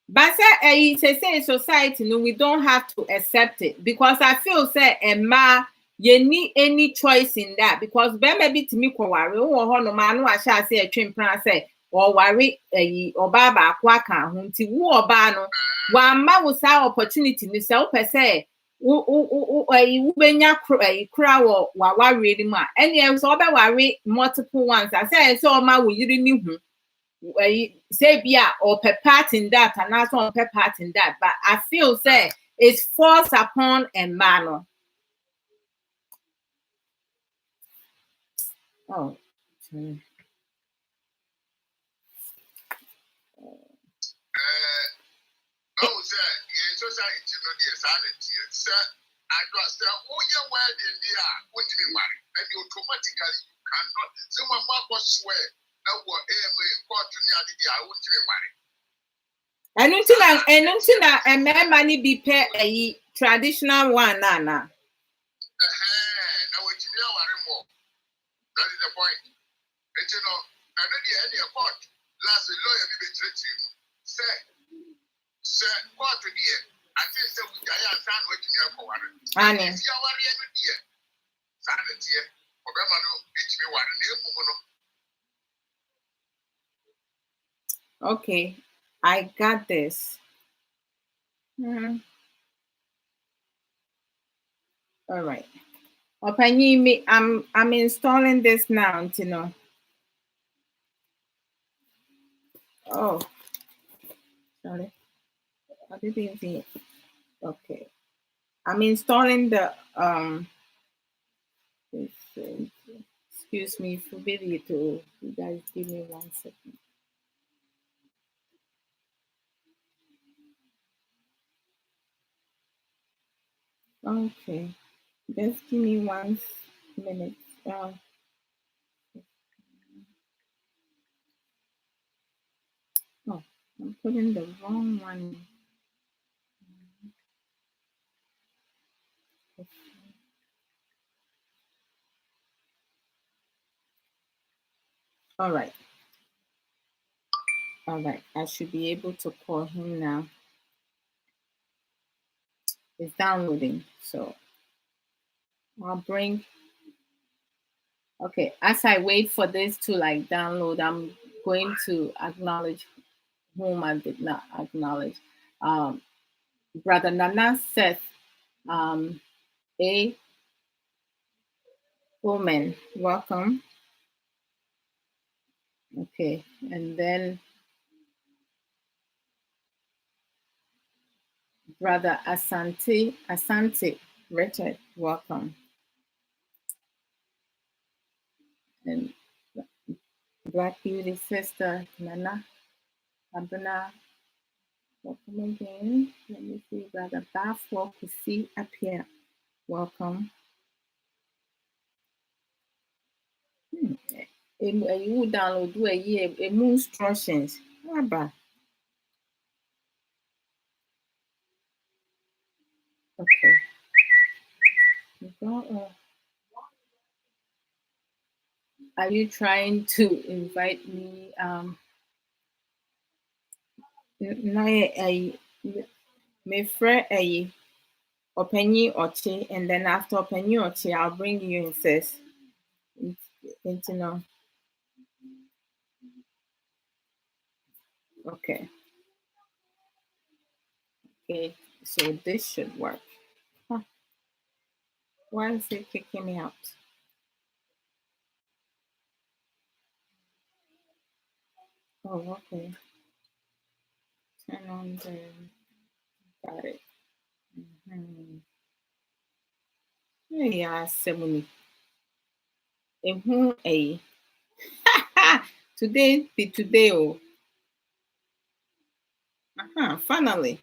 But say society, no, we don't have to accept it because I feel say Emma, you need any choice in that because maybe to me worry or no man who I shall say a trim plan say or worry or baba quaka whom to war bano one man was our opportunity to sell per se. Ubenya crowd or worry ma and yeah, so worry multiple ones. I say so ma we you didn't say yeah or per part in that and also on per part in that, but I feel say it's forced upon a man. Oh, society, no, dear, silent here, sir. I trust the only word in the air, what do you mean, and you automatically cannot. Someone was swear, no, what court to near the I wouldn't be married. And until a man money be pay a traditional one, Nana. Now, what you mean, more. That is the point. And you know, I know the any court. Last lawyer be treating say, court to the I think so we can stand what you mean for one. And if you are worried, dear, silent here, or Bemano, it's me one name. Okay, I got this. All right. Opanyi, I'm installing this now, you know. Oh, sorry. I didn't see it. Okay. I'm installing the excuse me for video to you guys give me 1 second. Okay. Just give me 1 minute. Oh, I'm putting the wrong one. All right. I should be able to call him now. It's downloading, so I'll bring. Okay, as I wait for this to like download, I'm going to acknowledge whom I did not acknowledge. Brother Nana Seth, A. Woman, welcome. Okay, and then Brother Asante Richard, welcome. And Black Beauty Sister Nana Abuna, welcome again. Let me see, Brother Bafo Kusi up here, welcome. You download do a year instructions. Okay. Are you trying to invite me? My friend, Openyi Ochi, and then after Openyi Ochi, I'll bring you in first. Into know. Okay. Okay, so this should work. Huh. Why is it kicking me out? Oh, okay. Turn on the. Got it. Yeah, 70. A. Today be today. Oh. Finally.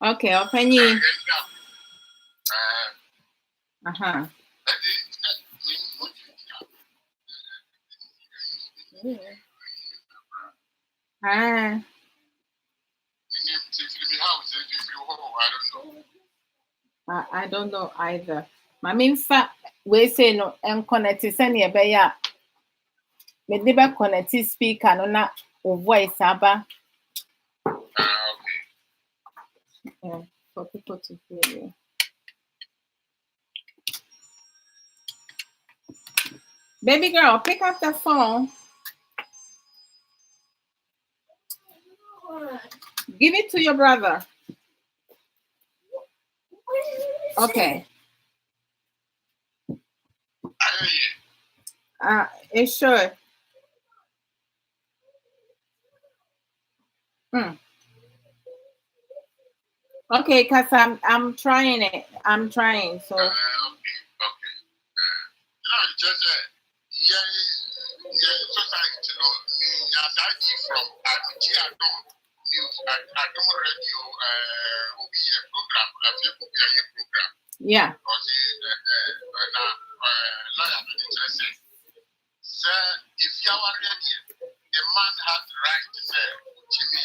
Okay, open you. I don't know either. My main fact, we say no, and connect is any beya. Me never connect speaker no na voice aba. Yeah, for people to hear you. Baby girl, pick up the phone. Give it to your brother. Okay. It should. Okay, cause I'm trying it. I'm trying. So. Okay. Yeah. So if you are ready, the man has the right to say, Jimmy,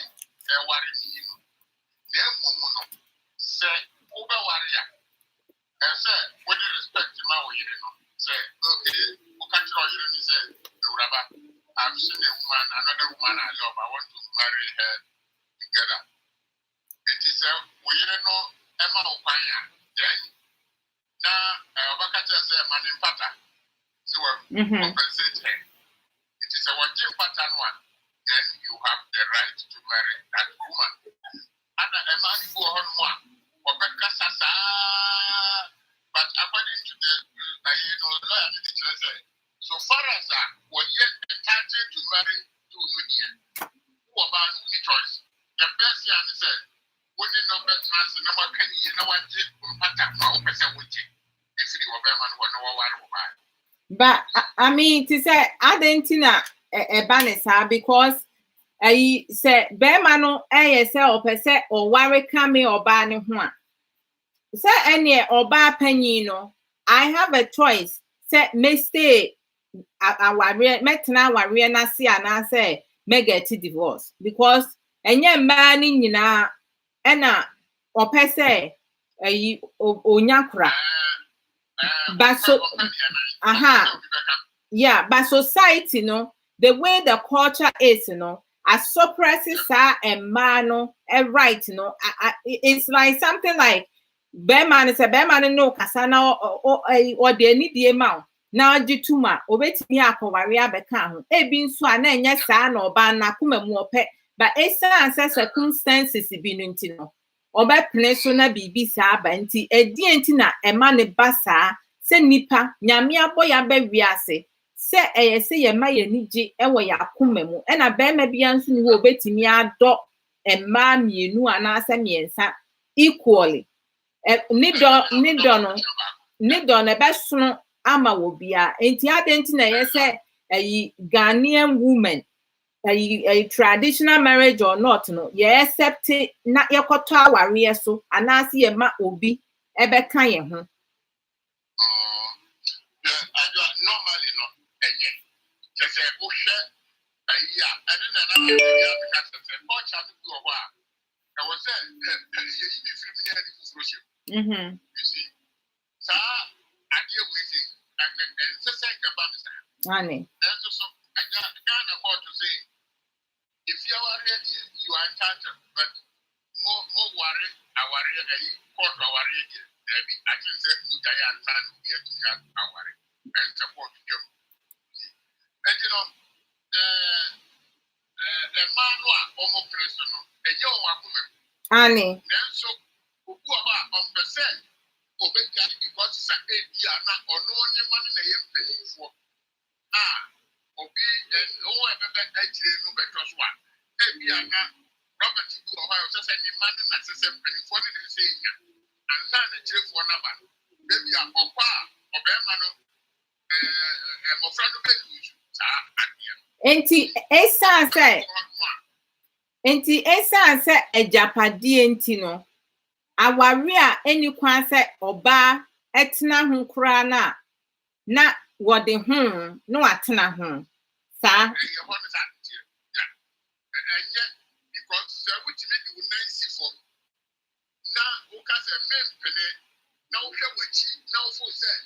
say, Uber warrior. And say, with respect to my way, say, okay, who can tell you, say, I've seen a woman, another woman I love, I want to marry her together. It is a, Emma Opania, then, now, Bakata say, man in Pata. So, compensate her. It is a one-year pattern one. Then you have the right to marry that woman. And a man who on one, but according to the lawyer, so far as was yet entitled to marry two union, who about any choice. The best thing said, when you know better, no one can you know what did pattern for percent with it. If you were man, no one. But I mean to say I didn't know a because I said Bema no ASL or say or worry coming or banning one. Say any or bar penny no. I have a choice. Say mistake our metna warrior na see and I say may get divorce because any man in na or per se a onyakra. But so yeah, but society no the way the culture is as suppresses and man a right it's like something like Beman is a Beman no kasana or they need the amount now jituma obetimi akowaria beka ho ebi nso a na enye saa na oba na kuma mu ope but esa circumstances bi no ntino obepene so na bibi saa ba nti edi enti na ema ne ba saa se nipa nyame aboya ba wiase se se ye ma ye niji ewo ya kuma mu e na be ma bia nso ni wo obetimi ado ema mienu ana asa miensa equally nido na be sono ama wo bia enti adenti na yese Ghanaian woman a traditional marriage or not no ye accept na yekoto aware so anase ye ma obi ebeka ye ho normally no enye se wo hwe ayi a ene na na ya beka se ko cha bi wo a e wo se ye bi film ni ani fufuro she you see sa adie we say and se se ka ba sa ani so Ghana court to say if you are ready you are entitled but more worry our court our ready there be I think say mujaya and san here to have our and support you and you know the man who are almost personal and you are woman ani so who are on percent obeka because it's a idea na ono ni money na yem pay for obi and ever actually no better one ebi ana Robert do o ha so say ni man na say penny for the say and na na chire for na ba baby akwa obema no mo friend be use sa adia enti esa say ejapade enti no aware a eni kwan say oba etena ho kra na wode ho no atena ho sa because which make you nice for now who can say men pene now hwe wachi now for say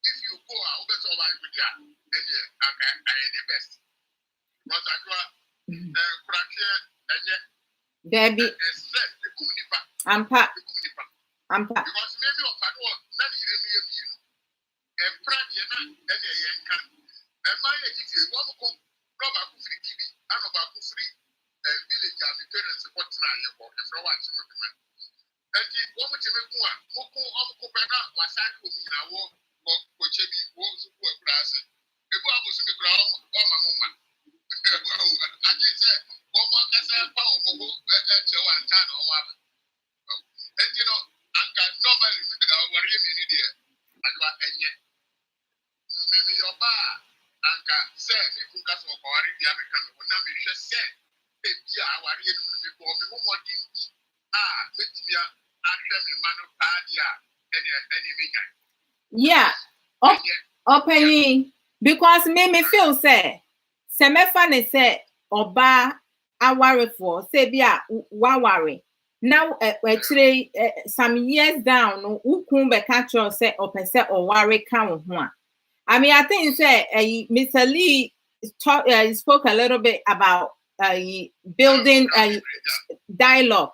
if you go out better over with ya then I the best because I go krake enye Debbie ampa because maybe of ado na ni remi ebie no prade na ene yenka my ejiti wo ko roba ku free tv anoba ku free village and the parents support na ye ko e fro wa chimo de man enti wo mo teme ku a mo ko pe na wasa ko mi na wo ko chebi wo su ku akura ase e bu amosu mi kura o ma mo ma aje se wo mo kasa pa o mo ho che wa nta na o wa enti no anka normally mi da wari mi ni de adwa enye mi yoba anka se mi kun ka so ko wari dia me kan na me hwe se ebi a wari enu mi ko mi mo modin betimi ahwe mi manu pa dia ene me gan yeah opening because me feel say me fan say oba aware for say bia wa ware now actually some years down no ukun be catch us say opese or ware kan ho a I mean, I think say Mr. Lee spoke a little bit about building dialogue.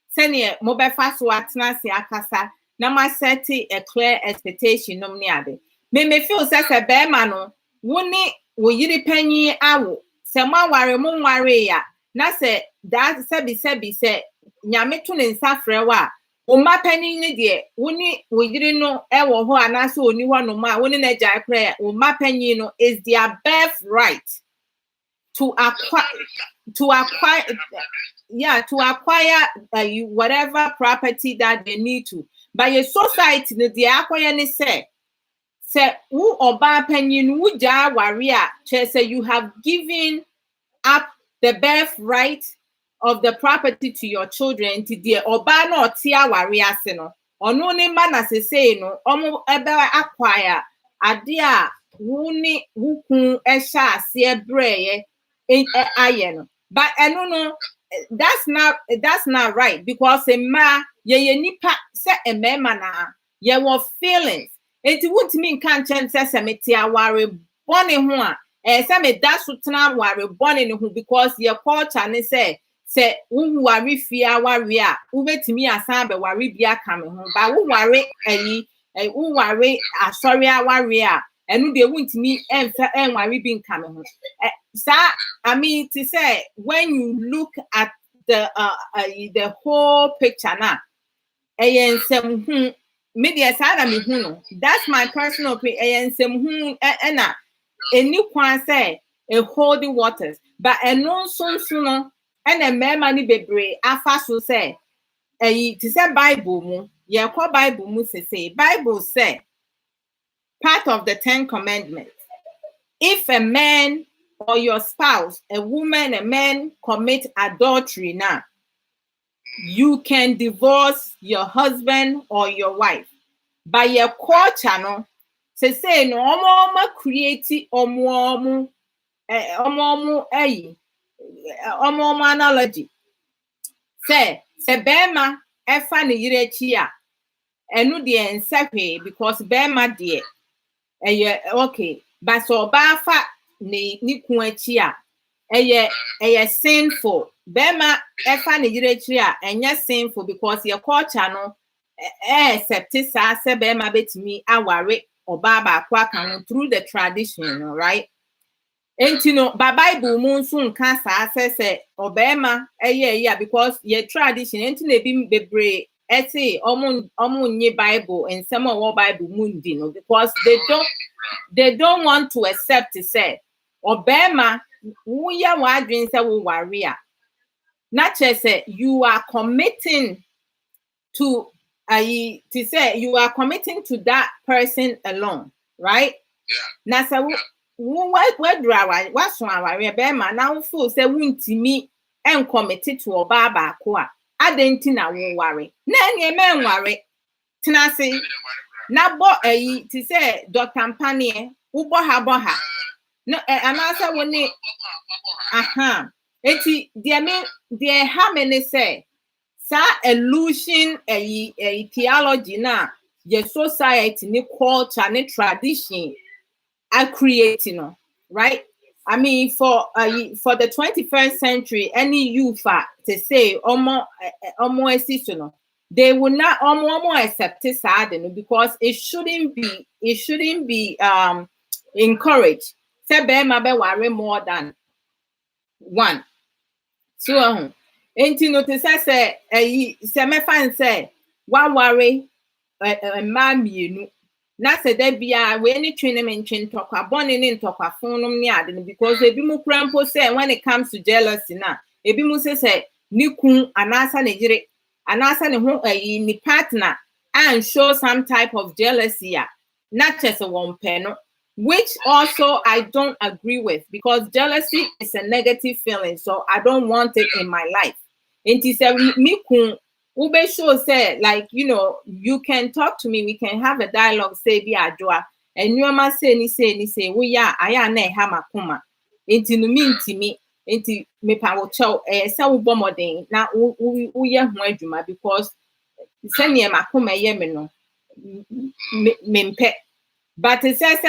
Senior mobile fast watna si akasa na ma set a clear expectation no me ade. Me feel say se be ma no woni wo yiri panyi awo se ma ware mo ware ya na se that se se nyame to ne nsa frɛ wa Oma penny ni de woni wojiri no ewo ho anase oni ho no ma woni na jai prayer oma penny no is their birthright to acquire whatever property that they need to. But your society no the acquire ni say Say who oba penyin wu ja waria, say you have given up the birthright of the property to your children to the oba no tia waria se no. Ono ne ma na se say no, omo ebe acquire adia wuni wukun esha ase breye aye no. But I don't know, that's not right, because a ma ye nipa se a mema na ye were feelings. It wouldn't mean can't change semetia worry bonny one. Some that's what now worry bonny who, because your culture and say who worry fear warrior who bet me a sambe worry be a coming home, but who worry who worry a sorry warrior and they won't me and worry being coming home. I mean to say when you look at the whole picture now, media side that's my personal opinion. And any kwan say a holy waters, but a non so sooner and a man money be afa so say to say Bible mu ye kwa Bible mu say Bible say part of the 10 commandments, if a man or your spouse, a woman, a man commit adultery now, you can divorce your husband or your wife. By your core channel, say no omo create omo analogy. Say bema efa ne yire chi a enu de ensepe because bema de okay, but so ba fa ni ku achi a eye sinful. Bema efa ne yire chi a enye sinful because your culture no accept say bema betimi aware oba ba kwa kan through the tradition, right? And you know, by Bible moon soon cancer say obema because your tradition ain't be brave. I say omun Bible and some of Bible moon dino because they don't want to accept to say obema we are wadrin say we warrior. Not just say you are committing to say you are committing to that person alone, right? Yeah. Now so what draw what's our bema now full say wuntimi and committed to oba ba ko a adenti na wo worry na nye men worry tena say na bo to say Dr. Mpanie wo bo ha no anasa woni eti there how many say sa illusion theology na your society ni culture ni tradition are creating, right? I mean, for the 21st century, any youth to say they will not almost accept this because it shouldn't be encouraged. Say worry more than one. So ain't you notice say me fan say one worry man you na se da bia we any training tokwa boni ni tokwa fonum ni ade because ebi mu krampo say when it comes to jealousy na ebi mu say ni kun anasa ne jire anasa ne ho ni partner and show some type of jealousy not just a one pen, which also I don't agree with because jealousy is a negative feeling, so I don't want it in my life. And he said me kun Ube show say, like, you know, you can talk to me, we can have a dialogue, say, be a joa, and you must say, we are, I am a hamakuma. Into me, into me power chow, so bomarding. Now, we are Mwajuma because send me a makuma yemeno, mimpe. But it says,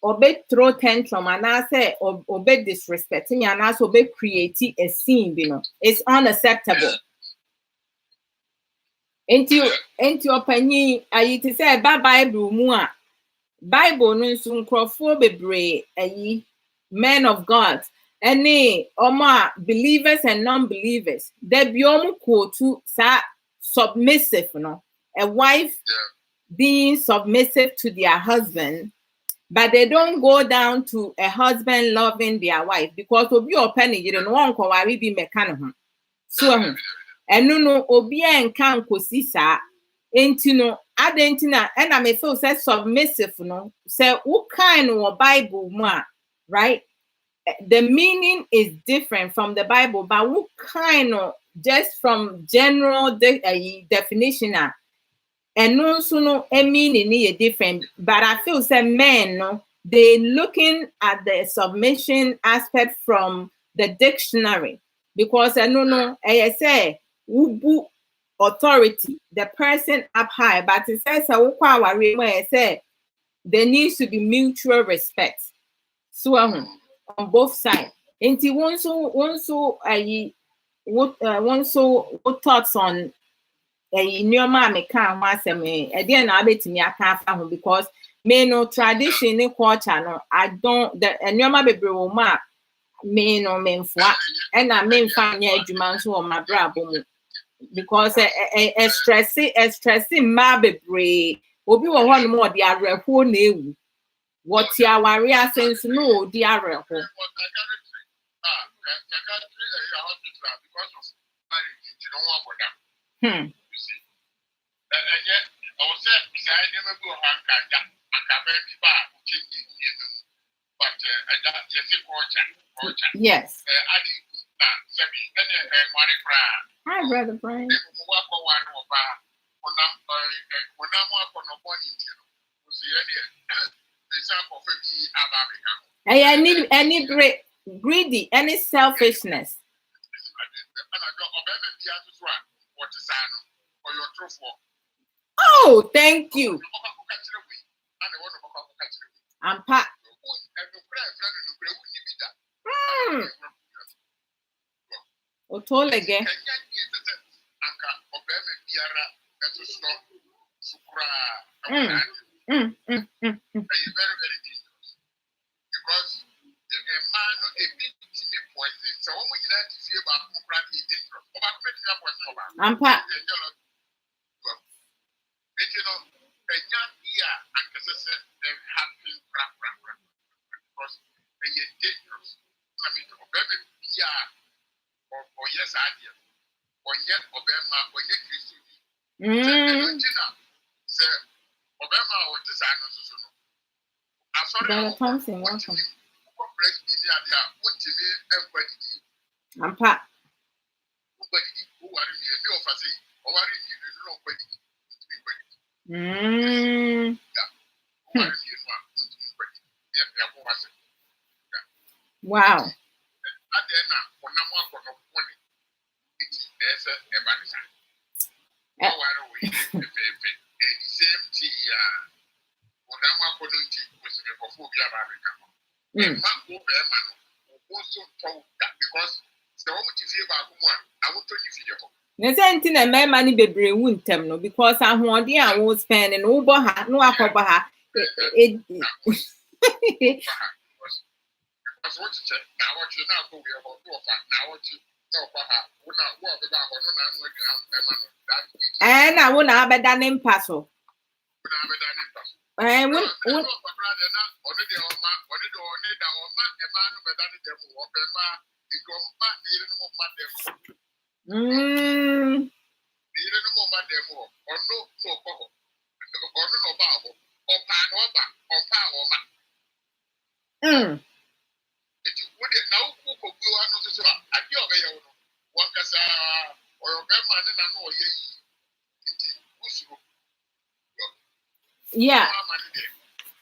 obe throw tantrum, and I say, obe disrespecting, and also be creating a scene, you know, it's unacceptable. Into opinion, I to say about Bible mua. Bible no sun crofo bebre men of God. Any oma believers and non-believers. They be to sa submissive, no. A wife being submissive to their husband, but they don't go down to a husband loving their wife because of your penny, you don't want to be mechanical. So and no obi enka nkosi sa enti no Adentina, and I may feel say submissive, no. Say what kind of Bible, right? The meaning is different from the Bible, but what kind of just from general definition, and also no meaning is different. But I feel say men, no, they looking at the submission aspect from the dictionary because I no, I say ubu authority, the person up high, but it says I say there needs to be mutual respect. So on both sides. And what thoughts on new mommy can't answer me again. I bet me I can't because me no tradition in culture no I don't the new mommy be ma me no me fwa and I mean fine yeah so on my brabo because a stressy ma be brave obi wo ho no more the areho na ewu what ya warrior sense no the areho yes. Hi, Brother Brian. Any greedy, any selfishness. Oh, thank you. I'm Pat. Otolege. I'm Pat. Thompson, welcome. I'm Pat. Wow. Nesenti na mema ni bebre wu ntem no because ahode a wo spend no bo ha no akoba ha na wo na abeda ne mpaso yeah.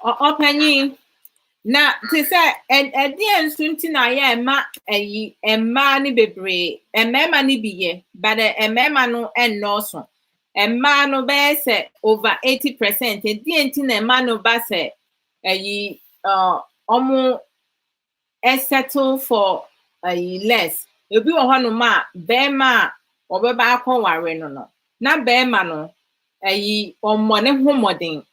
Opanyi na te say and sunti na ya ema ni bebre emema ni biye but emema no ennoso emma no be say over 80% enti na emma no ba say omo settle for less ebi wo ho no ma be ma obeba akware no na be ma no omo ne homodin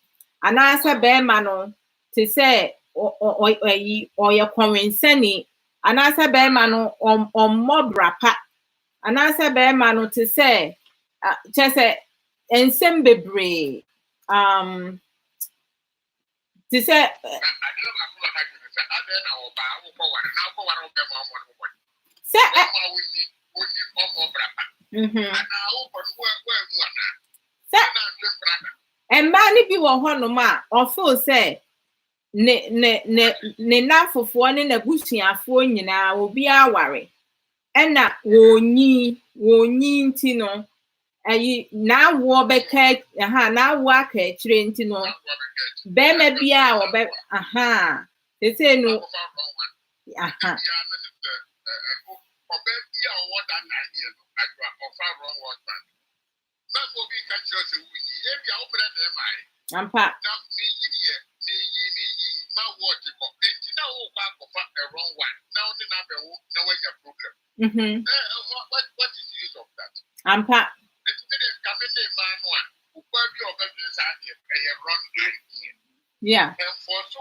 anasa be ma no te say oye convinceni anasa be ma no brapa anasa be ma no te say say ensem bebre te say man if you were honoma or full say ne nafofo ne nabusuafo nyina obi aware ena wonyi nti no ayi na wo beka na wo aka kire nti no be ma bia wo be they say no ampa what is the use of that? Ampa. Yeah. And for so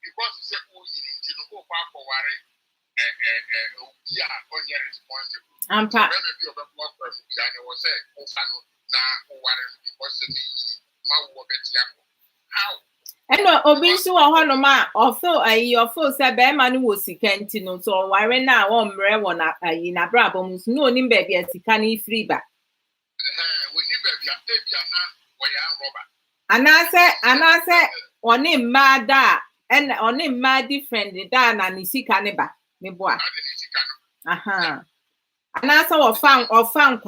because it's a Ampa. Eno obi nso wo hono ma ofo ayi ofo se be ma no wo sika nti no so ware na wo mre wo na ayi na brabo mu no onim ba bia sika na ifri ba onim ba bia ebia na wo ya roba anase oni mma da en oni mma different da na ni sika ne ba me boa anase wo fan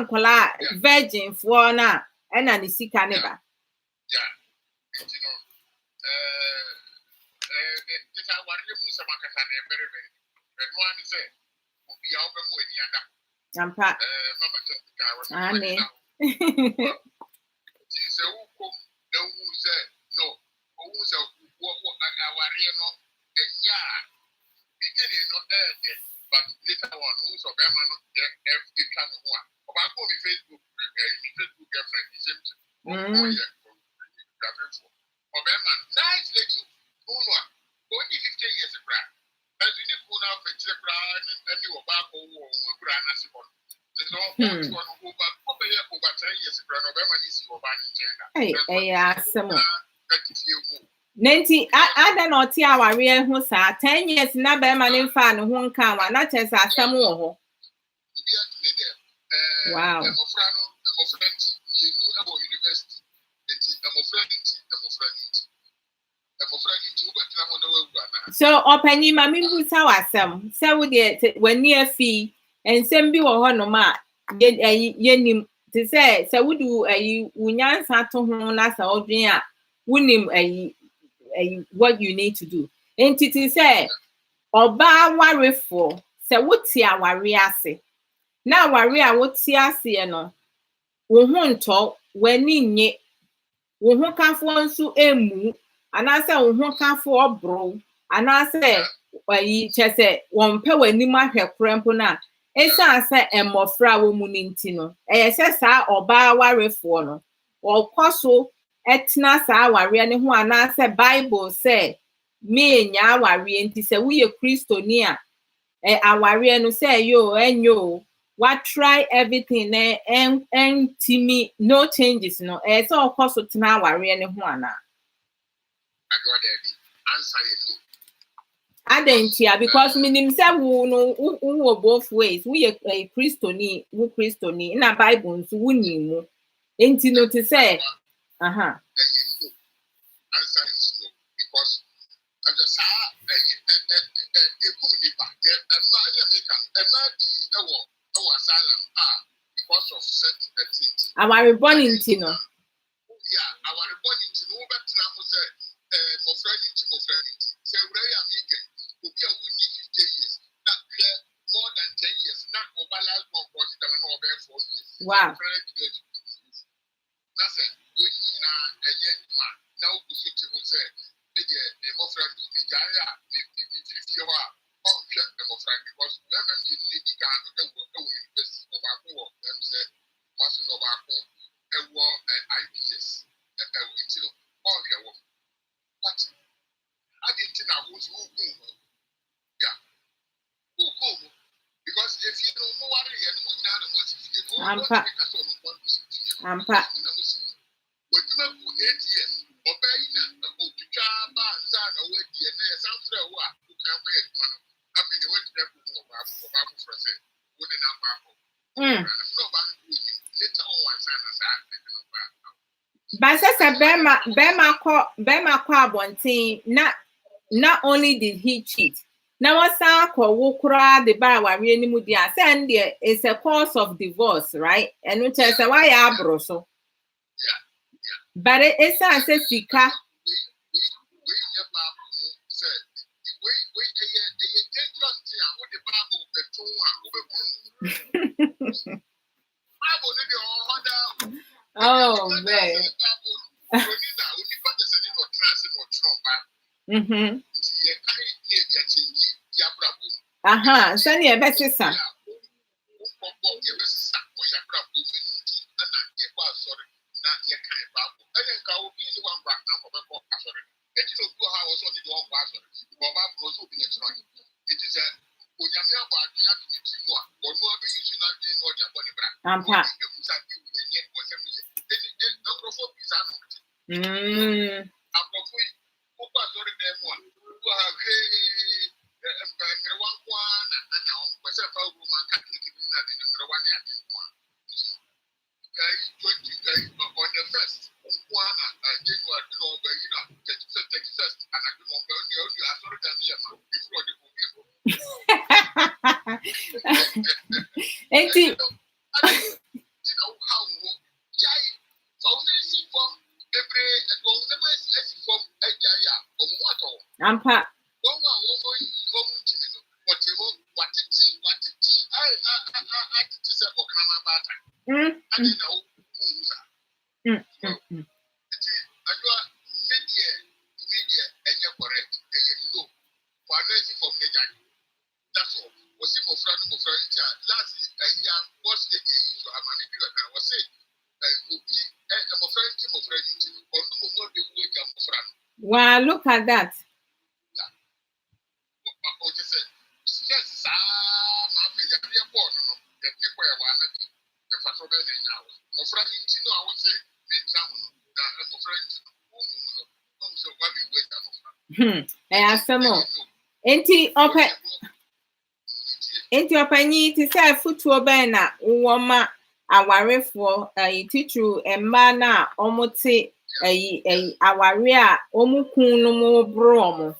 kwala virgin fo na ena ni sika ne ba you know, this I want to use some very, very. And one is a will be out of any other. Ampa. She's a who no who's no, who's a warrior, and yeah, beginning not dead, but later on, who's a Berman, every kind of one. About Facebook, girlfriend, is him. Nice lady, only 15 years ago. As you know, now for and you were back over Grand Asipon. There's no one who over 10 years ago, November is your band in China. Nenti ada no ti aware hu sa 10 years na be ma ne fa no hu nka wa na chese asem wo ho. Wow. So opanyi ma mi busa wasem se wo de when near fee and sem bi wo ho no ma yenim te se wo du ayi wunyansa to ho na sa odwen a wunim ayi what you need to do entity say oba warefo se wo ti aware ase na aware a wo ti ase no wo ho nto wani nye wo ho kafo nso emu anase wo ho kafo obro anase ayi chese won pe wani ma hwekrempo na esa ase emofra wo mu ninti no se sa oba warefo no okoso etna sa aware ne ho anase Bible say me nya aware nti se wo ye Kristoni a aware no say yo enyo what try everything and timi no changes no so okoso tna aware ne ho ana Adentia because minim say wo no both ways we a Kristoni na Bible nso wo nimu enti no to say answer is no because I just because of certain things. Our born into no. Yeah, our born into no but now say my friend say where you make it will be a 50 years that more than 10 years not over last one for it and over 4 years. Wow. That's it. We now we should say the more friend be Jaya if you are on because remember you need to invest of our them say passing of our ideas until all your work. But I didn't know who's who. Yeah. Who because if you don't know what you know, Ampa. But you know, 8 years, obeying that, to Java and Sana, where the sounds like what you can wait. I mean, the way to get Bible for say, wouldn't have Bible. Nobody later on, Sana, Basasa Bema Quabontin, not only did he cheat. Now what's wukra the bar where really mudia send there is a cause of divorce, right? And which is why abroso. But it's a sika. Oh man. Send your best sister. Wow, look at that. Enti opanyi ti say futuo ben na woma awarefo titru emma na omote aware a omukun no mo bro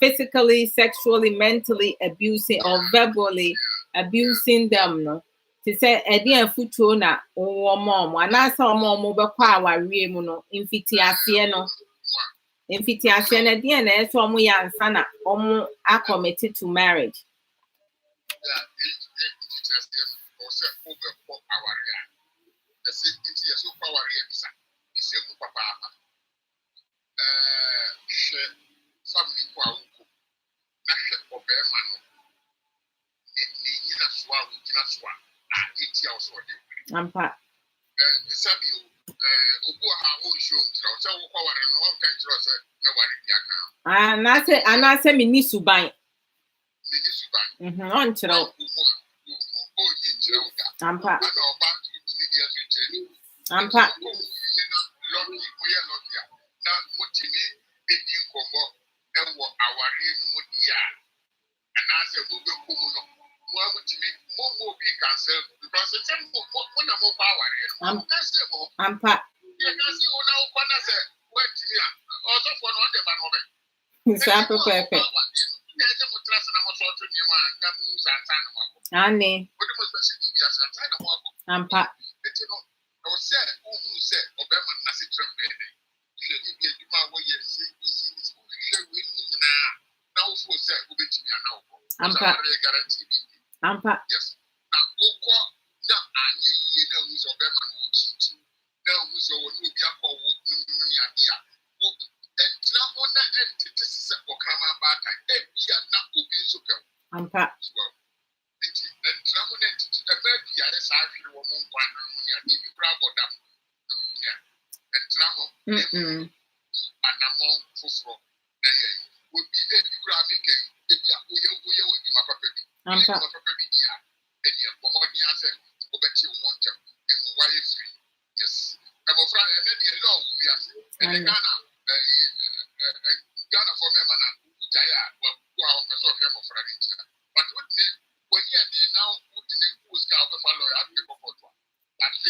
physically, sexually, mentally abusing or verbally abusing them no. Ti say edi futuo na woma mo anasa omo bekwa aware mu no mfitiase no. Mfitiase na di na eso omo ya ansa na omo committed to marriage. Anase minisuban. On chiro. Ampa. Annie. Ampa. Ampa. Yes.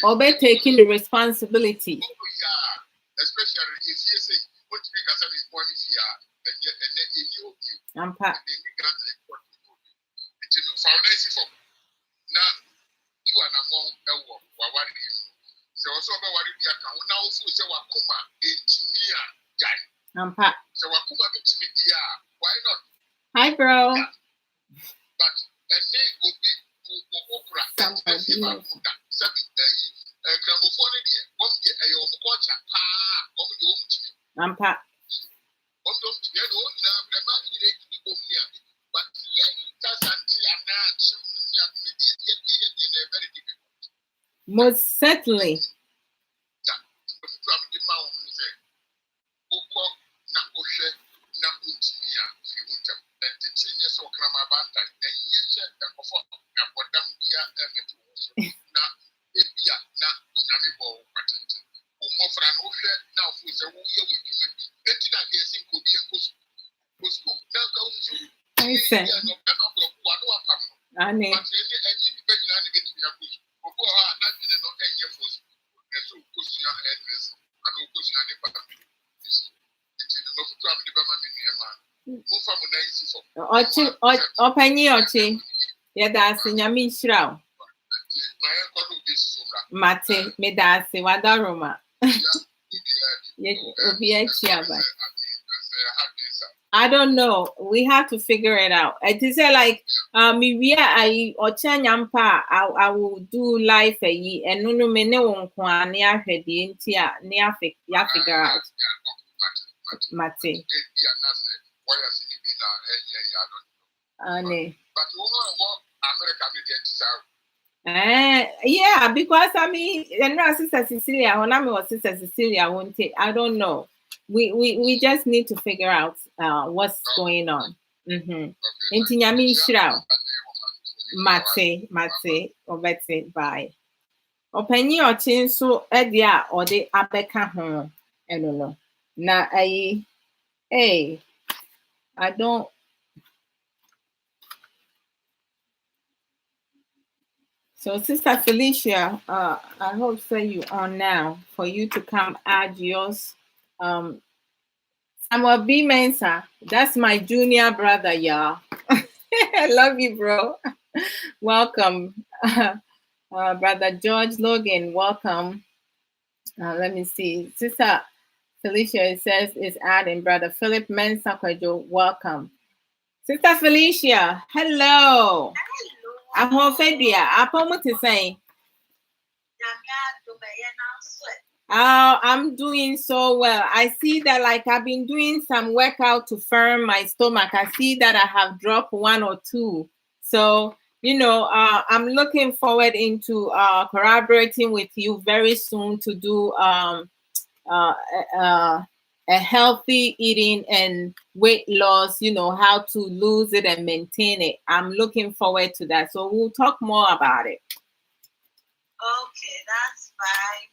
Obe taking the responsibility. Especially if you say what we can say is one here and yet in you I'm pa. Now you are among Elwo, Wawari. So also about what we are now also say Wakuma engineer guy. I'm pa. So Wakuma engineer, why not? Hi, bro. Yeah. But and they will be Okra, especially about gramophone here. One year, a young culture, I'm pa. Most certainly. Openyi ochi. Yeah, that's Nyami Shroud. Mate, me that's Wadaroma. I don't know. We have to figure it out. It is like I will do life and no me ne won kwa ne ahwede nti a ne ya figure out. Mate. Yeah, because I mean, and Sister Cecilia, when I'm with Sister Cecilia, won't take. I don't know. We just need to figure out what's going on. Into Nyami Shroud. Mate, obete, bye. Openyi ochin so edia or the abeka home. I don't know. Na hey, I don't. So, Sister Felicia, I hope so you on now for you to come add yours. Samuel B. Mensah, that's my junior brother, y'all. I love you, bro. Welcome. Brother George Logan, welcome. Let me see. Sister Felicia, it says, is adding. Brother Philip Mensah, welcome. Sister Felicia, hello. I'm doing so well. I see that like I've been doing some workout to firm my stomach. I see that I have dropped 1 or 2. So, I'm looking forward into collaborating with you very soon to do a healthy eating and weight loss, how to lose it and maintain it. I'm looking forward to that. So we'll talk more about it. Okay, that's fine.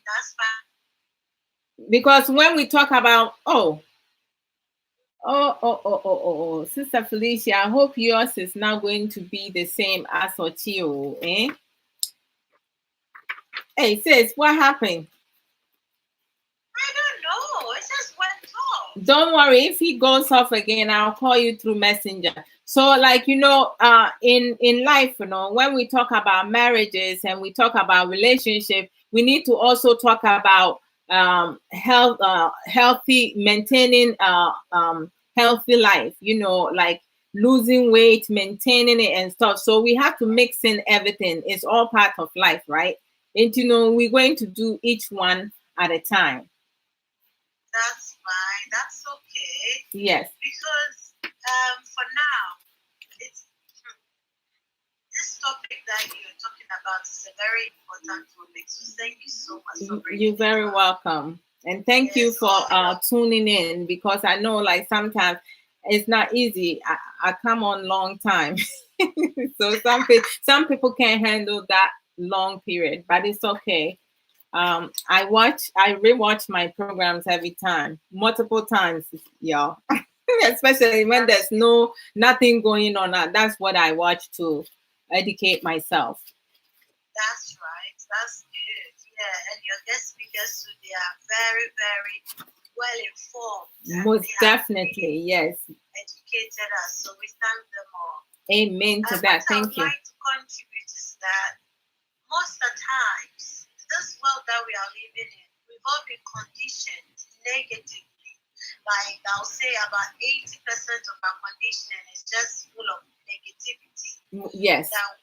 Because when we talk about, Sister Felicia, I hope yours is now going to be the same as Ochio, eh? Hey, sis, what happened? I don't know. It just went off. Don't worry. If he goes off again, I'll call you through Messenger. So, like, in life, when we talk about marriages and we talk about relationship, we need to also talk about healthy, maintaining healthy life, like losing weight, maintaining it and stuff. So we have to mix in everything. It's all part of life, right? And we're going to do each one at a time. That's fine. That's okay. Yes. Because for now, it's this topic that you're talking about is a very important topic. So thank you so much for bringing You're very welcome. And thank you for tuning in, because I know like sometimes it's not easy. I come on long time. So some people can't handle that long period, but it's okay. I rewatch my programs every time, multiple times, y'all. Especially when there's nothing going on. That's what I watch to educate myself. That's right. That's good. And your guest speakers, they are very, very well informed. Most definitely, yes. Educated us, so we thank them all. Amen to that. Thank you. What I would like to contribute is that most of the times, this world that we are living in, we've all been conditioned negatively. Like I'll say about 80% of our conditioning is just full of negativity. Yes. That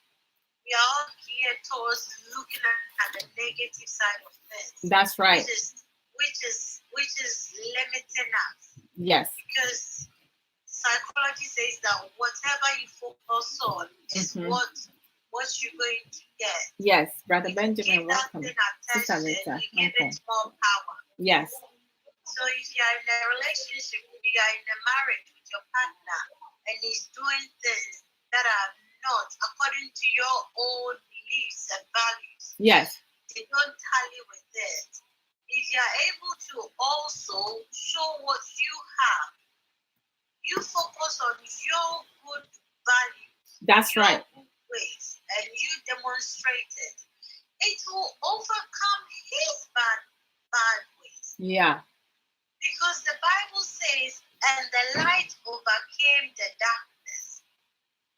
we are all geared towards looking at the negative side of things. That's right. Which is limiting us. Yes. Because psychology says that whatever you focus on is what you're going to get. Yes, Brother If Benjamin, you give welcome. that thing attention, you give it more power. Yes. So if you are in a relationship, if you are in a marriage with your partner, and he's doing things that are not according to your own beliefs and values, yes, they don't tally with it. If you are able to also show what you have, you focus on your good values. That's your right. Good ways, and you demonstrate it. It will overcome his bad ways. Yeah. Because the Bible says, and the light overcame the darkness.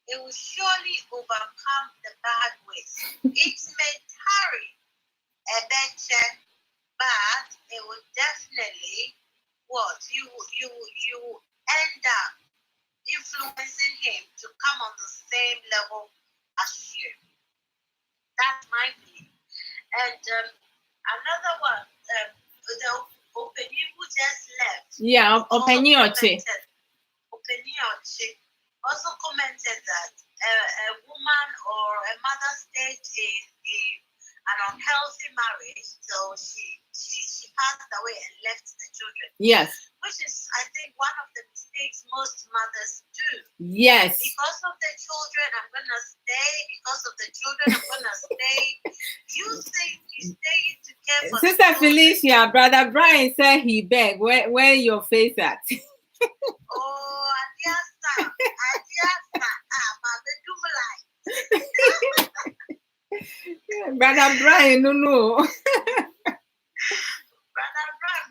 It will surely overcome the bad ways. It may tarry a better, but it will definitely you end up influencing him to come on the same level as you. That's my belief. And another one, the Openi who just left. Yeah, Openi also commented that a woman or a mother stayed in an unhealthy marriage, so she passed away and left the children. Yes. Which is, I think, one of the mistakes most mothers do. Yes. Because of the children, I'm gonna stay. Because of the children, I'm gonna stay. You think you stay to care for Sister Felicia, Brother Brian said he begged. Where your face at? Oh, Adiasa, Brother Brian, no. Brother Brian,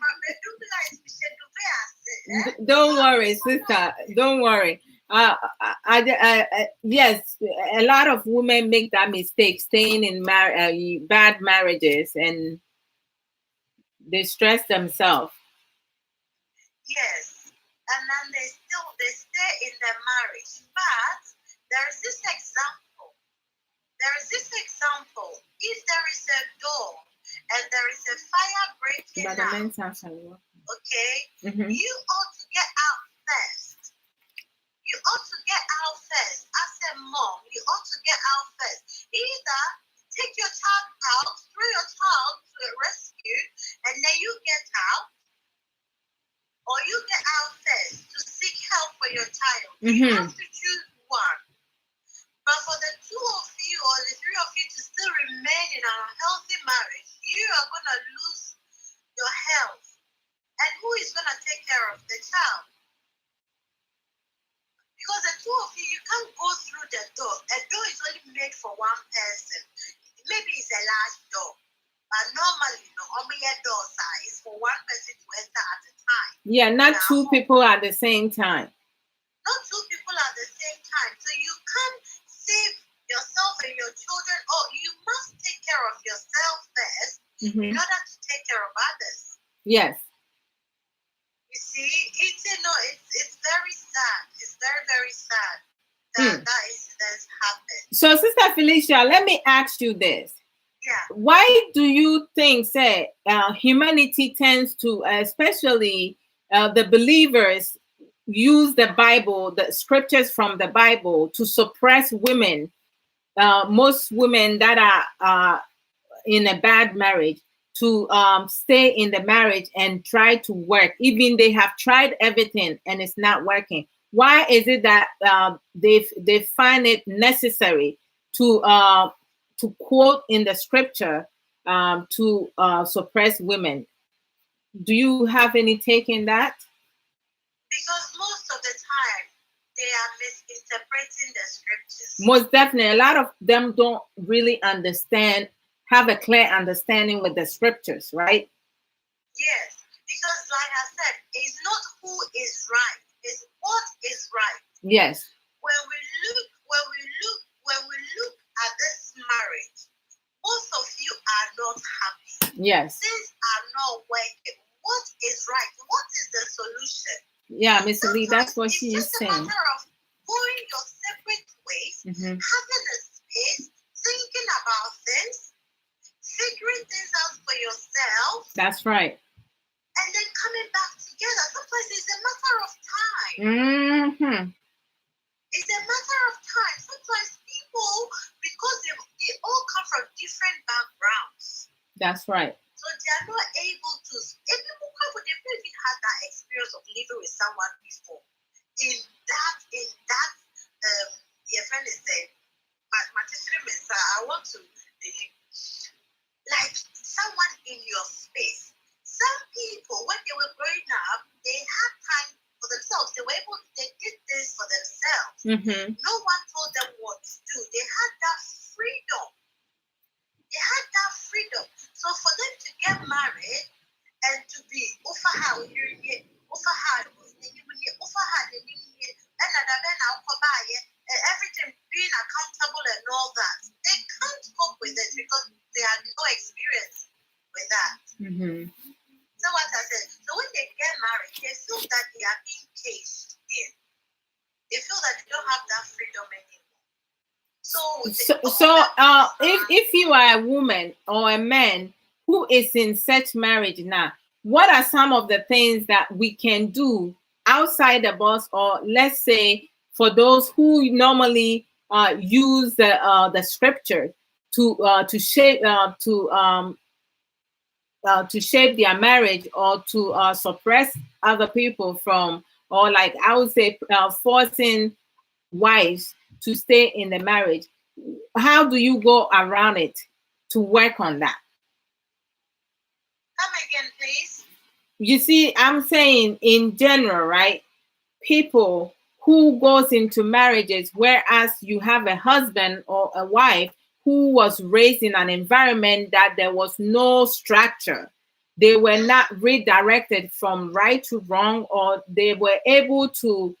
don't worry, sister. Don't worry. Yes, a lot of women make that mistake, staying in bad marriages, and they stress themselves. Yes, and then they stay in their marriage. But there is this example. If there is a door and there is a fire breaking out, okay, you ought to get out first. You ought to get out first. As a mom, you ought to get out first. Either take your child out, throw your child to a rescue, and then you get out, or you get out first to seek help for your child. You have to choose one. But for the two of you or the three of you to still remain in a healthy marriage, you are going to lose your health. And who is going to take care of the child? Because the two of you can't go through the door. A door is only made for one person. Maybe it's a large door. But normally, only a door size is for one person to enter at a time. Yeah, not two people at the same time. Not two people at the same time. So you can't save yourself and your children. Oh, you must take care of yourself first in order to take care of others. Yes. You see, it's very sad. It's very, very sad that's happened. So, Sister Felicia, let me ask you this. Yeah. Why do you think, humanity tends to, especially the believers, use the Bible, the scriptures from the Bible, to suppress women, most women that are in a bad marriage, to stay in the marriage and try to work, even they have tried everything and it's not working? Why is it that they find it necessary to quote in the scripture to suppress women? Do you have any take in that? Because most of the time they are misinterpreting the scriptures. Most definitely. A lot of them don't really understand have a clear understanding with the scriptures, right? Yes, because like I said, it's not who is right, it's what is right. Yes. When we look at this marriage, most of you are not happy. Yes. Things are not working. What is right? What is the solution? Yeah, Miss Lee, that's what she is saying. It's just a matter of going your separate ways, having a space, thinking about things, figuring things out for yourself. That's right. And then coming back together. Sometimes it's a matter of time. It's a matter of time. Sometimes people, because they all come from different backgrounds. That's right. So they are not able to. If people come from, they've never had that experience of living with someone before. In that, your friend is saying, I want to, like someone in your space. Some people, when they were growing up, they had time for themselves. They did this for themselves. No one told them what to do. They had that freedom. So for them to get married and to be everything being accountable and all that, they can't cope with it because they had no experience with that. So what I said, so when they get married, they feel that they are being caged in. They feel that they don't have that freedom anymore. So if you are a woman or a man who is in such marriage now, what are some of the things that we can do outside the box, or let's say for those who normally use the scripture to shape their marriage, or to suppress other people from, or like I would say, forcing wives to stay in the marriage? How do you go around it to work on that? Come again, please. You see, I'm saying in general, right? People who goes into marriages, whereas you have a husband or a wife who was raised in an environment that there was no structure. They were not redirected from right to wrong, or they were able to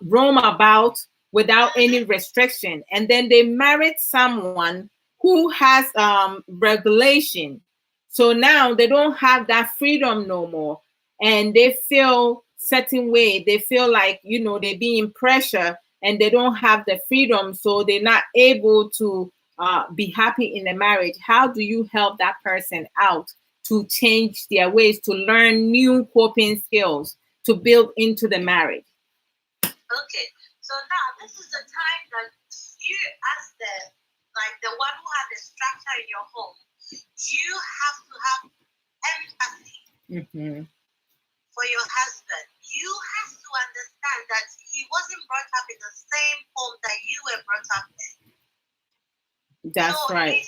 roam about without any restriction. And then they married someone who has regulation. So now they don't have that freedom no more. And they feel certain way. They feel like, they're being pressure and they don't have the freedom. So they're not able to be happy in the marriage. How do you help that person out to change their ways, to learn new coping skills to build into the marriage? Okay, so now this is the time that you, as the one who has the structure in your home, you have to have empathy for your husband. You have to understand that he wasn't brought up in the same home that you were brought up in. That's right.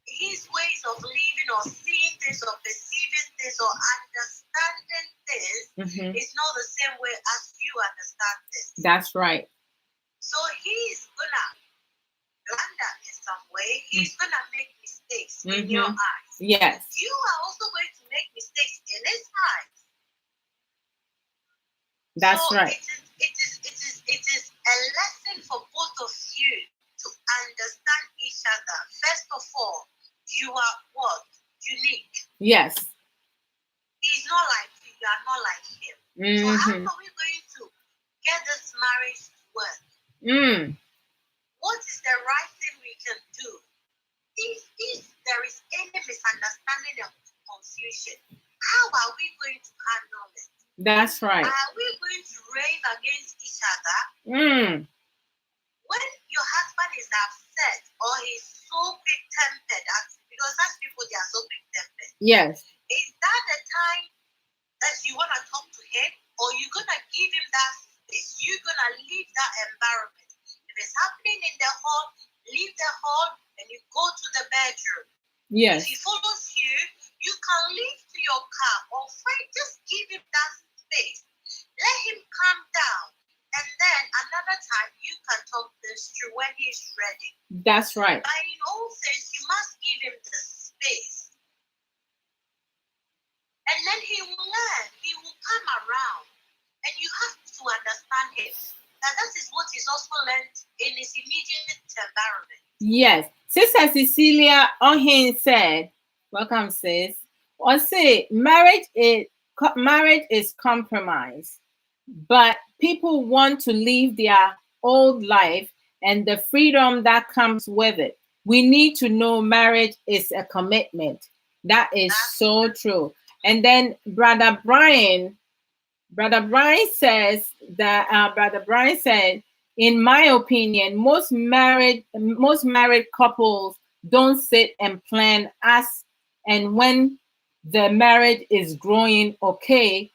His ways of living or seeing things or perceiving things or understanding things is not the same way as you understand this. That's right. So he's gonna blunder in some way. He's gonna make mistakes in your eyes. Yes. You are also going to make mistakes in his eyes. That's so right. It is a lesson for both of you to understand each other. First of all, you are what? Unique. Yes. He's not like you. You are not like him. So how are we going to get this marriage to work? What is the right thing we can do? If there is any misunderstanding and confusion, how are we going to handle it? That's right. Are we going to rave against each other? When your husband is upset or he's so quick-tempered, because such people, they are so quick-tempered. Yes. Is that the time that you want to talk to him, or you're going to give him that space? You're going to leave that environment. If it's happening in the hall, leave the hall and you go to the bedroom. Yes. If he follows you, you can leave to your car or just give him that space. Let him calm down. And then another time you can talk this through when he's ready. That's right. But in all things, you must give that is what is also learned in his immediate environment. Yes. Sister Cecilia Ohin said, welcome, sis. Or say marriage is compromise, but people want to live their old life and the freedom that comes with it. We need to know marriage is a commitment. That is so true. And then Brother Brian says that Brother Brian said, in my opinion, most married couples don't sit and plan as and when the marriage is growing okay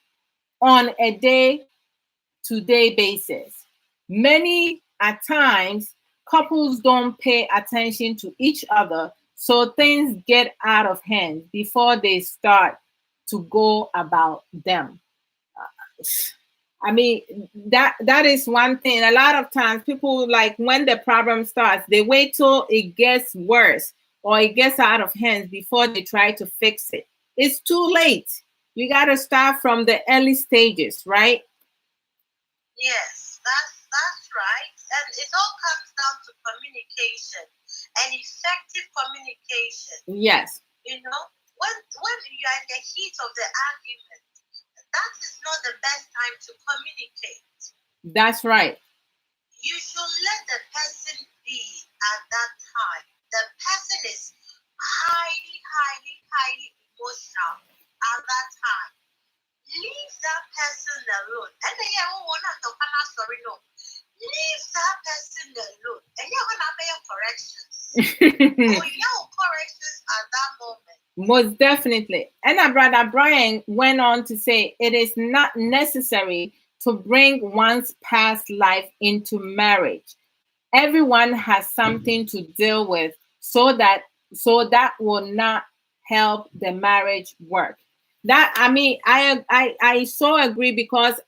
on a day-to-day basis. Many at times couples don't pay attention to each other, so things get out of hand before they start to go about them. I mean, that is one thing. A lot of times people, like, when the problem starts, they wait till it gets worse or it gets out of hand before they try to fix it. It's too late. You got to start from the early stages, right? Yes, that's right. And it all comes down to communication and effective communication. Yes. You know, when you are in the heat of the argument, that is not the best time to communicate. That's right. You should let the person be at that time. The person is highly emotional at that time. Leave that person alone. And then sorry, no. Leave that person alone. And you're gonna make your corrections. Or your corrections at that moment. Most definitely. And our Brother Brian went on to say it is not necessary to bring one's past life into marriage. Everyone has something to deal with, so that will not help the marriage work. That, I mean, I so agree, because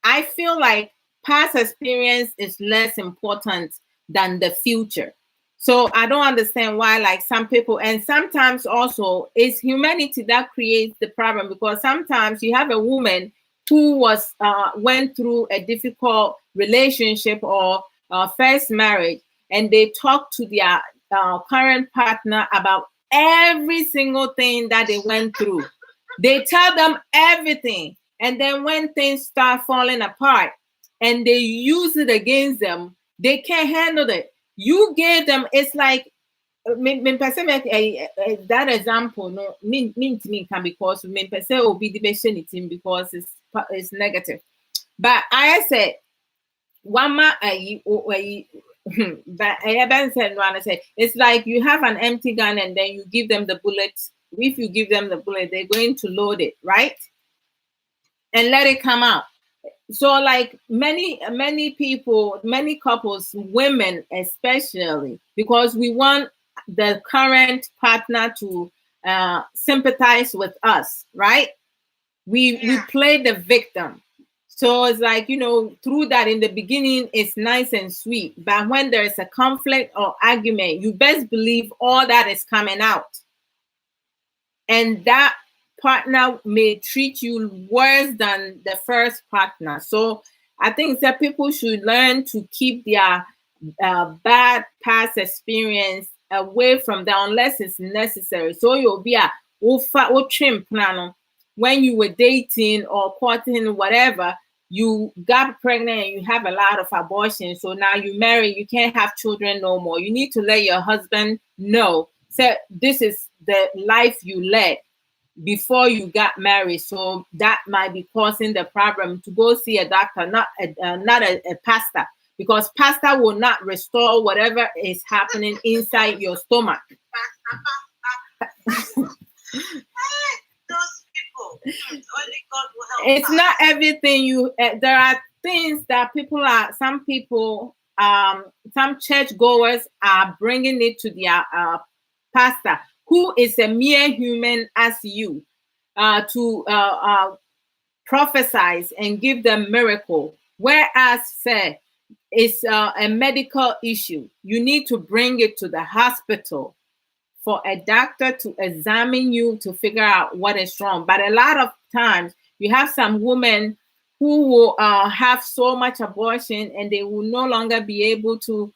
I feel like past experience is less important than the future. So I don't understand why, like, some people, and sometimes also it's humanity that creates the problem, because sometimes you have a woman who went through a difficult relationship or first marriage, and they talk to their current partner about every single thing that they went through. They tell them everything, and then when things start falling apart and they use it against them, they can't handle it. You gave them, it's like, that example, no, mean to me can, because will be the because it's negative. But I said, one but I said, it's like you have an empty gun and then you give them the bullets. If you give them the bullet, they're going to load it, right? And let it come out. So, like, many people, many couples, women especially, because we want the current partner to sympathize with us, right? We play the victim. So it's like, you know, through that, in the beginning, it's nice and sweet. But when there is a conflict or argument, you best believe all that is coming out. And that partner may treat you worse than the first partner. So I think that people should learn to keep their bad past experience away from them unless it's necessary. So you'll be when you were dating or courting, whatever, you got pregnant and you have a lot of abortions. So now you marry, you can't have children no more. You need to let your husband know. So this is the life you led before you got married. So that might be causing the problem. To go see a doctor, not a pastor, because pastor will not restore whatever is happening inside your stomach. Those people, only God will help. It's not everything there are things that some people, some churchgoers are bringing it to their pastor, who is a mere human as you, to prophesize and give them miracle. Whereas, say, it's a medical issue, you need to bring it to the hospital for a doctor to examine you to figure out what is wrong. But a lot of times, you have some women who will have so much abortion, and they will no longer be able to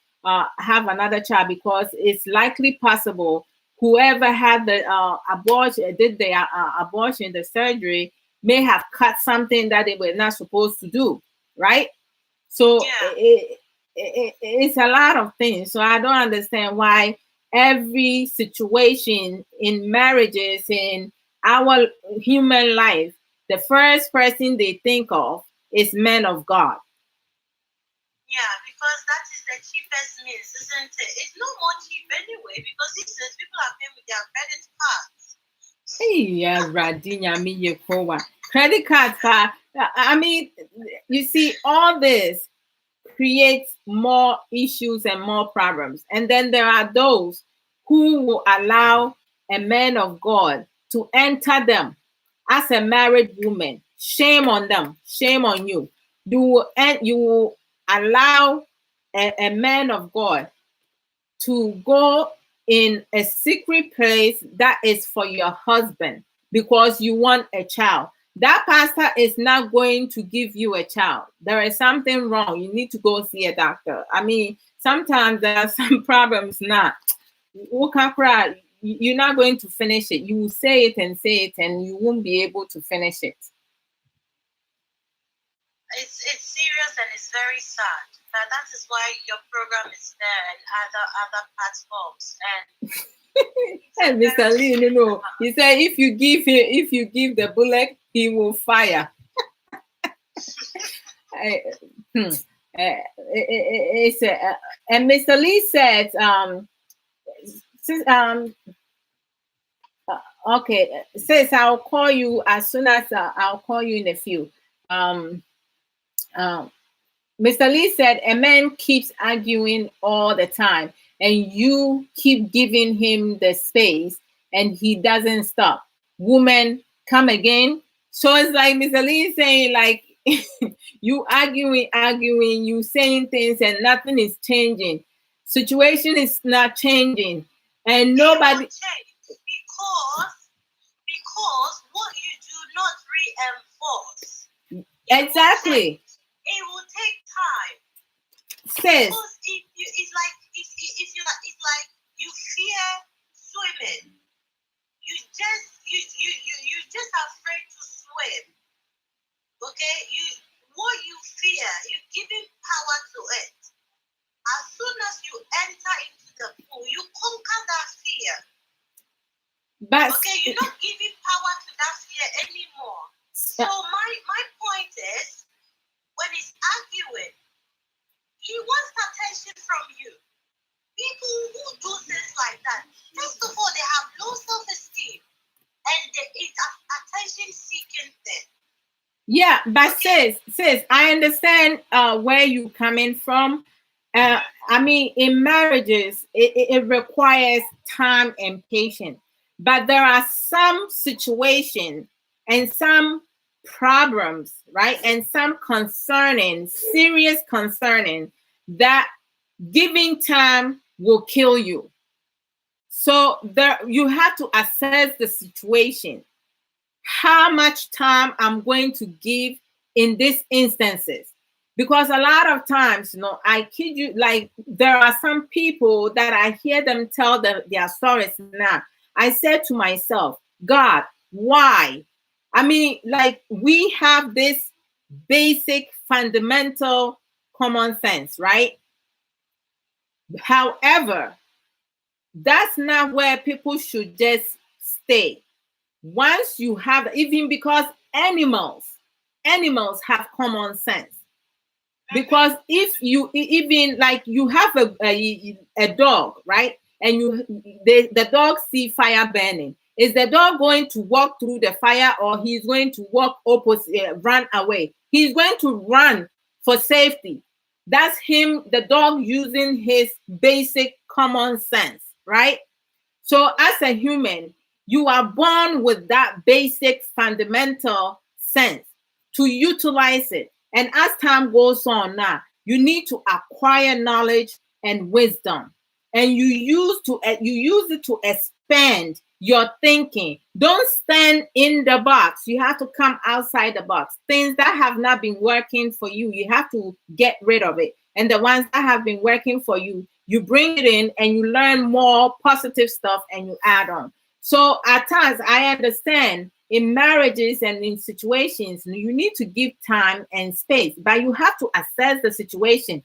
have another child, because it's likely possible whoever had the abortion, did the abortion, the surgery, may have cut something that they were not supposed to do, right? So it's a lot of things. So I don't understand why every situation in marriages, in our human life, the first person they think of is men of God. Yeah, because that is the cheapest means, isn't it? It's no more cheap anyway, because these days people are paying with their credit cards. Yeah, credit cards are, I mean, you see, all this creates more issues and more problems. And then there are those who will allow a man of God to enter them as a married woman. Shame on them. Shame on you. You will allow a man of God to go in a secret place that is for your husband because you want a child. That pastor is not going to give you a child. There is something wrong. You need to go see a doctor. I mean, sometimes there are some problems now. You're not going to finish it. You will say it, and you won't be able to finish it. It's serious and it's very sad. That is why your program is there and other platforms. And Mr. Lee, he said if you give the bullet, he will fire. And Mr. Lee said, okay, says I'll call you as soon as I'll call you in a few. Mr. Lee said, a man keeps arguing all the time, and you keep giving him the space, and he doesn't stop. Woman, come again. So it's like Mr. Lee is saying, like, you arguing, you saying things, and nothing is changing. Situation is not changing, and nobody. Because what you do not reinforce. Exactly. It will take time. Sis. Because it's like you fear swimming. You just afraid to swim. Okay? What you fear, you're giving power to it. As soon as you enter into the pool, you conquer that fear. But okay, you're not giving power to that fear anymore. So my point is, when he's arguing, he wants attention from you. People who do things like that, first of all, they have low self-esteem, and it's an attention-seeking thing. Yeah, but okay. sis, I understand where you're coming from. I mean, in marriages, it requires time and patience. But there are some situations and some problems, right? And some serious concerning, that giving time will kill you. So you have to assess the situation. How much time I'm going to give in these instances? Because a lot of times, I kid you, like, there are some people that I hear them tell their stories now. I said to myself, God, why? I mean, like, we have this basic, fundamental common sense, right? However, that's not where people should just stay. Once you have, even because animals have common sense. Because if you even, like, you have a dog, right? And the dog see fire burning. Is the dog going to walk through the fire, or he's going to walk opposite, run away? He's going to run for safety. That's him, the dog, using his basic common sense, right? So as a human, you are born with that basic fundamental sense to utilize it. And as time goes on now, you need to acquire knowledge and wisdom. And you use it to expand your thinking. Don't stand in the box. You have to come outside the box. Things that have not been working for you, you have to get rid of it. And the ones that have been working for you, you bring it in and you learn more positive stuff and you add on. So at times, I understand in marriages and in situations, you need to give time and space, but you have to assess the situation.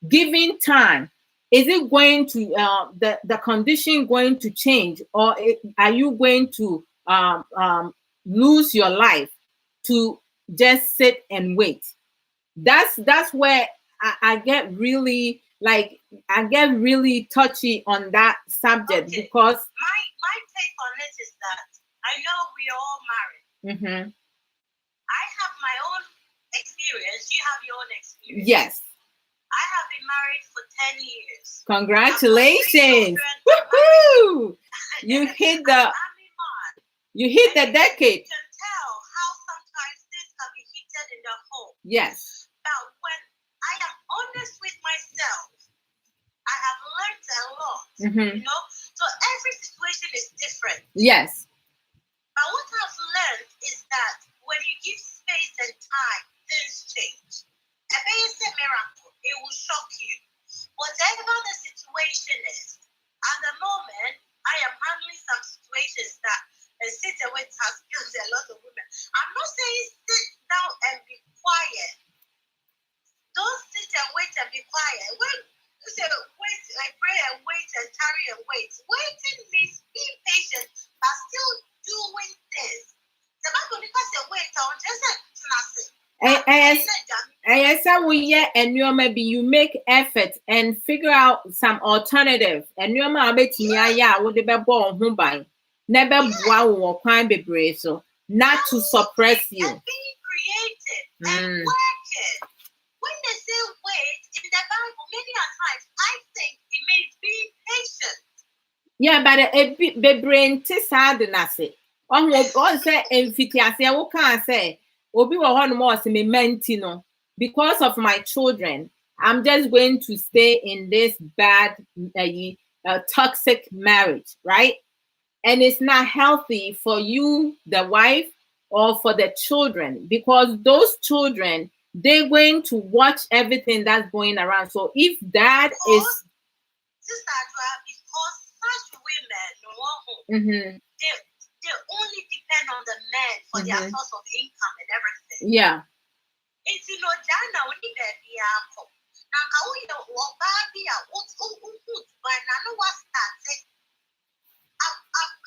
Giving time, is it going to the condition going to change, or are you going to lose your life to just sit and wait? That's where I get really touchy on that subject, Okay. because My take on it is that I know we are all married. mhm, I have my own experience. You have your own experience. yes, I have been married for 10 years. congratulations. Woohoo! You hit the decade. You can tell how sometimes things can be heated in the home. Yes. Now, when I am honest with myself, I have learned a lot. Mhm. You know, so every situation is different. Yes. But what I've learned is that when you give space and time, things change. A basic miracle, it will shock you. Whatever the situation is, at the moment, I am handling some situations that sit and wait has killed a lot of women. I'm not saying sit down and be quiet. Don't sit and wait and be quiet. When you say wait, like pray and wait and tarry and wait. Waiting means being patient but still doing things. The Bible say wait, I want just say and you make effort and figure out some alternative. And you not to suppress you. And being creative and working. When they say wait in the Bible, many times I think it means being patient. Yeah, but the brain is hard enough. On say emphitiasia, what can I say? Obi wa hon mo se me mentino. Because of my children, I'm just going to stay in this bad, toxic marriage, right? And it's not healthy for you, the wife, or for the children, because those children, they're going to watch everything that's going around. So if that is because such women, mm-hmm. they only depend on the men for their source of income and everything. Yeah. It's Jana when you get the apple. Now, how you walk back here, what's but I know what started.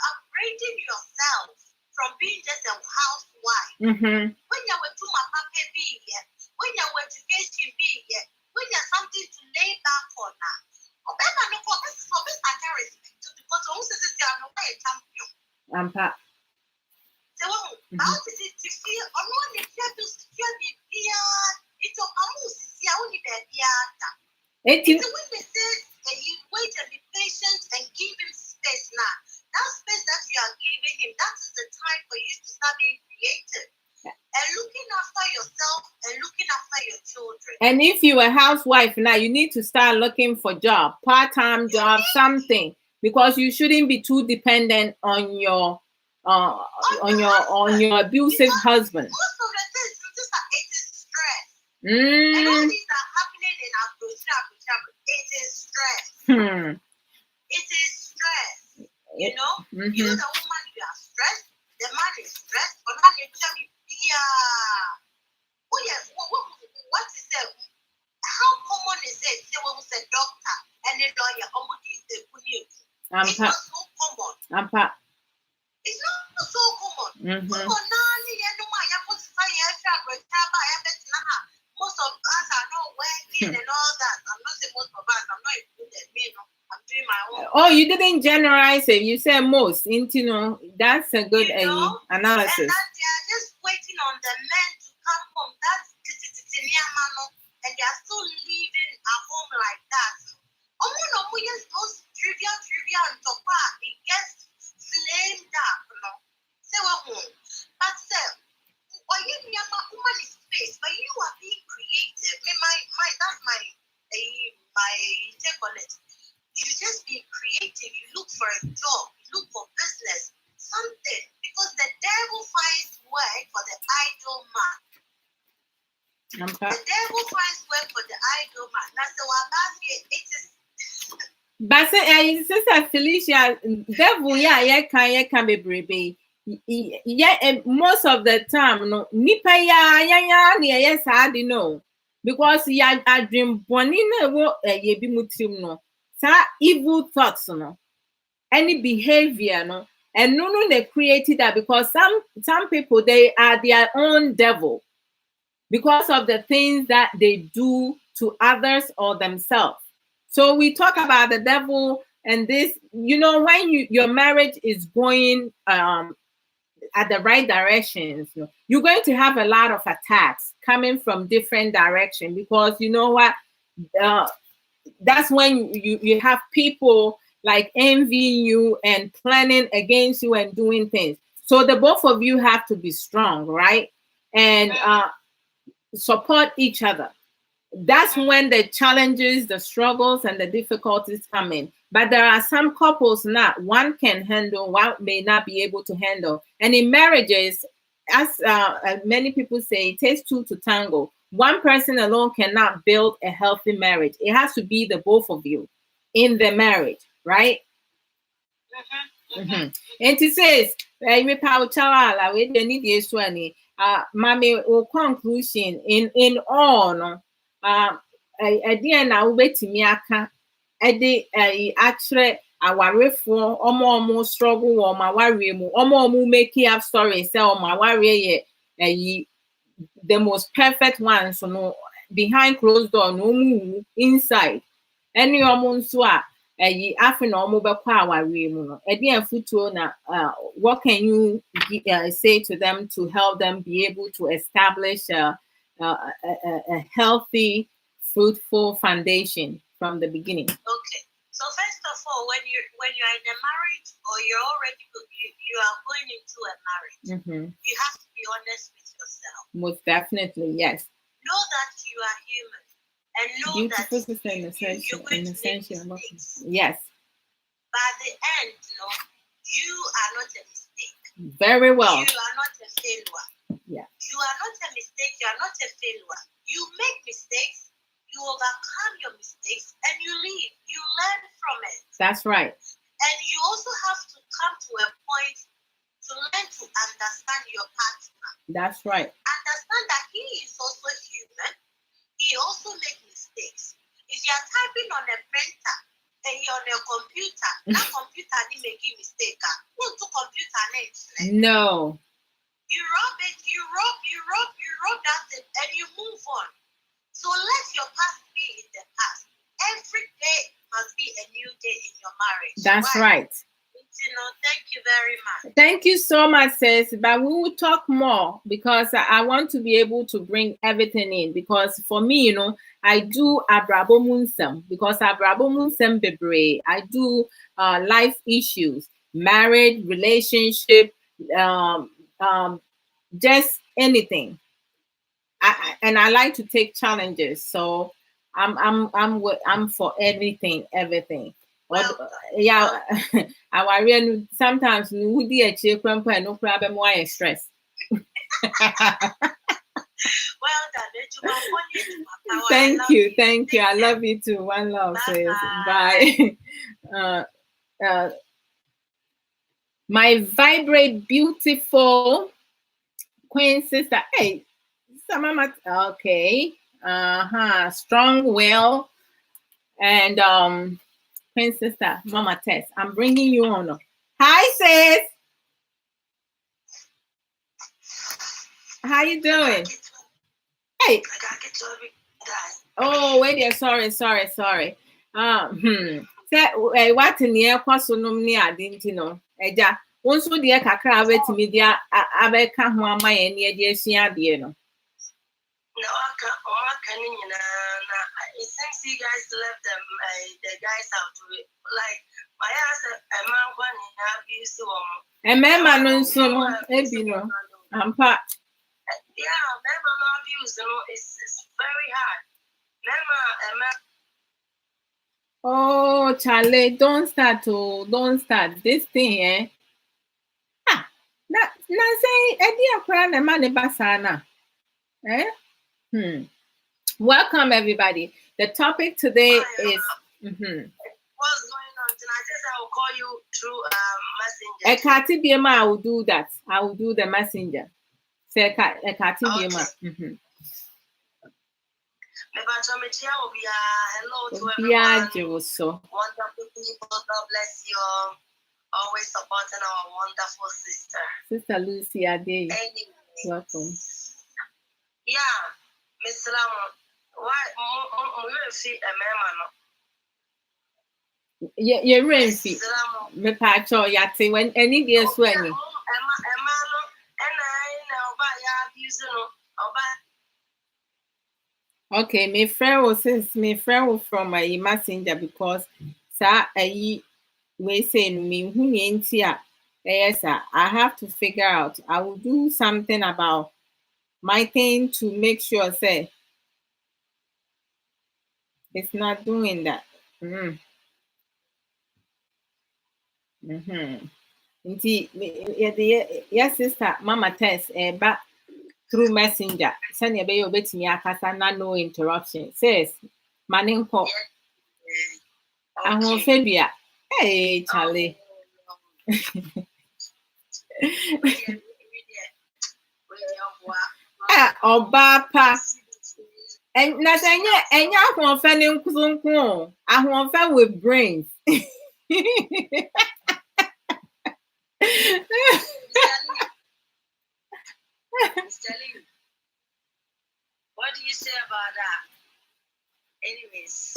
Upgrading yourself from being just a housewife. Mm-hmm. When you were to my papa be here, when you were education be here, when you have something to lay back on now. This is for this I can respect because also this is a champion. So how is it to feel on one if you have to feel the beer? It's a see only the beer. It's when they say you wait and be patient and give him space now. That space that you are giving him, that is the time for you to start being creative and looking after yourself and looking after your children. And if you're a housewife now, you need to start looking for job, part-time job, something, because you shouldn't be too dependent on your abusive husband. Most of the things it is stress. And all these are happening in Abuja. It is stress. It is stress. You know, you know the woman, you are stressed. The man is stressed. But now you tell me, what is it? How common is it? Say when we say doctor and a lawyer, it's not so common. It's not so common. Most of us are not working and all that. I'm not saying most of us. I'm not included. I'm doing my own. Oh, you didn't generalize it. You said most. That's a good analysis. And that they are just waiting on the men to come home. That's and they are still living at home like that. Those trivial and it gets flamed up. Say what home. But woman is space, but you are being creative. That's my take on it. You just be creative. You look for a job. You look for business. idol man. The devil finds work for the idol man. That's the one. It is. But say, Sister Felicia, devil, yeah, can be brave. Yeah, most of the time, no, nipa ya, yes, I don't know, because I dream bonina wo ye bi mutim no, sa evil thoughts no, any behavior no, and no they created that because some people they are their own devil because of the things that they do to others or themselves. So we talk about the devil and this, when your marriage is going at the right directions, you're going to have a lot of attacks coming from different directions because you know what? That's when you have people like envying you and planning against you and doing things. So the both of you have to be strong, right? And support each other. That's when the challenges, the struggles, and the difficulties come in. But there are some couples not one can handle, one may not be able to handle. And in marriages, as many people say, it takes two to tango. One person alone cannot build a healthy marriage. It has to be the both of you in the marriage, right? And it says, Mommy, conclusion in all, no. Again, now wait to me. Actually, our for almost struggle or my worry, almost making up stories, sell my worry, the most perfect one. So, no, behind closed door, no move inside. Any almost what after normal power room. Again, what can you say to them to help them be able to establish a healthy, fruitful foundation from the beginning? Okay. So first of all, when you're in a marriage or you're already you are going into a marriage, you have to be honest with yourself. Most definitely, yes. Know that you are human, and know beautiful that sister in you're going to make mistakes. Yes. But at the end, you are not a mistake. Very well. You are not a failure. Yeah. You are not a mistake. You are not a failure. You make mistakes. You overcome your mistakes and you leave. You learn from it. That's right. And you also have to come to a point to learn to understand your partner. That's right. Understand that he is also human. He also makes mistakes. If you are typing on a printer and you're on a computer, that computer didn't make a mistake. Who took computer next? No. You rub it, you rub that thing, and you move on. So let your past be in the past. Every day must be a new day in your marriage. That's right. Thank you very much. Thank you so much, sis. But we will talk more because I want to be able to bring everything in. Because for me, I do abrabo munsem because abrabo munsem bebre. I do life issues, marriage, relationship, just anything. I like to take challenges, so I'm for everything. Well, yeah, I sometimes we do a check and no problem. Why stress? Well done. Thank you. I love you too. One love, says bye. My vibrate beautiful queen sister. Hey. Okay. Strong will and queen sister Mama Tess. I'm bringing you on. Hi, sis. How you doing? Hey. Oh, wait there. Sorry. Say what in the kwasonom ni adinti no. Eja. Once we dear kakra wetimi dia abeka ho ama ye ne de asua de no. It seems you guys left the guys out to it. Like my ass a man one abuse a man no so no ampa. Yeah, member abuse it's very hard. Oh, Charlie, don't start this thing, say idea kra na ma ne basana. Welcome everybody. The topic today is What's going on tonight? I will call you through messenger. Ekati Biema, I will do that. I will do the messenger. Say Ekati Biema. Hello to everyone. So. Wonderful people. God bless you all. Always supporting our wonderful sister. Sister Lucy Ade. Welcome. Yeah, Miss Lamont. Why we will see a man? Yeah, Renfi. Me pacho yate when any day swenny. Okay, my friend was from my messenger because sir we say me who yes sir, I have to figure out. I will do something about my thing to make sure say it's not doing that. Yes, sister, Mama Tess, back through messenger. Send your baby obey me akasa na no interruption. Says Maninko. Ahon Fabia. Hey Charlie. Obapa. And Natanya, and ya won't fan in Kuzunko. I won't fan with brains. What do you say about that? Anyways,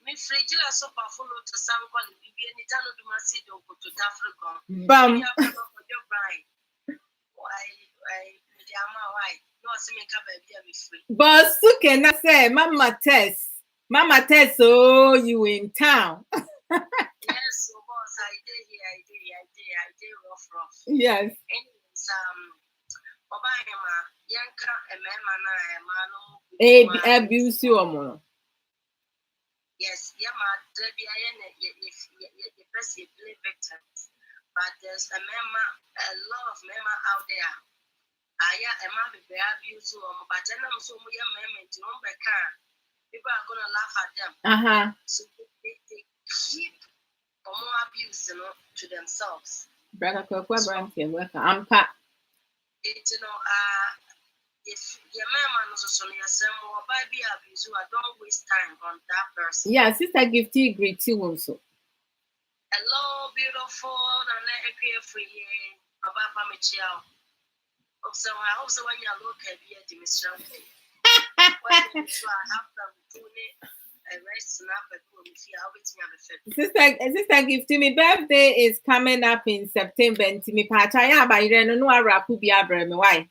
me fragile so powerful to some quality be any time to my city or to Africa. Bam. Why? No, see me come baby free. But so can I say, Mama Tess, oh, you in town. Yes, so boss, I did rough. Yes. Anyways, Yanka a man abuse you more. Yes, victims, but there's a lot of men out there. Be abuse but then I'm so people are gonna laugh at them. So they keep more abuse, to themselves. Brother I'm packed. If your man is on your son or by be abuse, don't waste time on that person. Yeah, Sister Gifty greet you also. Hello, beautiful, and let it free about Pamichio. So I hope so when you look at the administration. Sister Gifty, my birthday is coming up in September, and to me, Pataya by then, no, I rap will be a why?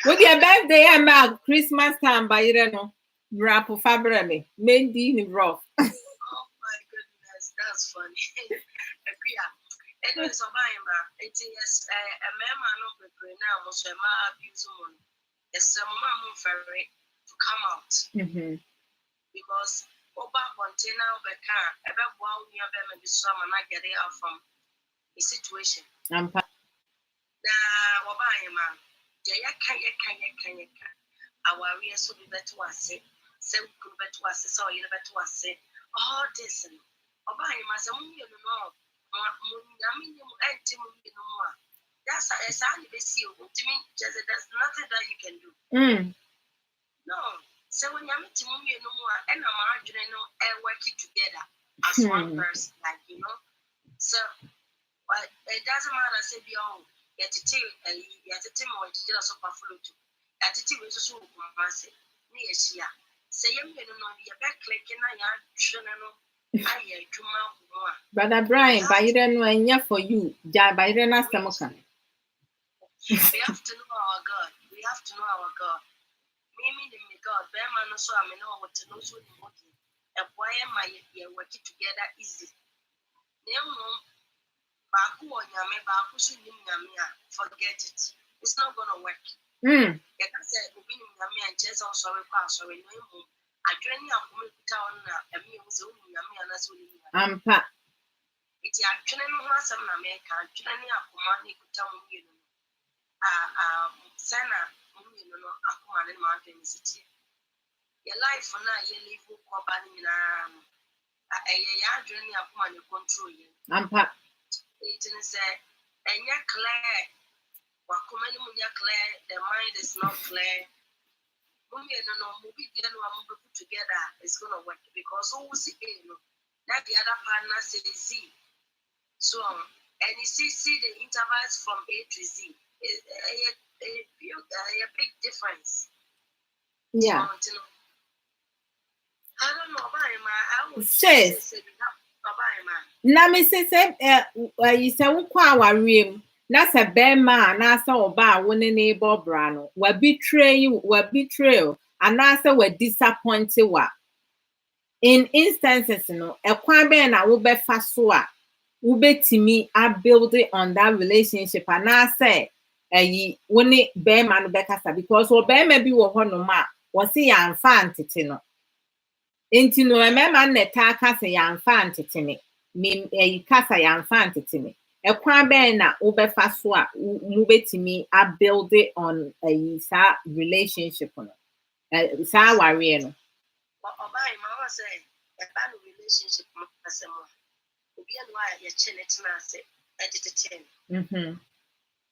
With your birthday, I'm out Christmas time by then, rap of Fabrame, Mendy rough. Oh my goodness, that's funny. Anyway, so it is a man of the brain now, was a man abuse one. It's a man to come out because Oba container of a car, about 1 year, maybe some and I get it out from a situation. Now, Obayama, our ears will be better to us, say, we could bet to us, so you bet to us, say, oh, this and Obayama, some you know. That's a sign they see you. To me, there's nothing that you can do. No. So when you're meeting me, no more, and I'm arguing, and working together as one person, like So, but it doesn't matter. Say, oh, you have to tell me what you do. So, Buffalo too. You have to tell me so massive. Say, you know, you're back clicking. Brother Brian, Biden when you for you, Biden as the mocha. We have to know our God. We have to know our God. Meaning the God, Bearman also I know what to know so working. And why am I here working together easy? Forget it. It's not gonna work. Like I said, sorry, adwene akoma kuta on na emi wo se wo nyame ana so ni ampa iti adwene no ho asem na meka adwene akoma ni kuta mo mienu sana mo mienu no akoma ne ma adwene siti your life na ye live ko ba ni na ya adwene akoma ne control ye ampa iti ne se enya clear wakoma ni munya clear the mind is not clear no movie no put together is gonna work because who see that the other partner says Z. So and you see the intervals from A to Z. A big difference. Yeah. So, I don't know about him. I would say na me say you say wo kwa awarem na se bema na se oba a wo ne ne bo bra no wa betray and say we disappoint wa in instances no ekwan ben na wo be fa so a wo betimi a build on that relationship and say wo ne bema no be kasa because wo bema bi wo ho no ma wo se ya amfa antete no enti no emema na ta kasa ya amfa antete ne me kasa ya amfa antete ne ekwan ben na wo be fa so a wo betimi a build on sa relationship no sa ware no obai ma say a relationship asemo obi anwa ya chenete na say editete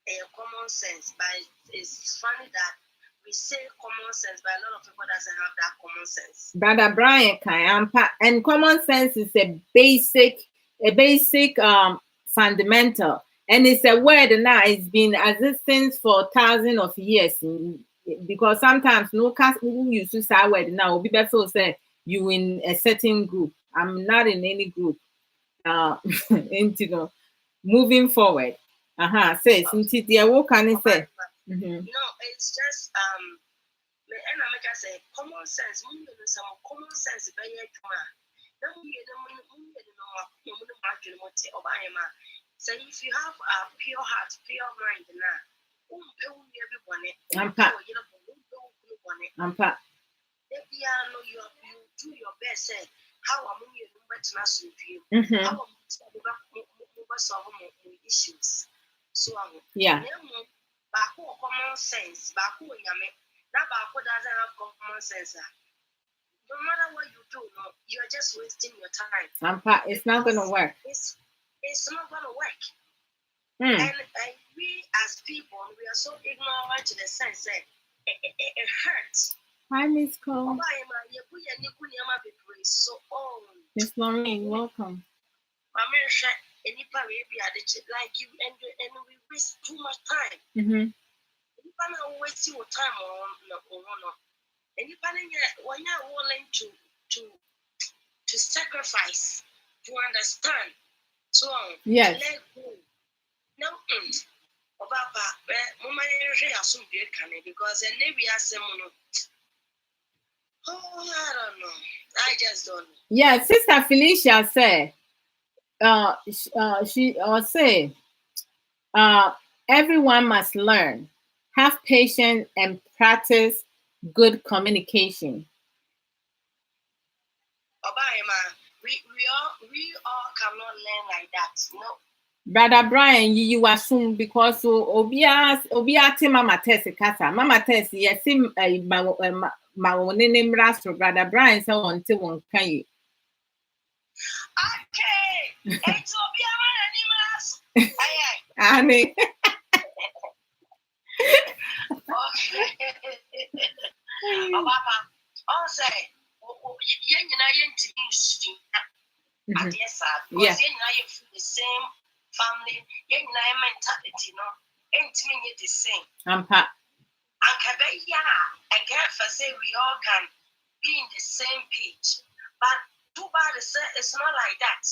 a common sense but it's funny that we say common sense but a lot of people doesn't have that common sense. Brother Brian Kayampa, and common sense is a basic fundamental, and it's a word now it's been existing for thousands of years because sometimes no cast who use to say word now be better say you in a certain group. I'm not in any group. Moving forward. Says into the what can I say? No, it's just and I make I say common sense. Some common sense by your so if you have a pure heart, pure mind now, you do your best. Say how am you to you? How solve issues? So yeah. Common sense, that doesn't have common sense. No matter what you do, you're just wasting your time. It's not gonna work. It's not gonna work. And we as people, we are so ignorant to the sense that it hurts. Hi, Miss Cole. Miss Lorraine, welcome. Like you and we waste too much time. You can't waste your time on and you can't when you're willing to sacrifice to understand. So yes. Let go. No, because maybe I don't know. I just don't know. Yeah, Sister Felicia said, she say, everyone must learn, have patience, and practice good communication. We all cannot learn like that. No. Brother Brian, you assume because Obiati Mama Tessie Kata, Mama Tessie, yes, my name Rastro, Brother Brian, so until one can you. Okay, it's Obiama Annie. I'll say, yes, the same family, mentality, ain't mean the same. And I can't say we all can be in the same page, but too bad it's not like that.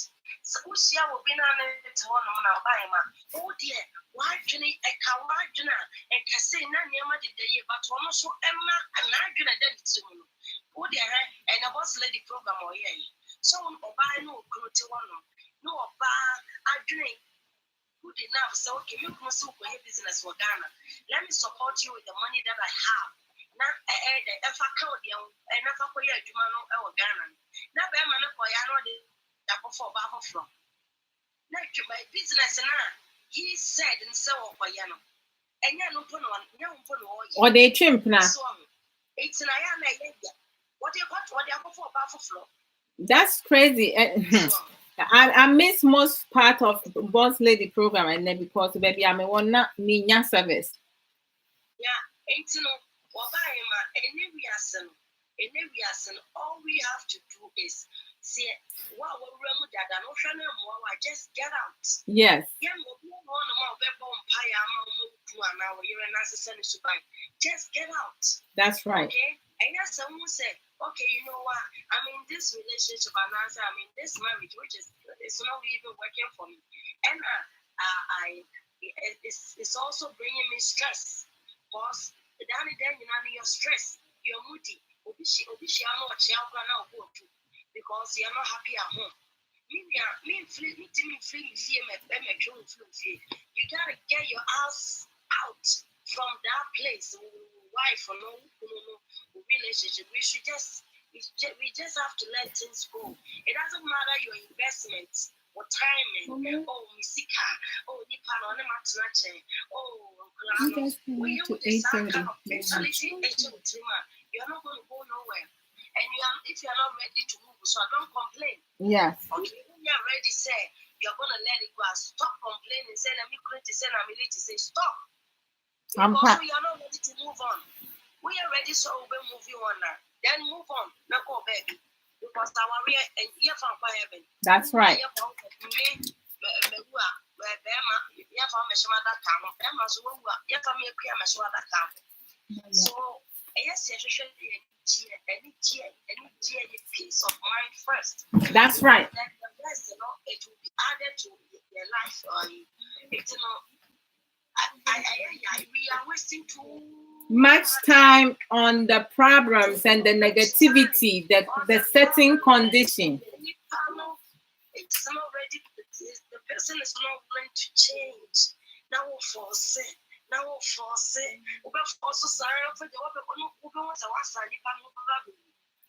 So Usia will be on to one of my oh dear, why do you a kawadna and Cassay Nanyama did the year, but almost so Emma and Nagina did oh dear, and I was lady program or ye. So buy no crew to one, no bar, I drink. Good enough, so okay, you can also your business for Ghana. Let me support you with the money that I have. na ɛfa ka odi na fa kɔ yɛ adwuma no ɛwɔ Ghana na bɛɛ ma no kɔ ya no de akɔfɔ ba afɔfɔ na adwuma business na he said nse wɔ kɔ ya no ɛnya no po no nya po no ɔyɛ or they chimpna. It's na ya na ɛyɛ ya what they akɔfɔ ba afɔfɔ. That's crazy. I miss most part of Boss Lady program and then because baby I'm one not ninya service. Yeah, it's no all we have to do is see what just get out. Yes. Just get out. That's right. Okay. And yes, someone said, okay, you know what? I'm in this relationship and I'm in this marriage, which is it's not even working for me. And it's also bringing me stress. Because then you know you're stressed, you're moody. Because you're not happy at home. You gotta get your ass out from that place. Wife or no relationship. We just have to let things go. It doesn't matter your investments or timing. Oh, Misika. Oh, Nippon on the match. Oh, when you with this kind of mentality, you're not going to go nowhere. And if you're not ready to move, so don't complain. Yes. Okay, when you're ready, say you're gonna let it go. Stop complaining. Say, let me say stop. Because we are not ready to move on. We are ready, so we'll move on now. Then move on. Now go baby. Because our real and here from heaven. That's right. So yes, any peace of mind first. That's right. Then the rest, it will be added to their life. We are wasting too much time on the problems and the negativity, the setting condition. It's not ready. The person is not willing to change. Now we'll force it. We'll force sorry for the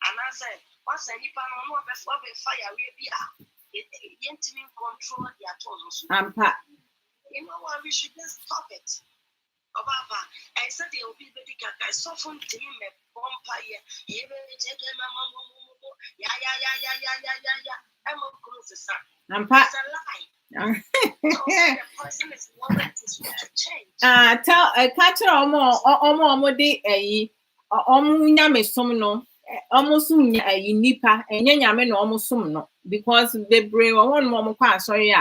and I said, what's any pan on before we fire? We intimate control the atoms. You know what? We should just stop it. Obaba, I said they will be very cat. I softened to him a vampire. He will take him a mama. Yeah. I'm a close son. It's a lie. The person is wanting to change. Tell a catcher or de nyame som no almost a nipa and nyame no almost some no because the brain one more sorry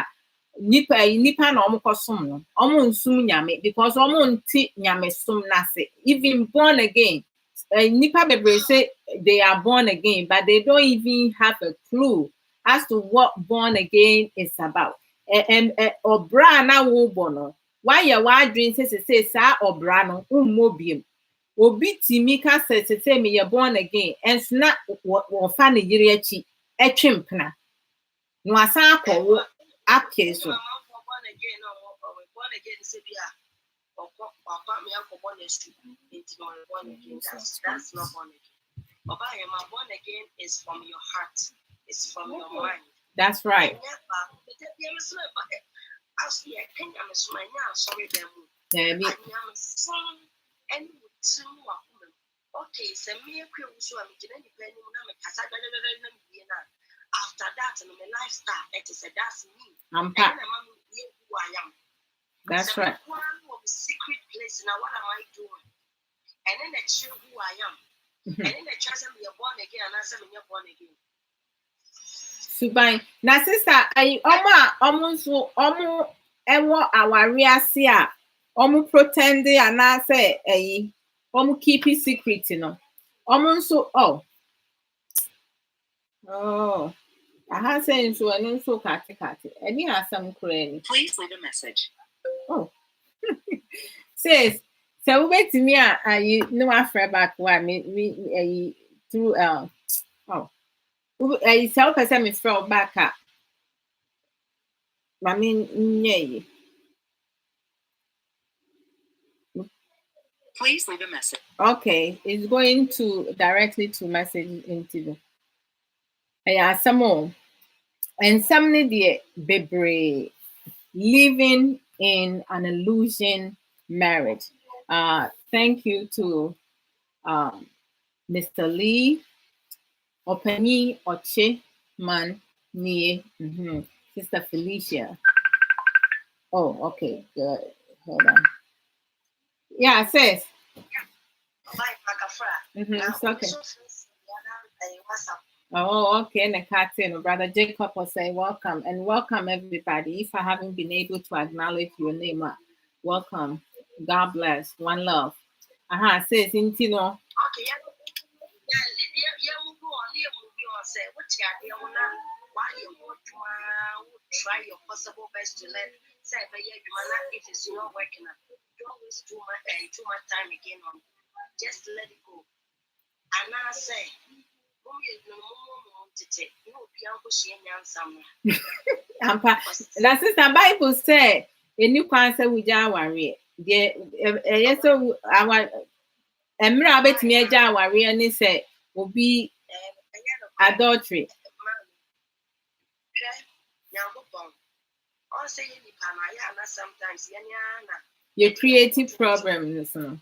nipa na omukọ som no omo nsum nyame because omo nti nyame som nase even born again nipa bebre say they are born again but they don't even have a clue as to what born again is about and obra na wo bono why you dream say sa obra no ummobiem obi timi ka say me you born again and na wo fa ne yire achi etwempna no asan akọ okay, so born again, that's not born again. Born again is from your heart, it's from your mind. That's right. Okay, so me after that, in my lifestyle, it is that's me. I'm who I am. That's right. One of the secret place now. What am I doing? And then I show who I am. And then I try to be born again, and I say you're born again. Subai. Now, sister, I almost ewo awariasi a omu pretend and I say omu keep it secret, you know. So I have said so and so kati. And he has some credit. Please leave a message. Oh. Says so wait to me you know after back why me through I self person me from back up. I mean Please leave a message. Okay, it's going to directly to message into yeah, some more. And some the bebre living in an illusion marriage. Thank you to Mr. Lee Openi Oche Man Nie Sister Felicia. Oh, okay, good. Hold on. Yeah, sis. It's okay. Oh, okay. Nekati, Brother Jacob will say welcome and welcome everybody. If I haven't been able to acknowledge your name, welcome. God bless. One love. Sis, Intino. Okay, try your possible best to learn. Say, but yeah, if it's not working out, don't waste too much time again on it. Just let it go. And I say, That sister Bible said, a new concept with Jawari. Yes, so our Emra bet me Jawari and he said, will be adultery. Sometimes your creative problem, listen.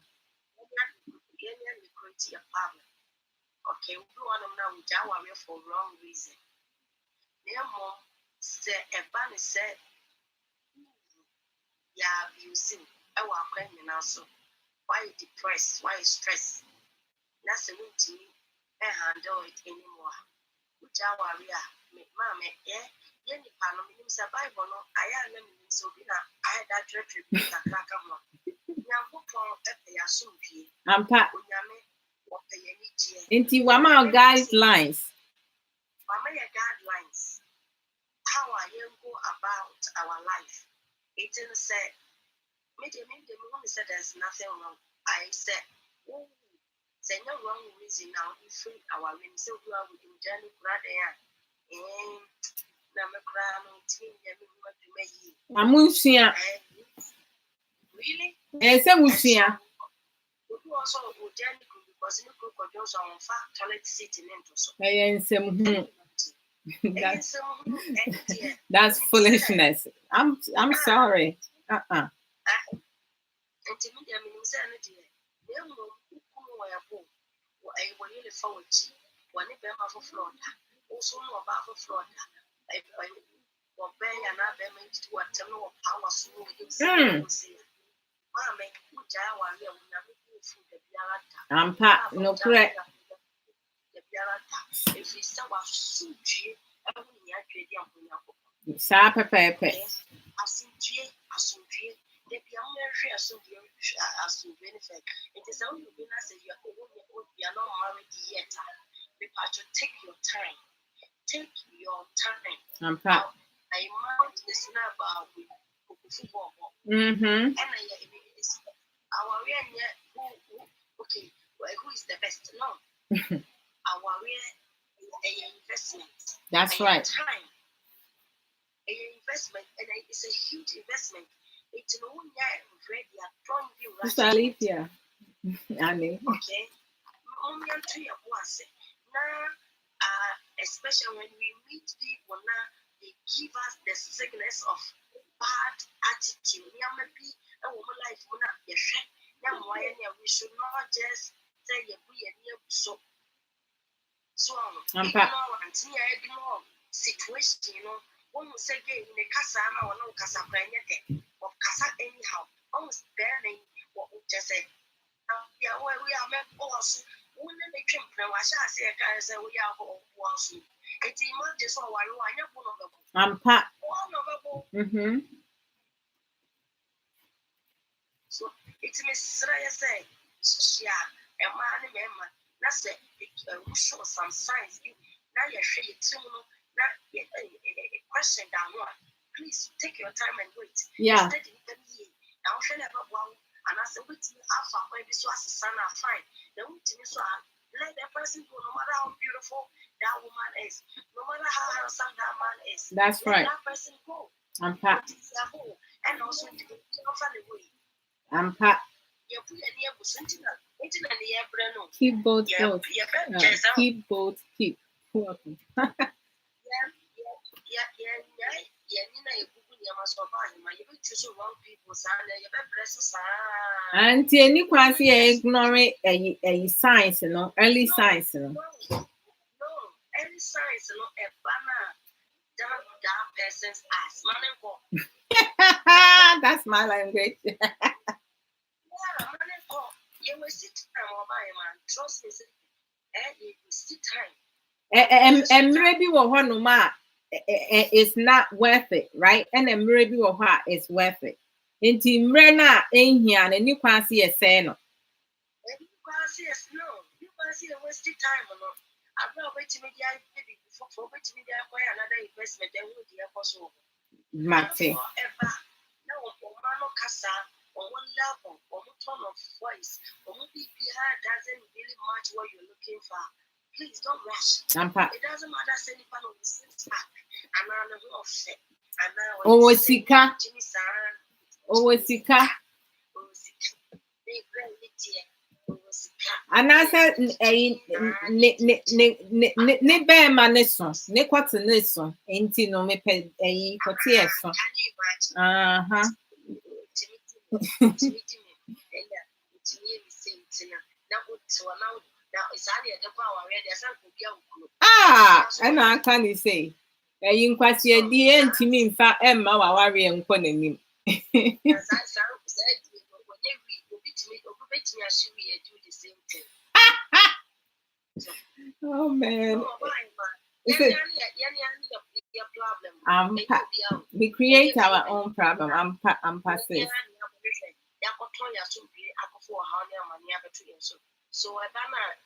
Okay, we want to know Jawari for wrong reason. Therefore, say a bunny said, yeah, abusing. I will claim also. Why you depressed? Why you stressed? That's a way to me. I handle it anymore. Which I worry, Mamma, yeah, Yenny Panama, Bible, I am so dinner. I had that trip with a cracker. I'm pat. Into Wama guidelines. Guidelines. How I go about our life. It didn't say, the woman said there's nothing wrong. I said, oh, say no wrong reason now. If free our women, so we are with Johnny Brother and Amusia. Really? Yes, Amusia. We also would Johnny because you could produce our toilet sitting into so. That's foolishness. I'm sorry. I'm pat, no correct. Pepe. It is only when I say you are not married yet. But take your time. Take your time. I'm proud. I married this number with football. And our okay, who is the best? No. Our investment. That's right. Time. An investment, and it's a huge investment. It's no ready. I don't give Mr. Alithia. Annie. Okay. Especially when we meet people now, they give us the sickness of bad attitude. We should not just say so. So ignore situation, when we say in the casa or no casa or casa anyhow, almost burning what we just said. Yeah, where we are met also. When they came from, I shall say, I say, we are all also. It's not just all I want. I'm pat. So it's Miss Raya say, yeah, a man, that's it. We show some signs. Now you're showing not a question down one. Please take your time and wait. Yeah. Now, and I said, wait till Alpha, maybe so as a son are fine. Then wait till so let that person go, no matter how beautiful that woman is, no matter how handsome that man is. That's right. That person go. I'm pat. And also, you offer the way. I'm pat. You Keep both. Keep both. Keep. And any quasi ignorant a science, early science, No, early science, that person's ass. That's my language. You will sit time or buy man. Trust me, you will sit time. And maybe it's not worth it, right? And then maybe it's worth it. Inti mrena in here and you can see a say no. You can see a snow. You can see a wasted time or not. I've not waited to media maybe before waiting media acquire another investment then would be a possible. Mate. Forever. No, Omano Casa, on one level, or tone of voice, or maybe doesn't really match what you're looking for. Please don't rush. It doesn't matter any part of the same stack. And I'm not offset. And now Sika. And I said, ne bema neso, ne kwatu neso, enti no me pe kote eso. And I can say, you kwasi e di enti mfa emma wa ware enko nanim. Oh man. We create our own problem. I'm passive. So I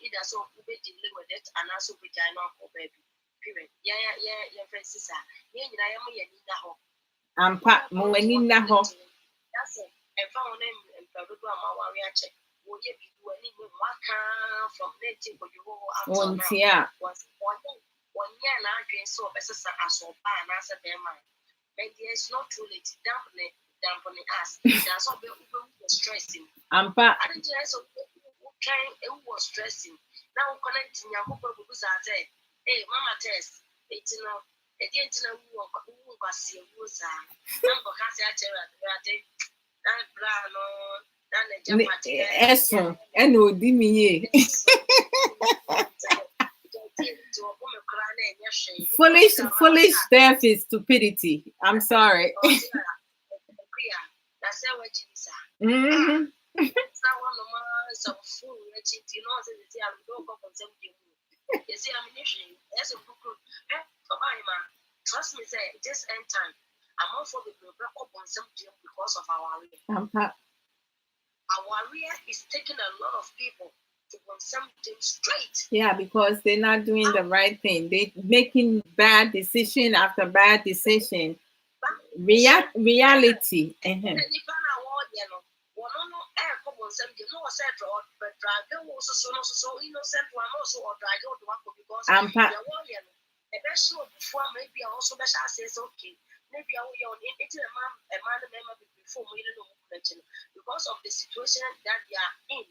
either so we deal with it and also we or baby. Period. Yeah, Francis. I'm pat Moenina ho. That's it. And found them and warrior check. Will you be doing from native for you was 1 year and I drink so as I saw by and answer their mind. Maybe it's not too late. Dampen us. That's all stressing. I'm pat. I didn't it was stressing. Now connecting your mobile because I said, hey, Mama test. It's no, it didn't know who was see who's number has actually Eso, and would be me. Foolish death is stupidity. I'm sorry. That's how it is. Some food, you know, I'm going to something. You see, ammunition, as a book, trust me, say, this end time, I'm all for the break up on something because of our area. Our area is taking a lot of people to want something straight. Yeah, because they're not doing the right thing. They're making bad decision after bad decision. Reality. Because of the situation that they are in.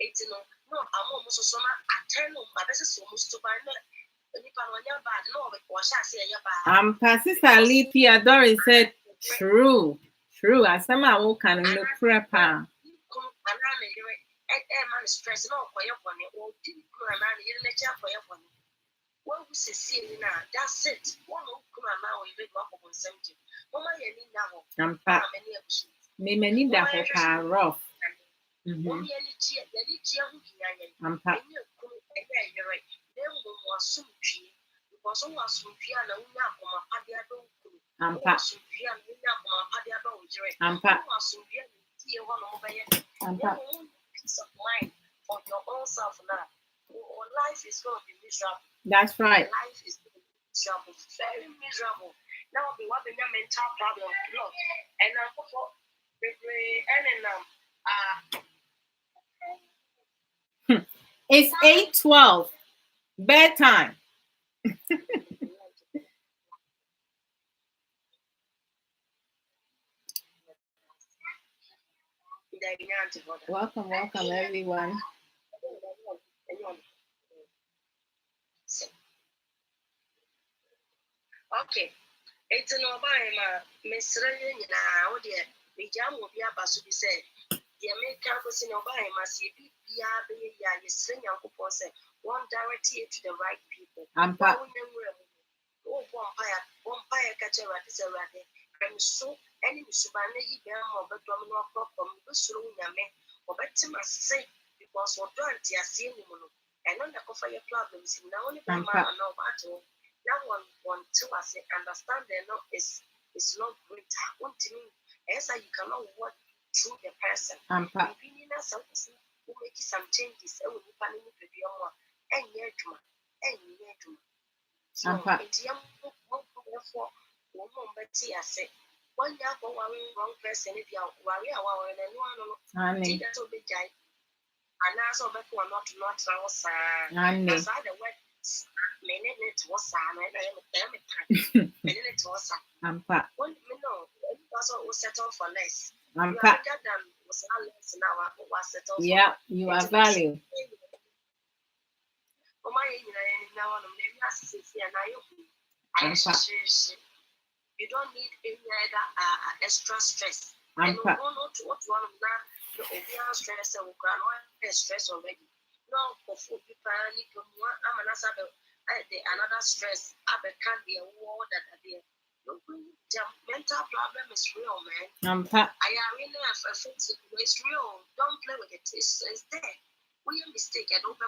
It's no, I'm almost so much attend my business almost to buy Sister Lipia Doris said, true. I somehow can look prep. Man stress no for your money or did you let you for your money. What we see now, that's it. One now we live up on something. Mama, you need now. Many that are rough. Peace of mind for your own self now. Or life is going to be miserable. That's right. Life is going to be miserable, very miserable. Now be what the mental problem, look, and I'm for It's 8:12. Bedtime. Welcome, everyone. Okay. It's no by my Miss Rain now, dear. We jam will be a basu be said. The American was in a by my CB, ya, you sing Uncle Posse, one directly to the right people. I'm Vampire catcher at this already. I'm so any Subana, you bear more, but domino problem, Busuru Yame, or better must say, because what don't you see anyone? And on the offer your problems, now only one man or no battle. Now one want to understand they know is not greater. One to me, as you cannot work through the person. Maybe something who make some changes, and will be to be more and yet to so it's young for woman, but see, I say, one year for one wrong person if you are worried about and one that's all big guy. And also, but one not outside. That's how the word. Minute was a minute was a one minute was settled for less. Was now was settled. Yeah, you are value. You don't need any other extra stress. And we don't know what one of that the obvious stress and we stress already. No, for food people need to I'm another stress. I can't be a war that there. The mental problem is real, man. I really have a sense it's real. Don't play with it. It's there. We are mistaken. Don't be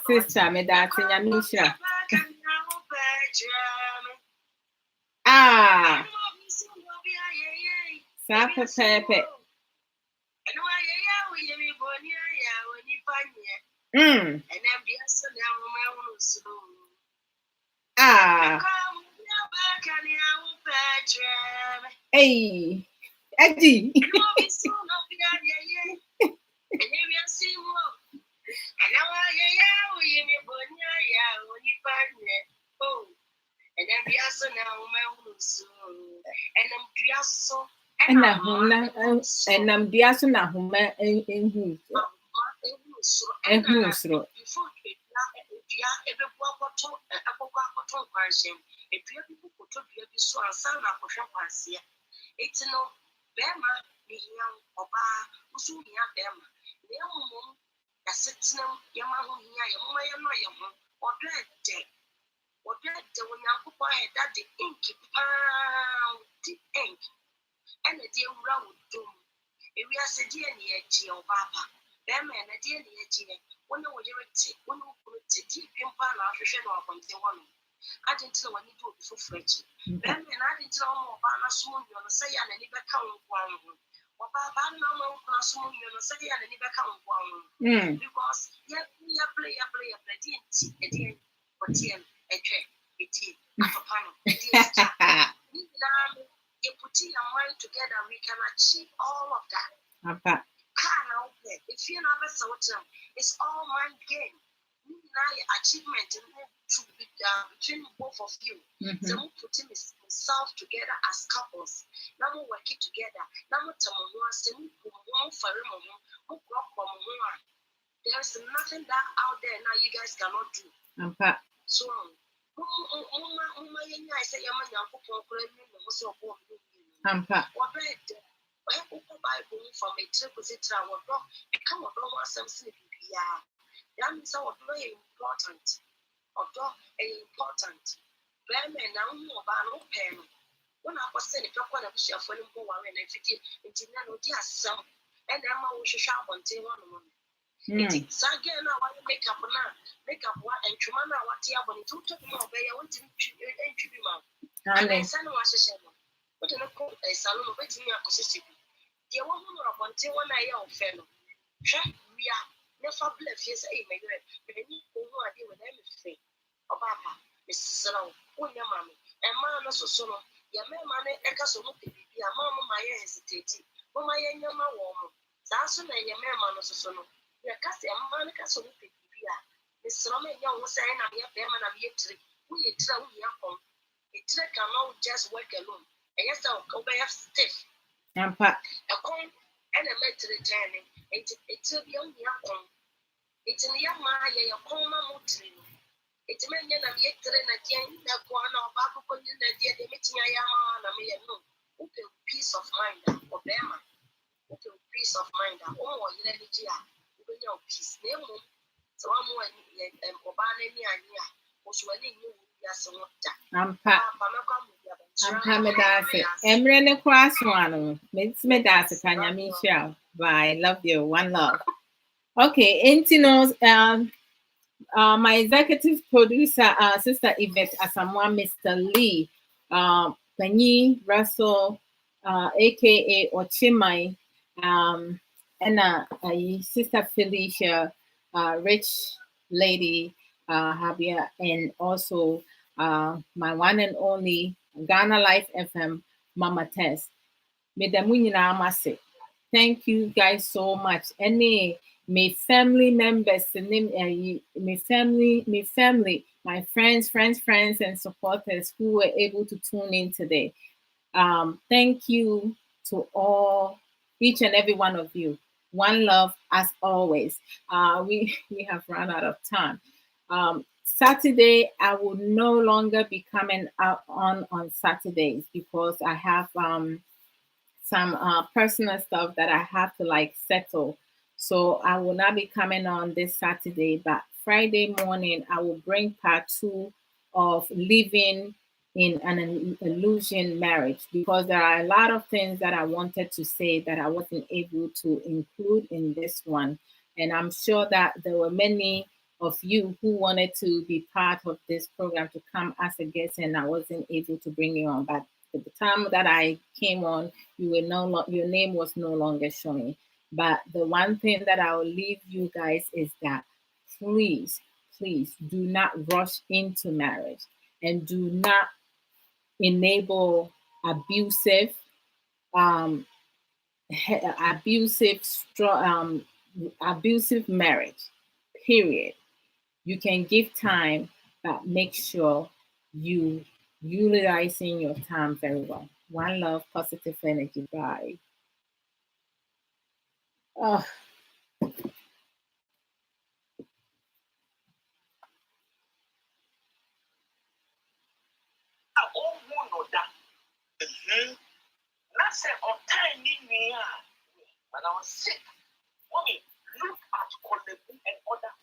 Sister, me that's in Yamisha. Sapa Pepe. Hey, Eddie. And I'm Diaso Nahuma in who? And who's road. It's no Bema, the young Oba, Usunia Bema, the young Yasetnum, Yamahu, Yamaya, or dread day. Or dread when you buy that the ink, the ink, and a dear round doom. If we are said dear near Gio Baba, Bema and a dear near Gia, when you were when you put a deep impala or something one. I didn't know when you do it for French. Then I didn't know more about a soon you say and any back count one. Or about no more soon you say and any back count one. Because yet we are play a didn't but a train, a tea, a panel, you put your mind together, we can achieve all of that. If you never saw them, it's all mind game. Achievement between both of you. So we put himself together as couples. Now we work it together. Now we there's nothing that out there now you guys cannot do. So I say Bible from a trip was it come on something. That means our very important. Although important. Women now about no pen. When I was saying if you're going to be for them go away and if it is no dear some and then I wish sharp on day one. So again now I make up one and Chumana what you have on it took more by I want to entry mouth. And then son was a shadow. What an a salon of waiting your position. The woman upon day one I own fellow. We are. Never believe yes, amen. But I need to know I deal with everything. Obama, Mrs. Slow, your mammy, and man also so. Your man, echo so look at your mamma, my hesitating. Oh, my young woman. That's when your man also so. Your cousin, Monica, so look at Miss Roman, young saying, I'm your bear and I'm yet to we tell me up on it cannot just work alone. And yes, I'll go by stiff. A coin and a met to the journey. It's a young young. It's in the young man, a coma mutri. It's a man, I'm yet to a chain that one of Baku in the dear meeting I am on a mere no. Okay, peace of mind or Bama. Okay, peace of mind. Oh, you let it here. You know, peace. Name. So I'm one and Obana near. Was winning you. Ampa medase. Emre ne kwaswano. Medase kanya Michelle. Bye. Love you. One love. Okay, Intinos, my executive producer, Sister Yvette Asamoah, Mr. Lee, Penny Russell, aka Ochimai, and Sister Felicia, Rich Lady, Habia, and also my one and only Ghana Life FM, Mama Tess. Thank you guys so much. Any my family members, my family, my friends, and supporters who were able to tune in today. Thank you to each and every one of you. One love as always. We have run out of time. Saturday, I will no longer be coming out on Saturdays because I have some personal stuff that I have to settle. So I will not be coming on this Saturday, but Friday morning I will bring part 2 of living in an illusion marriage, because there are a lot of things that I wanted to say that I wasn't able to include in this one. And I'm sure that there were many of you who wanted to be part of this program to come as a guest, and I wasn't able to bring you on. But at the time that I came on, your name was no longer showing. But the one thing that I will leave you guys is that please do not rush into marriage, and do not enable abusive marriage, period. You can give time, but make sure you utilizing your time very well. One love, positive energy. Bye. Oh. When I was sick, mommy, look at Kolebu and other